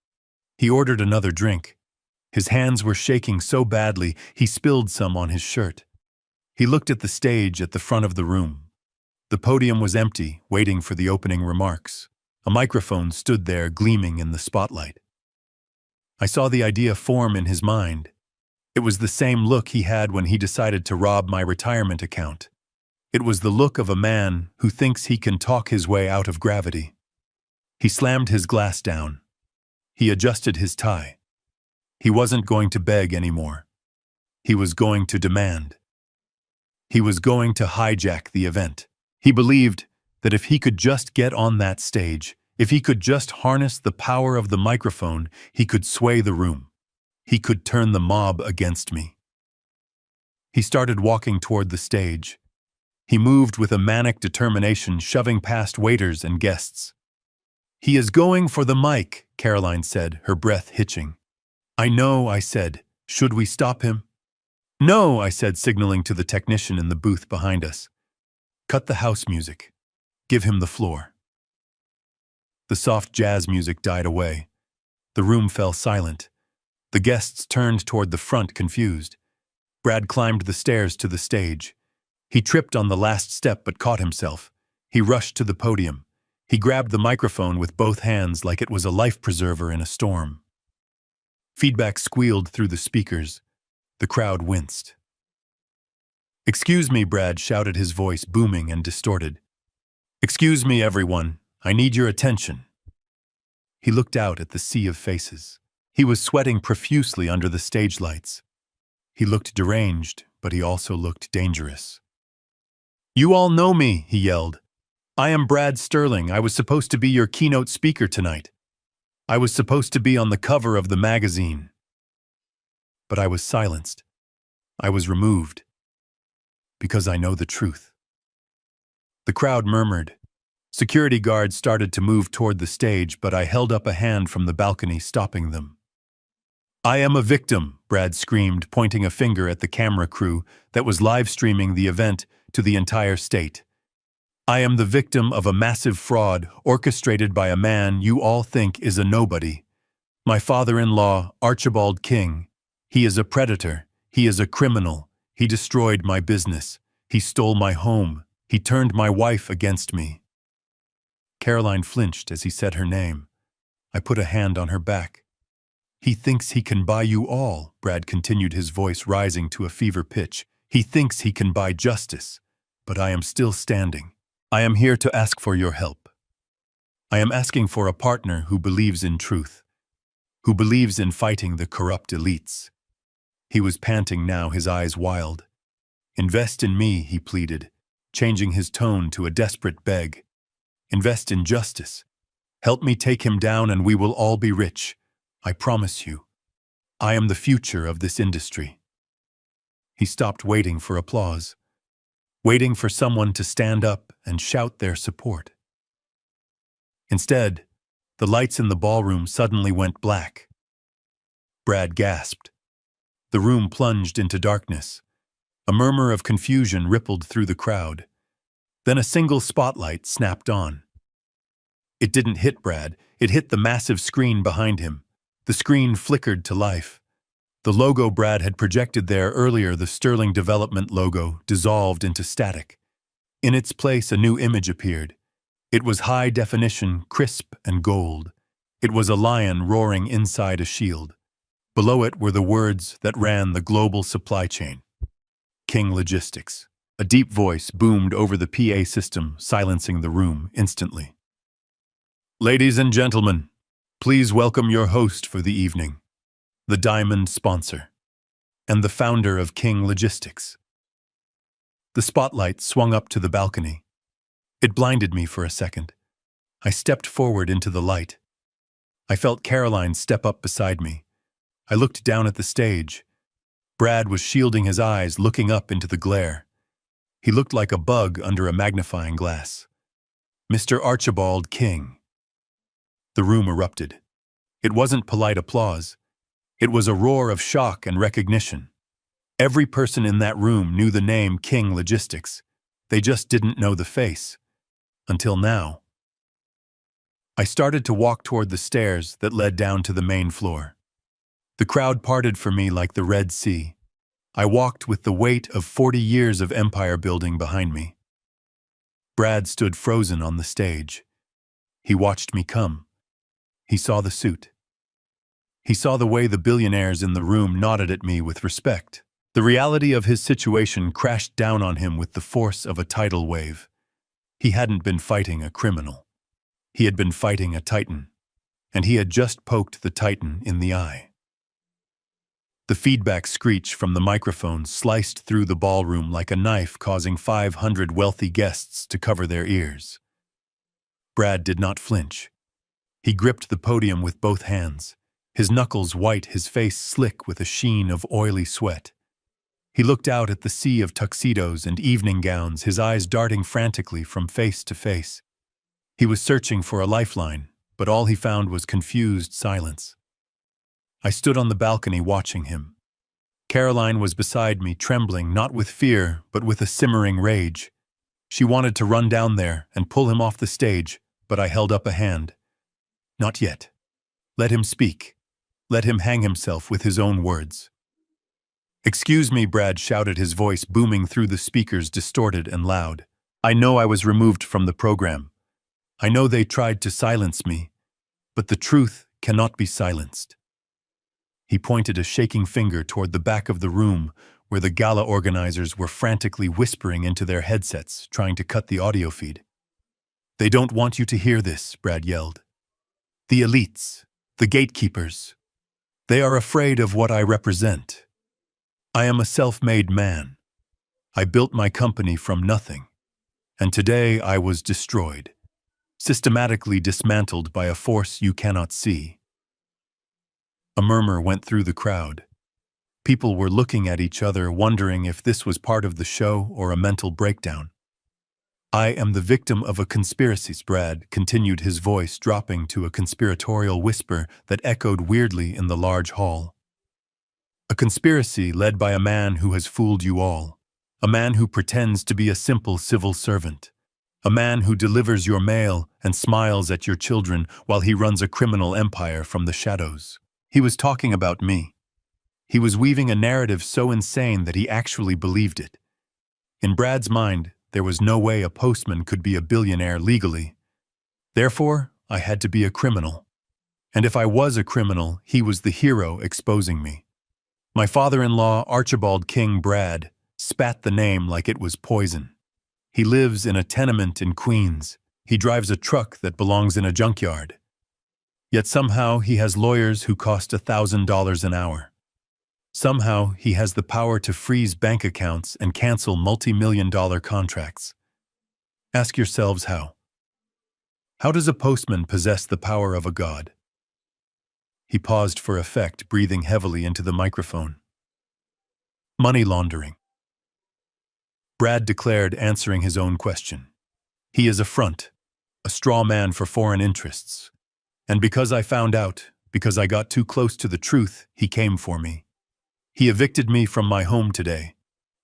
He ordered another drink. His hands were shaking so badly, he spilled some on his shirt. He looked at the stage at the front of the room. The podium was empty, waiting for the opening remarks. A microphone stood there, gleaming in the spotlight. I saw the idea form in his mind. It was the same look he had when he decided to rob my retirement account. It was the look of a man who thinks he can talk his way out of gravity. He slammed his glass down. He adjusted his tie. He wasn't going to beg anymore. He was going to demand. He was going to hijack the event. He believed that if he could just get on that stage, if he could just harness the power of the microphone, he could sway the room. He could turn the mob against me. He started walking toward the stage. He moved with a manic determination, shoving past waiters and guests. "He is going for the mic," Caroline said, her breath hitching. "I know," I said. "Should we stop him?" "No," I said, signaling to the technician in the booth behind us. "Cut the house music. Give him the floor." The soft jazz music died away. The room fell silent. The guests turned toward the front, confused. Brad climbed the stairs to the stage. He tripped on the last step but caught himself. He rushed to the podium. He grabbed the microphone with both hands like it was a life preserver in a storm. Feedback squealed through the speakers. The crowd winced. "Excuse me," Brad shouted, his voice booming and distorted. "Excuse me, everyone. I need your attention." He looked out at the sea of faces. He was sweating profusely under the stage lights. He looked deranged, but he also looked dangerous. "You all know me," he yelled. "I am Brad Sterling. I was supposed to be your keynote speaker tonight. I was supposed to be on the cover of the magazine." But I was silenced. I was removed. Because I know the truth. The crowd murmured. Security guards started to move toward the stage, but I held up a hand from the balcony, stopping them. "I am a victim," Brad screamed, pointing a finger at the camera crew that was live streaming the event to the entire state. "I am the victim of a massive fraud orchestrated by a man you all think is a nobody. My father-in-law, Archibald King. He is a predator. He is a criminal. He destroyed my business. He stole my home. He turned my wife against me." Caroline flinched as he said her name. I put a hand on her back. "He thinks he can buy you all," Brad continued, his voice rising to a fever pitch. "He thinks he can buy justice. But I am still standing. I am here to ask for your help. I am asking for a partner who believes in truth, who believes in fighting the corrupt elites." He was panting now, his eyes wild. Invest in me, he pleaded, changing his tone to a desperate beg. Invest in justice. Help me take him down and we will all be rich. I promise you. I am the future of this industry. He stopped waiting for applause, waiting for someone to stand up and shout their support. Instead, the lights in the ballroom suddenly went black. Brad gasped. The room plunged into darkness. A murmur of confusion rippled through the crowd. Then a single spotlight snapped on. It didn't hit Brad, it hit the massive screen behind him. The screen flickered to life. The logo Brad had projected there earlier, the Sterling Development logo, dissolved into static. In its place, a new image appeared. It was high definition, crisp and gold. It was a lion roaring inside a shield. Below it were the words that ran the global supply chain. King Logistics. A deep voice boomed over the PA system, silencing the room instantly. Ladies and gentlemen, please welcome your host for the evening, the diamond sponsor, and the founder of King Logistics. The spotlight swung up to the balcony. It blinded me for a second. I stepped forward into the light. I felt Caroline step up beside me. I looked down at the stage. Brad was shielding his eyes, looking up into the glare. He looked like a bug under a magnifying glass. Mr. Archibald King. The room erupted. It wasn't polite applause. It was a roar of shock and recognition. Every person in that room knew the name King Logistics. They just didn't know the face. Until now. I started to walk toward the stairs that led down to the main floor. The crowd parted for me like the Red Sea. I walked with the weight of 40 years of empire building behind me. Brad stood frozen on the stage. He watched me come. He saw the suit. He saw the way the billionaires in the room nodded at me with respect. The reality of his situation crashed down on him with the force of a tidal wave. He hadn't been fighting a criminal. He had been fighting a titan. And he had just poked the titan in the eye. The feedback screech from the microphone sliced through the ballroom like a knife, causing 500 wealthy guests to cover their ears. Brad did not flinch. He gripped the podium with both hands, his knuckles white, his face slick with a sheen of oily sweat. He looked out at the sea of tuxedos and evening gowns, his eyes darting frantically from face to face. He was searching for a lifeline, but all he found was confused silence. I stood on the balcony watching him. Caroline was beside me, trembling, not with fear, but with a simmering rage. She wanted to run down there and pull him off the stage, but I held up a hand. Not yet. Let him speak. Let him hang himself with his own words. Excuse me, Brad shouted, his voice booming through the speakers, distorted and loud. I know I was removed from the program. I know they tried to silence me, but the truth cannot be silenced. He pointed a shaking finger toward the back of the room where the gala organizers were frantically whispering into their headsets, trying to cut the audio feed. They don't want you to hear this, Brad yelled. The elites, the gatekeepers, they are afraid of what I represent. I am a self-made man. I built my company from nothing, and today I was destroyed, systematically dismantled by a force you cannot see. A murmur went through the crowd. People were looking at each other, wondering if this was part of the show or a mental breakdown. I am the victim of a conspiracy, Brad continued, his voice dropping to a conspiratorial whisper that echoed weirdly in the large hall. A conspiracy led by a man who has fooled you all, a man who pretends to be a simple civil servant, a man who delivers your mail and smiles at your children while he runs a criminal empire from the shadows. He was talking about me. He was weaving a narrative so insane that he actually believed it. In Brad's mind, there was no way a postman could be a billionaire legally. Therefore, I had to be a criminal. And if I was a criminal, he was the hero exposing me. My father-in-law, Archibald King Brad, spat the name like it was poison. He lives in a tenement in Queens. He drives a truck that belongs in a junkyard. Yet somehow he has lawyers who cost $1,000 an hour. Somehow, he has the power to freeze bank accounts and cancel multi-million-dollar contracts. Ask yourselves how. How does a postman possess the power of a god? He paused for effect, breathing heavily into the microphone. Money laundering. Brad declared, answering his own question. He is a front, a straw man for foreign interests. And because I found out, because I got too close to the truth, he came for me. He evicted me from my home today.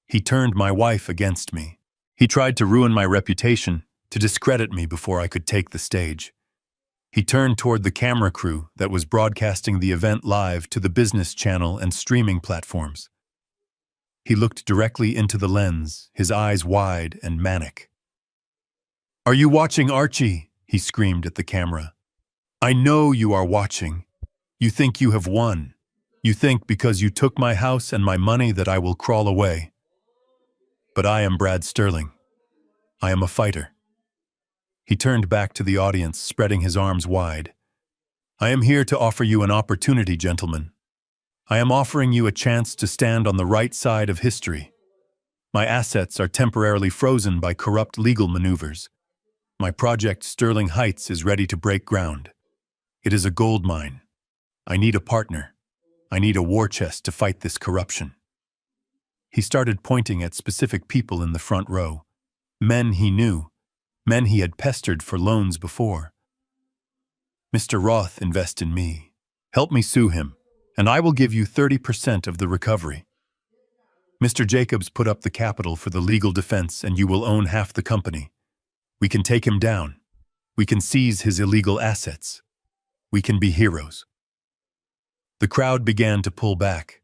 He turned my wife against me. He tried to ruin my reputation, to discredit me before I could take the stage. He turned toward the camera crew that was broadcasting the event live to the business channel and streaming platforms. He looked directly into the lens, his eyes wide and manic. "Are you watching, Archie?" he screamed at the camera. "I know you are watching. You think you have won. You think because you took my house and my money that I will crawl away. But I am Brad Sterling. I am a fighter." He turned back to the audience, spreading his arms wide. "I am here to offer you an opportunity, gentlemen. I am offering you a chance to stand on the right side of history. My assets are temporarily frozen by corrupt legal maneuvers. My project Sterling Heights is ready to break ground. It is a gold mine. I need a partner. I need a war chest to fight this corruption." He started pointing at specific people in the front row. Men he knew, men he had pestered for loans before. "Mr. Roth, invest in me. Help me sue him, and I will give you 30% of the recovery. Mr. Jacobs, put up the capital for the legal defense and you will own half the company. We can take him down. We can seize his illegal assets. We can be heroes." The crowd began to pull back.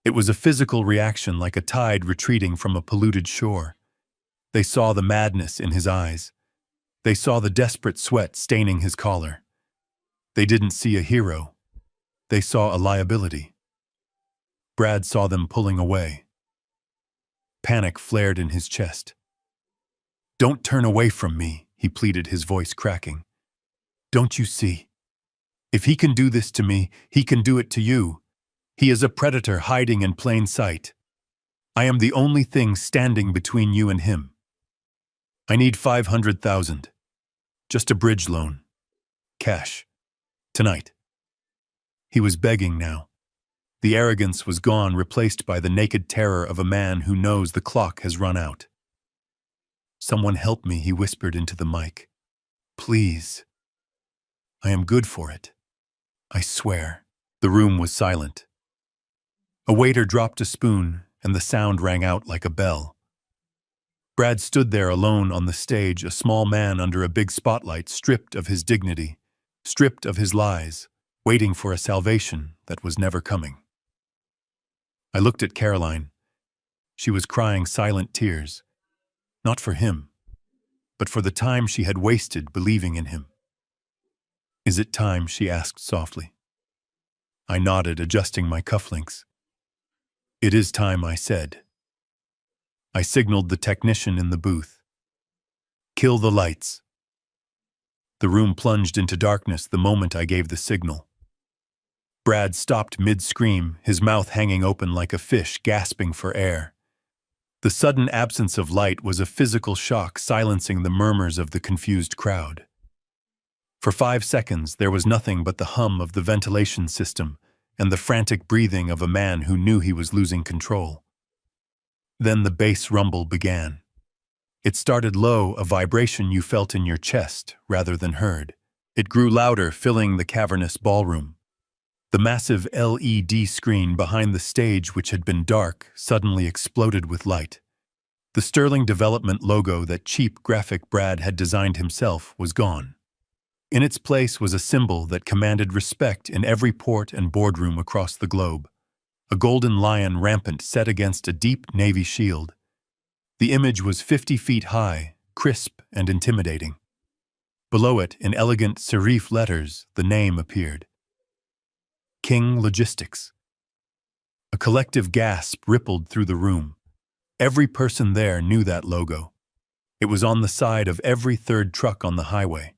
It was a physical reaction, like a tide retreating from a polluted shore. They saw the madness in his eyes. They saw the desperate sweat staining his collar. They didn't see a hero. They saw a liability. Brad saw them pulling away. Panic flared in his chest. "Don't turn away from me," he pleaded, his voice cracking. "Don't you see? If he can do this to me, he can do it to you. He is a predator hiding in plain sight. I am the only thing standing between you and him. I need 500,000. Just a bridge loan. Cash. Tonight." He was begging now. The arrogance was gone, replaced by the naked terror of a man who knows the clock has run out. "Someone help me," he whispered into the mic. "Please. I am good for it. I swear." The room was silent. A waiter dropped a spoon, and the sound rang out like a bell. Brad stood there alone on the stage, a small man under a big spotlight, stripped of his dignity, stripped of his lies, waiting for a salvation that was never coming. I looked at Caroline. She was crying silent tears, not for him, but for the time she had wasted believing in him. "Is it time?" she asked softly. I nodded, adjusting my cufflinks. "It is time," I said. I signaled the technician in the booth. "Kill the lights." The room plunged into darkness the moment I gave the signal. Brad stopped mid-scream, his mouth hanging open like a fish gasping for air. The sudden absence of light was a physical shock, silencing the murmurs of the confused crowd. For 5 seconds, there was nothing but the hum of the ventilation system and the frantic breathing of a man who knew he was losing control. Then the bass rumble began. It started low, a vibration you felt in your chest rather than heard. It grew louder, filling the cavernous ballroom. The massive LED screen behind the stage, which had been dark, suddenly exploded with light. The Sterling Development logo that cheap graphic Brad had designed himself was gone. In its place was a symbol that commanded respect in every port and boardroom across the globe. A golden lion rampant set against a deep navy shield. The image was 50 feet high, crisp and intimidating. Below it, in elegant serif letters, the name appeared. King Logistics. A collective gasp rippled through the room. Every person there knew that logo. It was on the side of every third truck on the highway.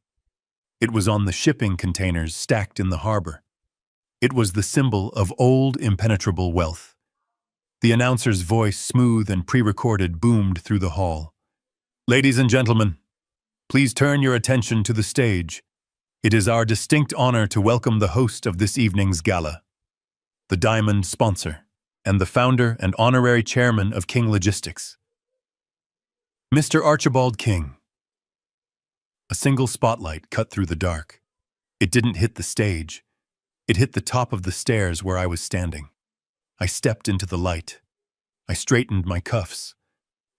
It was on the shipping containers stacked in the harbor. It was the symbol of old, impenetrable wealth, The announcer's voice, smooth and pre-recorded, boomed through the hall. Ladies and gentlemen, please turn your attention to the stage. It is our distinct honor to welcome the host of this evening's gala, the Diamond sponsor, and the founder and honorary chairman of King Logistics, Mr. Archibald King. A single spotlight cut through the dark. It didn't hit the stage. It hit the top of the stairs where I was standing. I stepped into the light. I straightened my cuffs.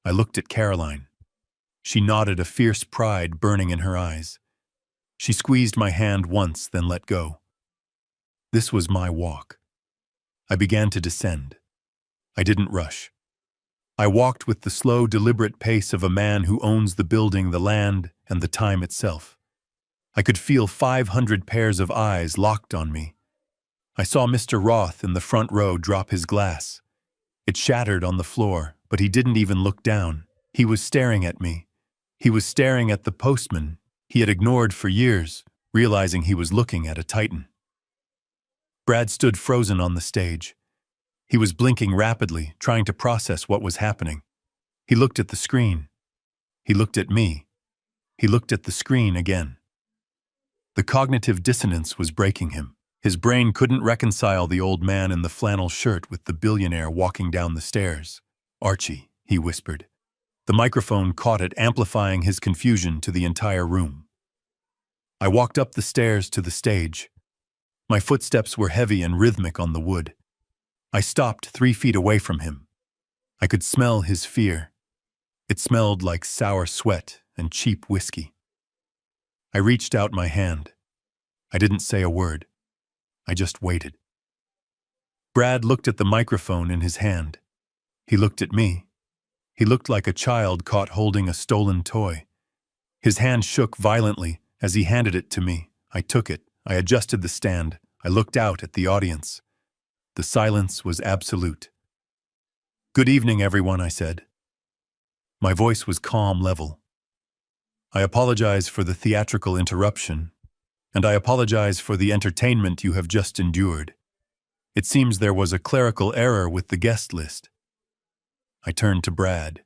I looked at Caroline. She nodded, a fierce pride burning in her eyes. She squeezed my hand once, then let go. This was my walk. I began to descend. I didn't rush. I walked with the slow, deliberate pace of a man who owns the building, the land, and the time itself. I could feel 500 pairs of eyes locked on me. I saw Mr. Roth in the front row drop his glass. It shattered on the floor, but he didn't even look down. He was staring at me. He was staring at the postman he had ignored for years, realizing he was looking at a titan. Brad stood frozen on the stage. He was blinking rapidly, trying to process what was happening. He looked at the screen. He looked at me. He looked at the screen again. The cognitive dissonance was breaking him. His brain couldn't reconcile the old man in the flannel shirt with the billionaire walking down the stairs. Archie, he whispered. The microphone caught it, amplifying his confusion to the entire room. I walked up the stairs to the stage. My footsteps were heavy and rhythmic on the wood. I stopped 3 feet away from him. I could smell his fear. It smelled like sour sweat and cheap whiskey. I reached out my hand. I didn't say a word. I just waited. Brad looked at the microphone in his hand. He looked at me. He looked like a child caught holding a stolen toy. His hand shook violently as he handed it to me. I took it. I adjusted the stand. I looked out at the audience. The silence was absolute. Good evening, everyone, I said. My voice was calm, level. I apologize for the theatrical interruption, and I apologize for the entertainment you have just endured. It seems there was a clerical error with the guest list. I turned to Brad.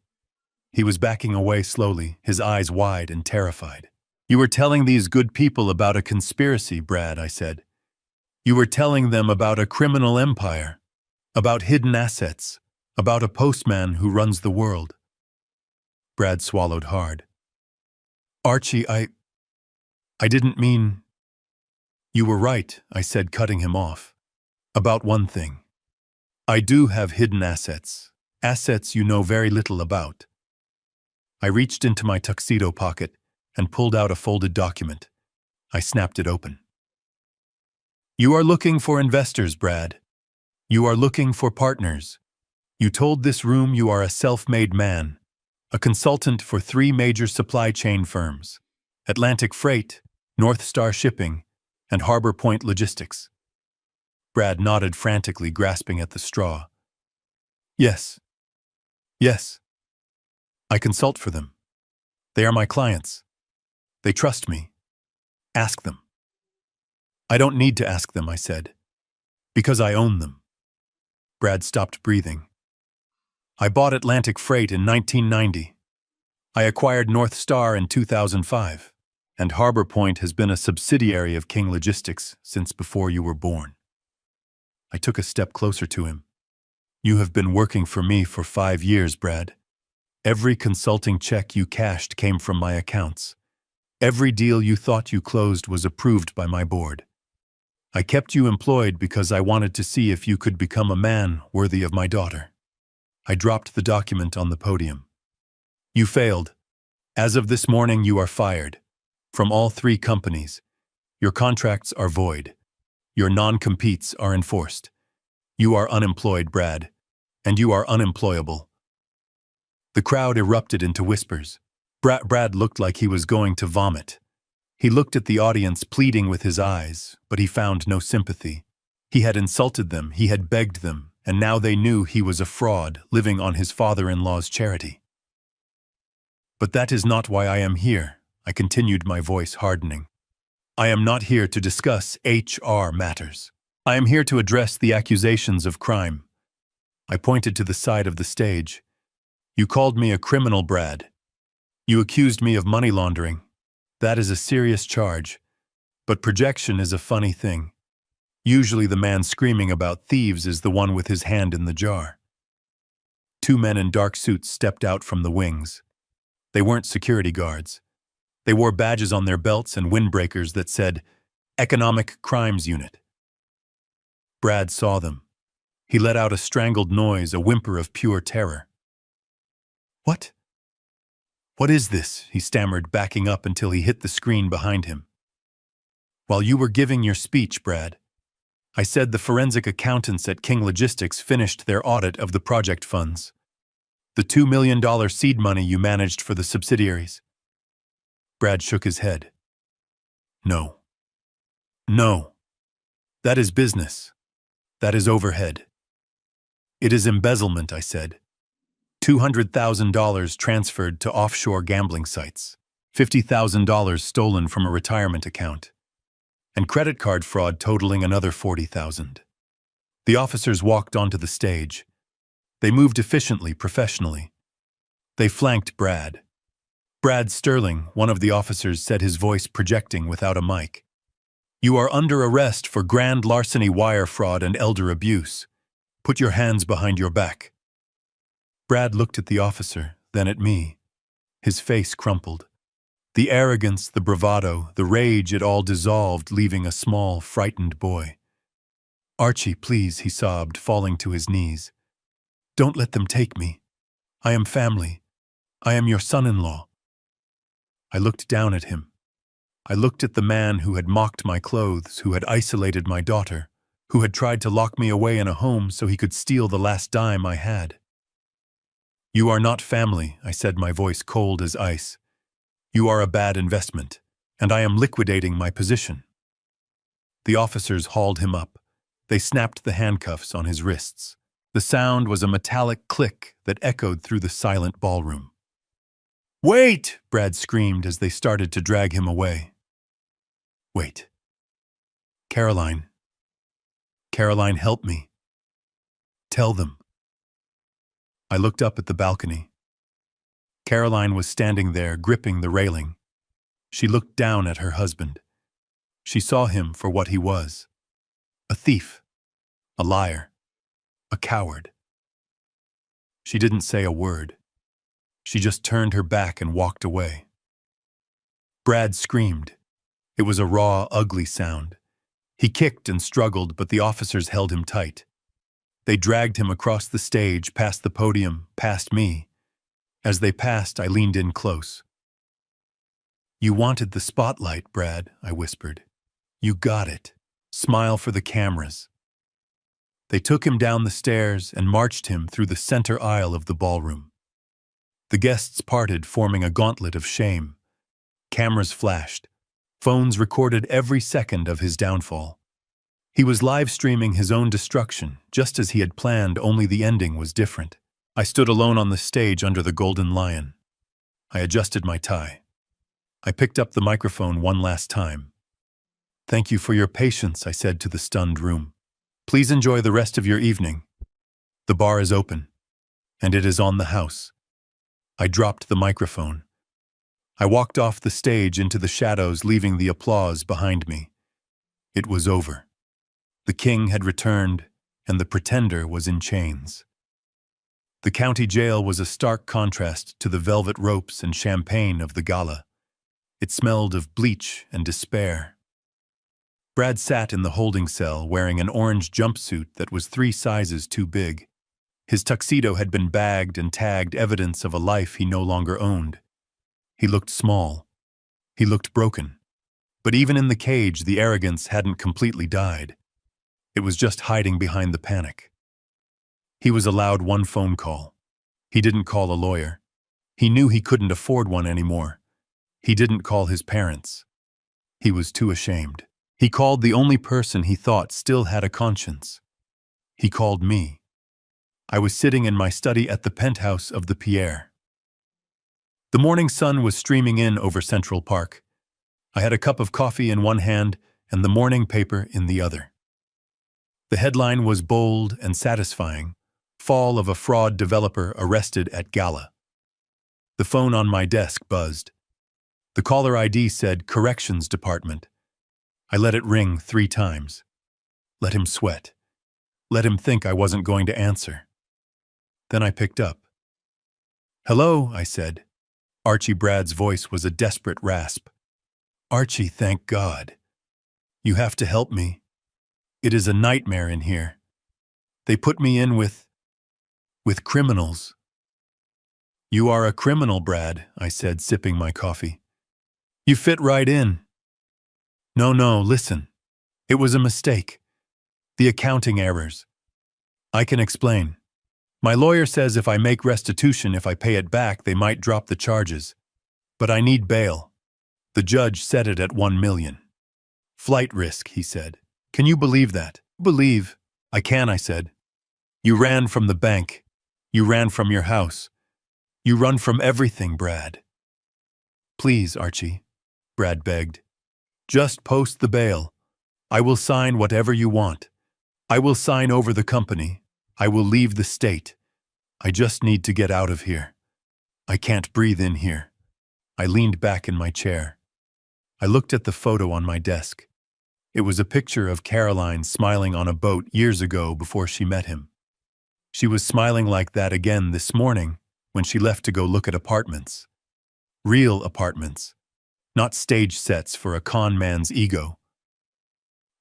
He was backing away slowly, his eyes wide and terrified. You were telling these good people about a conspiracy, Brad, I said. You were telling them about a criminal empire, about hidden assets, about a postman who runs the world. Brad swallowed hard. Archie, I didn't mean... You were right, I said, cutting him off. About one thing. I do have hidden assets, assets you know very little about. I reached into my tuxedo pocket and pulled out a folded document. I snapped it open. You are looking for investors, Brad. You are looking for partners. You told this room you are a self-made man, a consultant for 3 major supply chain firms, Atlantic Freight, North Star Shipping, and Harbor Point Logistics. Brad nodded frantically, grasping at the straw. Yes. Yes. I consult for them. They are my clients. They trust me. Ask them. I don't need to ask them, I said, because I own them. Brad stopped breathing. I bought Atlantic Freight in 1990. I acquired North Star in 2005, and Harbor Point has been a subsidiary of King Logistics since before you were born. I took a step closer to him. You have been working for me for 5 years, Brad. Every consulting check you cashed came from my accounts. Every deal you thought you closed was approved by my board. I kept you employed because I wanted to see if you could become a man worthy of my daughter. I dropped the document on the podium. You failed. As of this morning, you are fired. From all 3 companies. Your contracts are void. Your non-competes are enforced. You are unemployed, Brad, and you are unemployable. The crowd erupted into whispers. Brad looked like he was going to vomit. He looked at the audience, pleading with his eyes, but he found no sympathy. He had insulted them, he had begged them, and now they knew he was a fraud, living on his father-in-law's charity. But that is not why I am here, I continued, my voice hardening. I am not here to discuss HR matters. I am here to address the accusations of crime. I pointed to the side of the stage. You called me a criminal, Brad. You accused me of money laundering. That is a serious charge. But projection is a funny thing. Usually the man screaming about thieves is the one with his hand in the jar. Two men in dark suits stepped out from the wings. They weren't security guards. They wore badges on their belts and windbreakers that said, Economic Crimes Unit. Brad saw them. He let out a strangled noise, a whimper of pure terror. What? What is this? He stammered, backing up until he hit the screen behind him. While you were giving your speech, Brad, I said the forensic accountants at King Logistics finished their audit of the project funds. The $2 million seed money you managed for the subsidiaries. Brad shook his head. No. No. That is business. That is overhead. It is embezzlement, I said. $200,000 transferred to offshore gambling sites. $50,000 stolen from a retirement account. And credit card fraud totaling another $40,000. The officers walked onto the stage. They moved efficiently, professionally. They flanked Brad. Brad Sterling, one of the officers, said, his voice projecting without a mic. You are under arrest for grand larceny, wire fraud, and elder abuse. Put your hands behind your back. Brad looked at the officer, then at me. His face crumpled. The arrogance, the bravado, the rage, it all dissolved, leaving a small, frightened boy. Archie, please, he sobbed, falling to his knees. Don't let them take me. I am family. I am your son-in-law. I looked down at him. I looked at the man who had mocked my clothes, who had isolated my daughter, who had tried to lock me away in a home so he could steal the last dime I had. You are not family, I said, my voice cold as ice. You are a bad investment, and I am liquidating my position. The officers hauled him up. They snapped the handcuffs on his wrists. The sound was a metallic click that echoed through the silent ballroom. Wait! Brad screamed as they started to drag him away. Wait. Caroline. Caroline, help me. Tell them. I looked up at the balcony. Caroline was standing there, gripping the railing. She looked down at her husband. She saw him for what he was. A thief. A liar. A coward. She didn't say a word. She just turned her back and walked away. Brad screamed. It was a raw, ugly sound. He kicked and struggled, but the officers held him tight. They dragged him across the stage, past the podium, past me. As they passed, I leaned in close. You wanted the spotlight, Brad, I whispered. You got it. Smile for the cameras. They took him down the stairs and marched him through the center aisle of the ballroom. The guests parted, forming a gauntlet of shame. Cameras flashed. Phones recorded every second of his downfall. He was live-streaming his own destruction, just as he had planned, only the ending was different. I stood alone on the stage under the golden lion. I adjusted my tie. I picked up the microphone one last time. Thank you for your patience, I said to the stunned room. Please enjoy the rest of your evening. The bar is open, and it is on the house. I dropped the microphone. I walked off the stage into the shadows, leaving the applause behind me. It was over. The king had returned, and the pretender was in chains. The county jail was a stark contrast to the velvet ropes and champagne of the gala. It smelled of bleach and despair. Brad sat in the holding cell wearing an orange jumpsuit that was 3 sizes too big. His tuxedo had been bagged and tagged, evidence of a life he no longer owned. He looked small. He looked broken. But even in the cage, the arrogance hadn't completely died. It was just hiding behind the panic. He was allowed one phone call. He didn't call a lawyer. He knew he couldn't afford one anymore. He didn't call his parents. He was too ashamed. He called the only person he thought still had a conscience. He called me. I was sitting in my study at the penthouse of the Pierre. The morning sun was streaming in over Central Park. I had a cup of coffee in one hand and the morning paper in the other. The headline was bold and satisfying. Fall of a fraud developer arrested at Gala. The phone on my desk buzzed. The caller ID said Corrections Department. I let it ring 3 times. Let him sweat. Let him think I wasn't going to answer. Then I picked up. "Hello," I said. Archie Brad's voice was a desperate rasp. "Archie, thank God. You have to help me. It is a nightmare in here. They put me in with criminals." "You are a criminal, Brad," I said, sipping my coffee. "You fit right in." No, listen. It was a mistake. The accounting errors. I can explain. My lawyer says if I make restitution, if I pay it back, they might drop the charges. But I need bail. The judge set it at $1 million. Flight risk, he said. Can you believe that? Believe. I can, I said. You ran from the bank. You ran from your house. You run from everything, Brad. Please, Archie, Brad begged. Just post the bail. I will sign whatever you want. I will sign over the company. I will leave the state. I just need to get out of here. I can't breathe in here. I leaned back in my chair. I looked at the photo on my desk. It was a picture of Caroline smiling on a boat years ago before she met him. She was smiling like that again this morning when she left to go look at apartments. Real apartments, not stage sets for a con man's ego.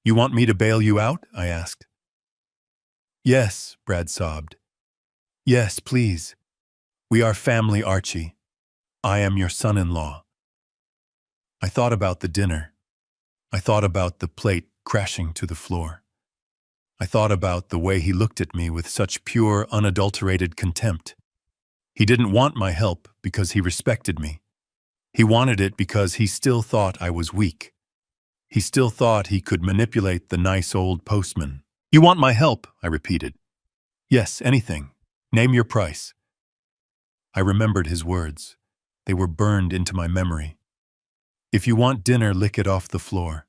You want me to bail you out? I asked. Yes, Brad sobbed. Yes, please. We are family, Archie. I am your son-in-law. I thought about the dinner. I thought about the plate crashing to the floor. I thought about the way he looked at me with such pure, unadulterated contempt. He didn't want my help because he respected me. He wanted it because he still thought I was weak. He still thought he could manipulate the nice old postman. You want my help, I repeated. Yes, anything. Name your price. I remembered his words. They were burned into my memory. If you want dinner, lick it off the floor.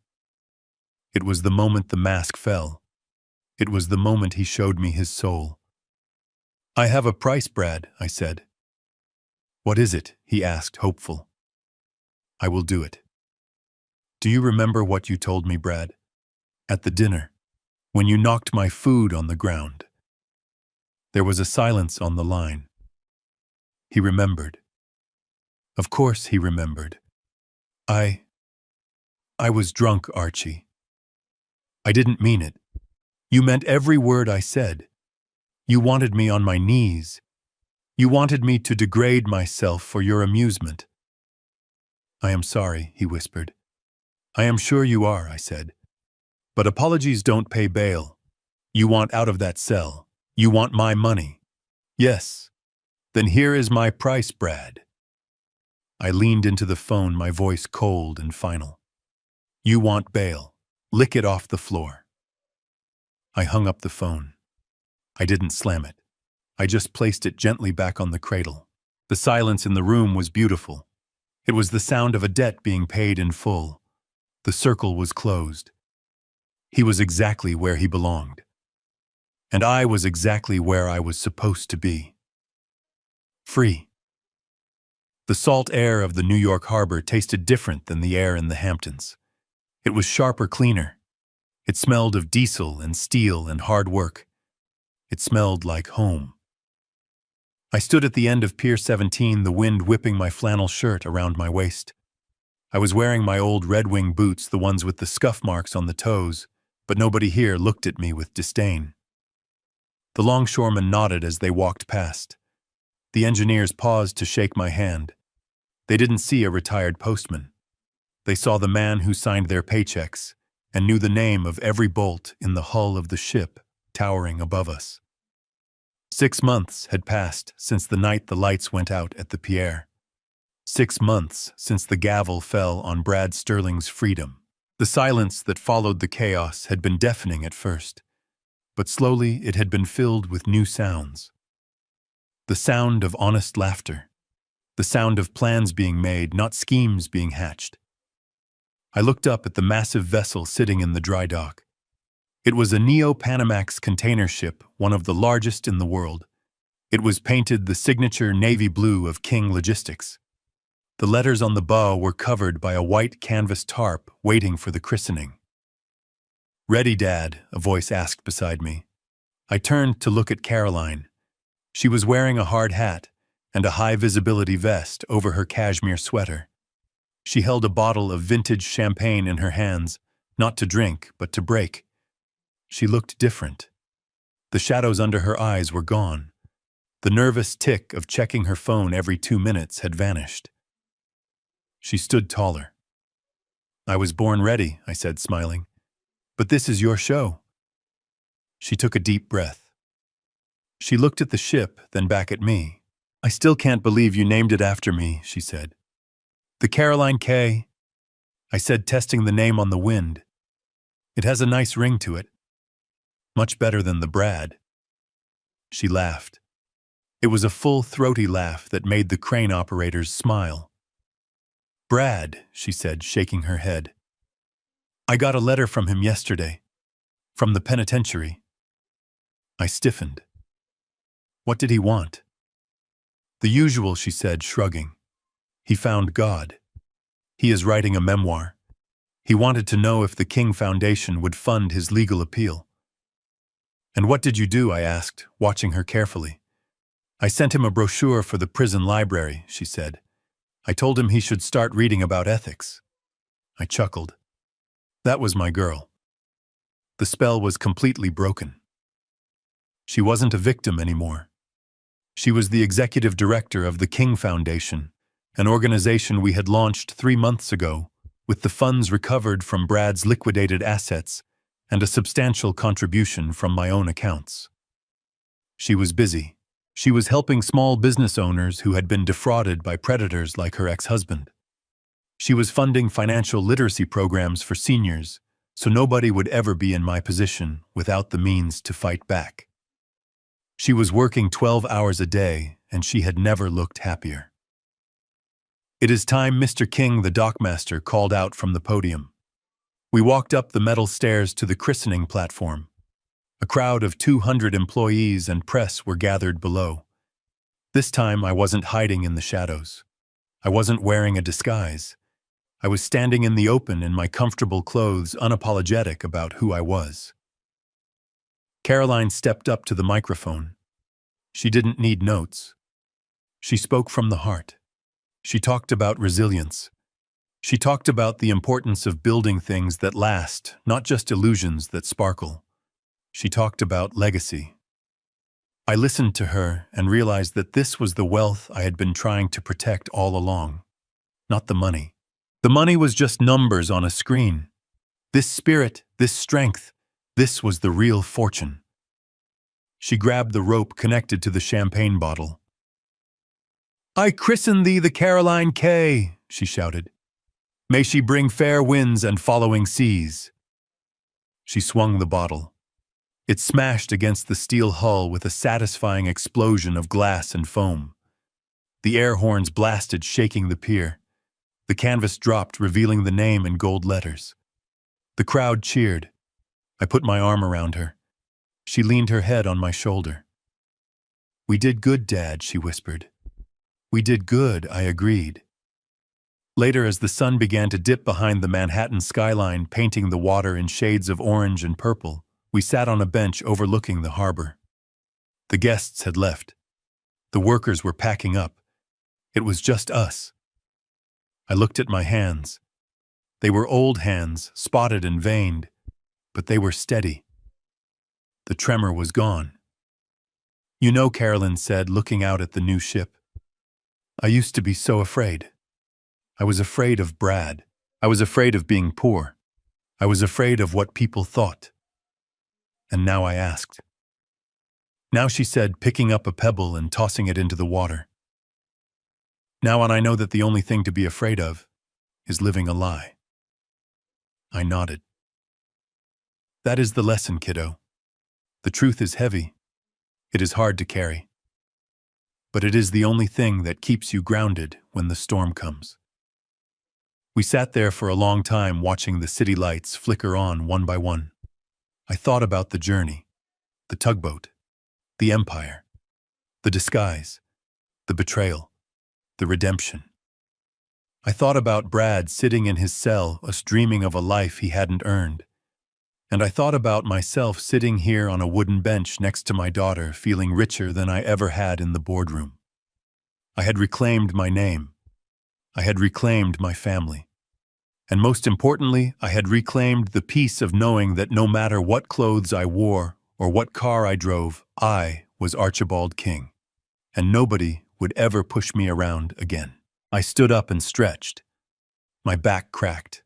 It was the moment the mask fell. It was the moment he showed me his soul. I have a price, Brad, I said. What is it? He asked, hopeful. I will do it. Do you remember what you told me, Brad? At the dinner, when you knocked my food on the ground. There was a silence on the line. He remembered. Of course he remembered. I was drunk, Archie. I didn't mean it. You meant every word I said. You wanted me on my knees. You wanted me to degrade myself for your amusement. I am sorry, he whispered. I am sure you are, I said. But apologies don't pay bail. You want out of that cell. You want my money. Yes. Then here is my price, Brad. I leaned into the phone, my voice cold and final. You want bail. Lick it off the floor. I hung up the phone. I didn't slam it. I just placed it gently back on the cradle. The silence in the room was beautiful. It was the sound of a debt being paid in full. The circle was closed. He was exactly where he belonged. And I was exactly where I was supposed to be. Free. The salt air of the New York harbor tasted different than the air in the Hamptons. It was sharper, cleaner. It smelled of diesel and steel and hard work. It smelled like home. I stood at the end of Pier 17, the wind whipping my flannel shirt around my waist. I was wearing my old Red Wing boots, the ones with the scuff marks on the toes, but nobody here looked at me with disdain. The longshoremen nodded as they walked past. The engineers paused to shake my hand. They didn't see a retired postman. They saw the man who signed their paychecks and knew the name of every bolt in the hull of the ship towering above us. 6 months had passed since the night the lights went out at the pier. 6 months since the gavel fell on Brad Sterling's freedom. The silence that followed the chaos had been deafening at first, but slowly it had been filled with new sounds. The sound of honest laughter. The sound of plans being made, not schemes being hatched. I looked up at the massive vessel sitting in the dry dock. It was a Neo-Panamax container ship, one of the largest in the world. It was painted the signature navy blue of King Logistics. The letters on the bow were covered by a white canvas tarp waiting for the christening. "Ready, Dad?" a voice asked beside me. I turned to look at Caroline. She was wearing a hard hat and a high-visibility vest over her cashmere sweater. She held a bottle of vintage champagne in her hands, not to drink, but to break. She looked different. The shadows under her eyes were gone. The nervous tick of checking her phone every 2 minutes had vanished. She stood taller. "I was born ready," I said, smiling. "But this is your show." She took a deep breath. She looked at the ship, then back at me. "I still can't believe you named it after me," she said. "The Caroline K," I said, testing the name on the wind. "It has a nice ring to it. Much better than the Brad." She laughed. It was a full, throaty laugh that made the crane operators smile. "Brad," she said, shaking her head. "I got a letter from him yesterday. From the penitentiary." I stiffened. "What did he want?" "The usual," she said, shrugging. "He found God. He is writing a memoir. He wanted to know if the King Foundation would fund his legal appeal." "And what did you do?" I asked, watching her carefully. "I sent him a brochure for the prison library," she said. "I told him he should start reading about ethics." I chuckled. That was my girl. The spell was completely broken. She wasn't a victim anymore. She was the executive director of the King Foundation, an organization we had launched 3 months ago, with the funds recovered from Brad's liquidated assets and a substantial contribution from my own accounts. She was busy. She was helping small business owners who had been defrauded by predators like her ex-husband. She was funding financial literacy programs for seniors, so nobody would ever be in my position without the means to fight back. She was working 12 hours a day, and she had never looked happier. "It is time," Mr. King, the dockmaster, called out from the podium. We walked up the metal stairs to the christening platform. A crowd of 200 employees and press were gathered below. This time I wasn't hiding in the shadows. I wasn't wearing a disguise. I was standing in the open in my comfortable clothes, unapologetic about who I was. Caroline stepped up to the microphone. She didn't need notes. She spoke from the heart. She talked about resilience. She talked about the importance of building things that last, not just illusions that sparkle. She talked about legacy. I listened to her and realized that this was the wealth I had been trying to protect all along. Not the money. The money was just numbers on a screen. This spirit, this strength, this was the real fortune. She grabbed the rope connected to the champagne bottle. "I christen thee the Caroline K," she shouted. "May she bring fair winds and following seas." She swung the bottle. It smashed against the steel hull with a satisfying explosion of glass and foam. The air horns blasted, shaking the pier. The canvas dropped, revealing the name in gold letters. The crowd cheered. I put my arm around her. She leaned her head on my shoulder. "We did good, Dad," she whispered. "We did good," I agreed. Later, as the sun began to dip behind the Manhattan skyline, painting the water in shades of orange and purple, we sat on a bench overlooking the harbor. The guests had left. The workers were packing up. It was just us. I looked at my hands. They were old hands, spotted and veined, but they were steady. The tremor was gone. "You know," Carolyn said, looking out at the new ship, "I used to be so afraid. I was afraid of Brad. I was afraid of being poor. I was afraid of what people thought. And now I asked." "Now," she said, picking up a pebble and tossing it into the water. "Now, and I know that the only thing to be afraid of is living a lie." I nodded. "That is the lesson, kiddo. The truth is heavy. It is hard to carry. But it is the only thing that keeps you grounded when the storm comes." We sat there for a long time, watching the city lights flicker on one by one. I thought about the journey, the tugboat, the empire, the disguise, the betrayal, the redemption. I thought about Brad sitting in his cell, us dreaming of a life he hadn't earned. And I thought about myself sitting here on a wooden bench next to my daughter, feeling richer than I ever had in the boardroom. I had reclaimed my name. I had reclaimed my family. And most importantly, I had reclaimed the peace of knowing that no matter what clothes I wore or what car I drove, I was Archibald King. And nobody would ever push me around again. I stood up and stretched. My back cracked.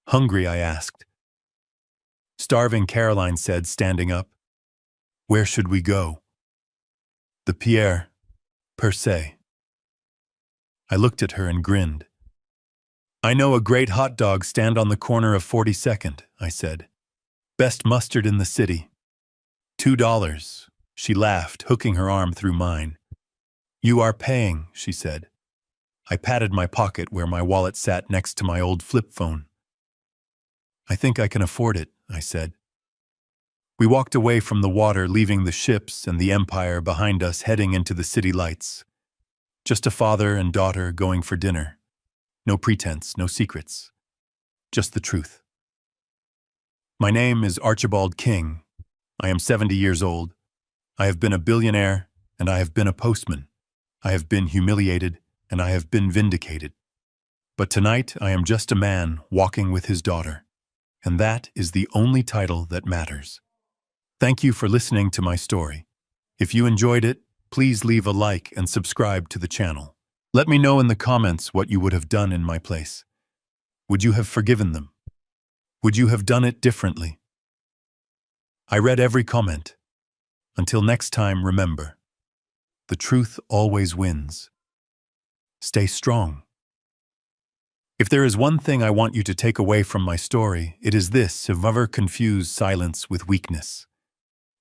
"Hungry?" I asked. "Starving," Caroline said, standing up. "Where should we go?" "The Pierre, per se." I looked at her and grinned. "I know a great hot dog stand on the corner of 42nd, I said. "Best mustard in the city. $2. She laughed, hooking her arm through mine. "You are paying," she said. I patted my pocket where my wallet sat next to my old flip phone. "I think I can afford it," I said. We walked away from the water, leaving the ships and the empire behind us, heading into the city lights. Just a father and daughter going for dinner. No pretense, no secrets. Just the truth. My name is Archibald King. I am 70 years old. I have been a billionaire, and I have been a postman. I have been humiliated, and I have been vindicated. But tonight I am just a man walking with his daughter, and that is the only title that matters. Thank you for listening to my story. If you enjoyed it, please leave a like and subscribe to the channel. Let me know in the comments what you would have done in my place. Would you have forgiven them? Would you have done it differently? I read every comment. Until next time, remember, the truth always wins. Stay strong. If there is one thing I want you to take away from my story, it is this: never confuse silence with weakness.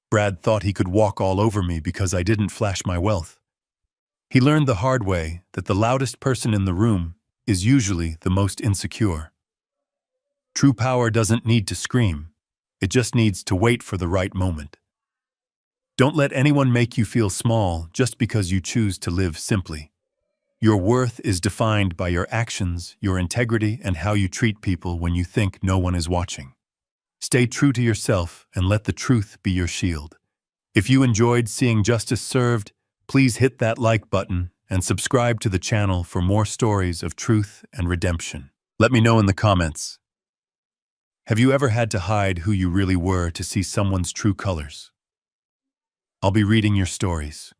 Brad thought he could walk all over me because I didn't flash my wealth. He learned the hard way that the loudest person in the room is usually the most insecure. True power doesn't need to scream. It just needs to wait for the right moment. Don't let anyone make you feel small just because you choose to live simply. Your worth is defined by your actions, your integrity, and how you treat people when you think no one is watching. Stay true to yourself and let the truth be your shield. If you enjoyed seeing justice served, please hit that like button and subscribe to the channel for more stories of truth and redemption. Let me know in the comments. Have you ever had to hide who you really were to see someone's true colors? I'll be reading your stories.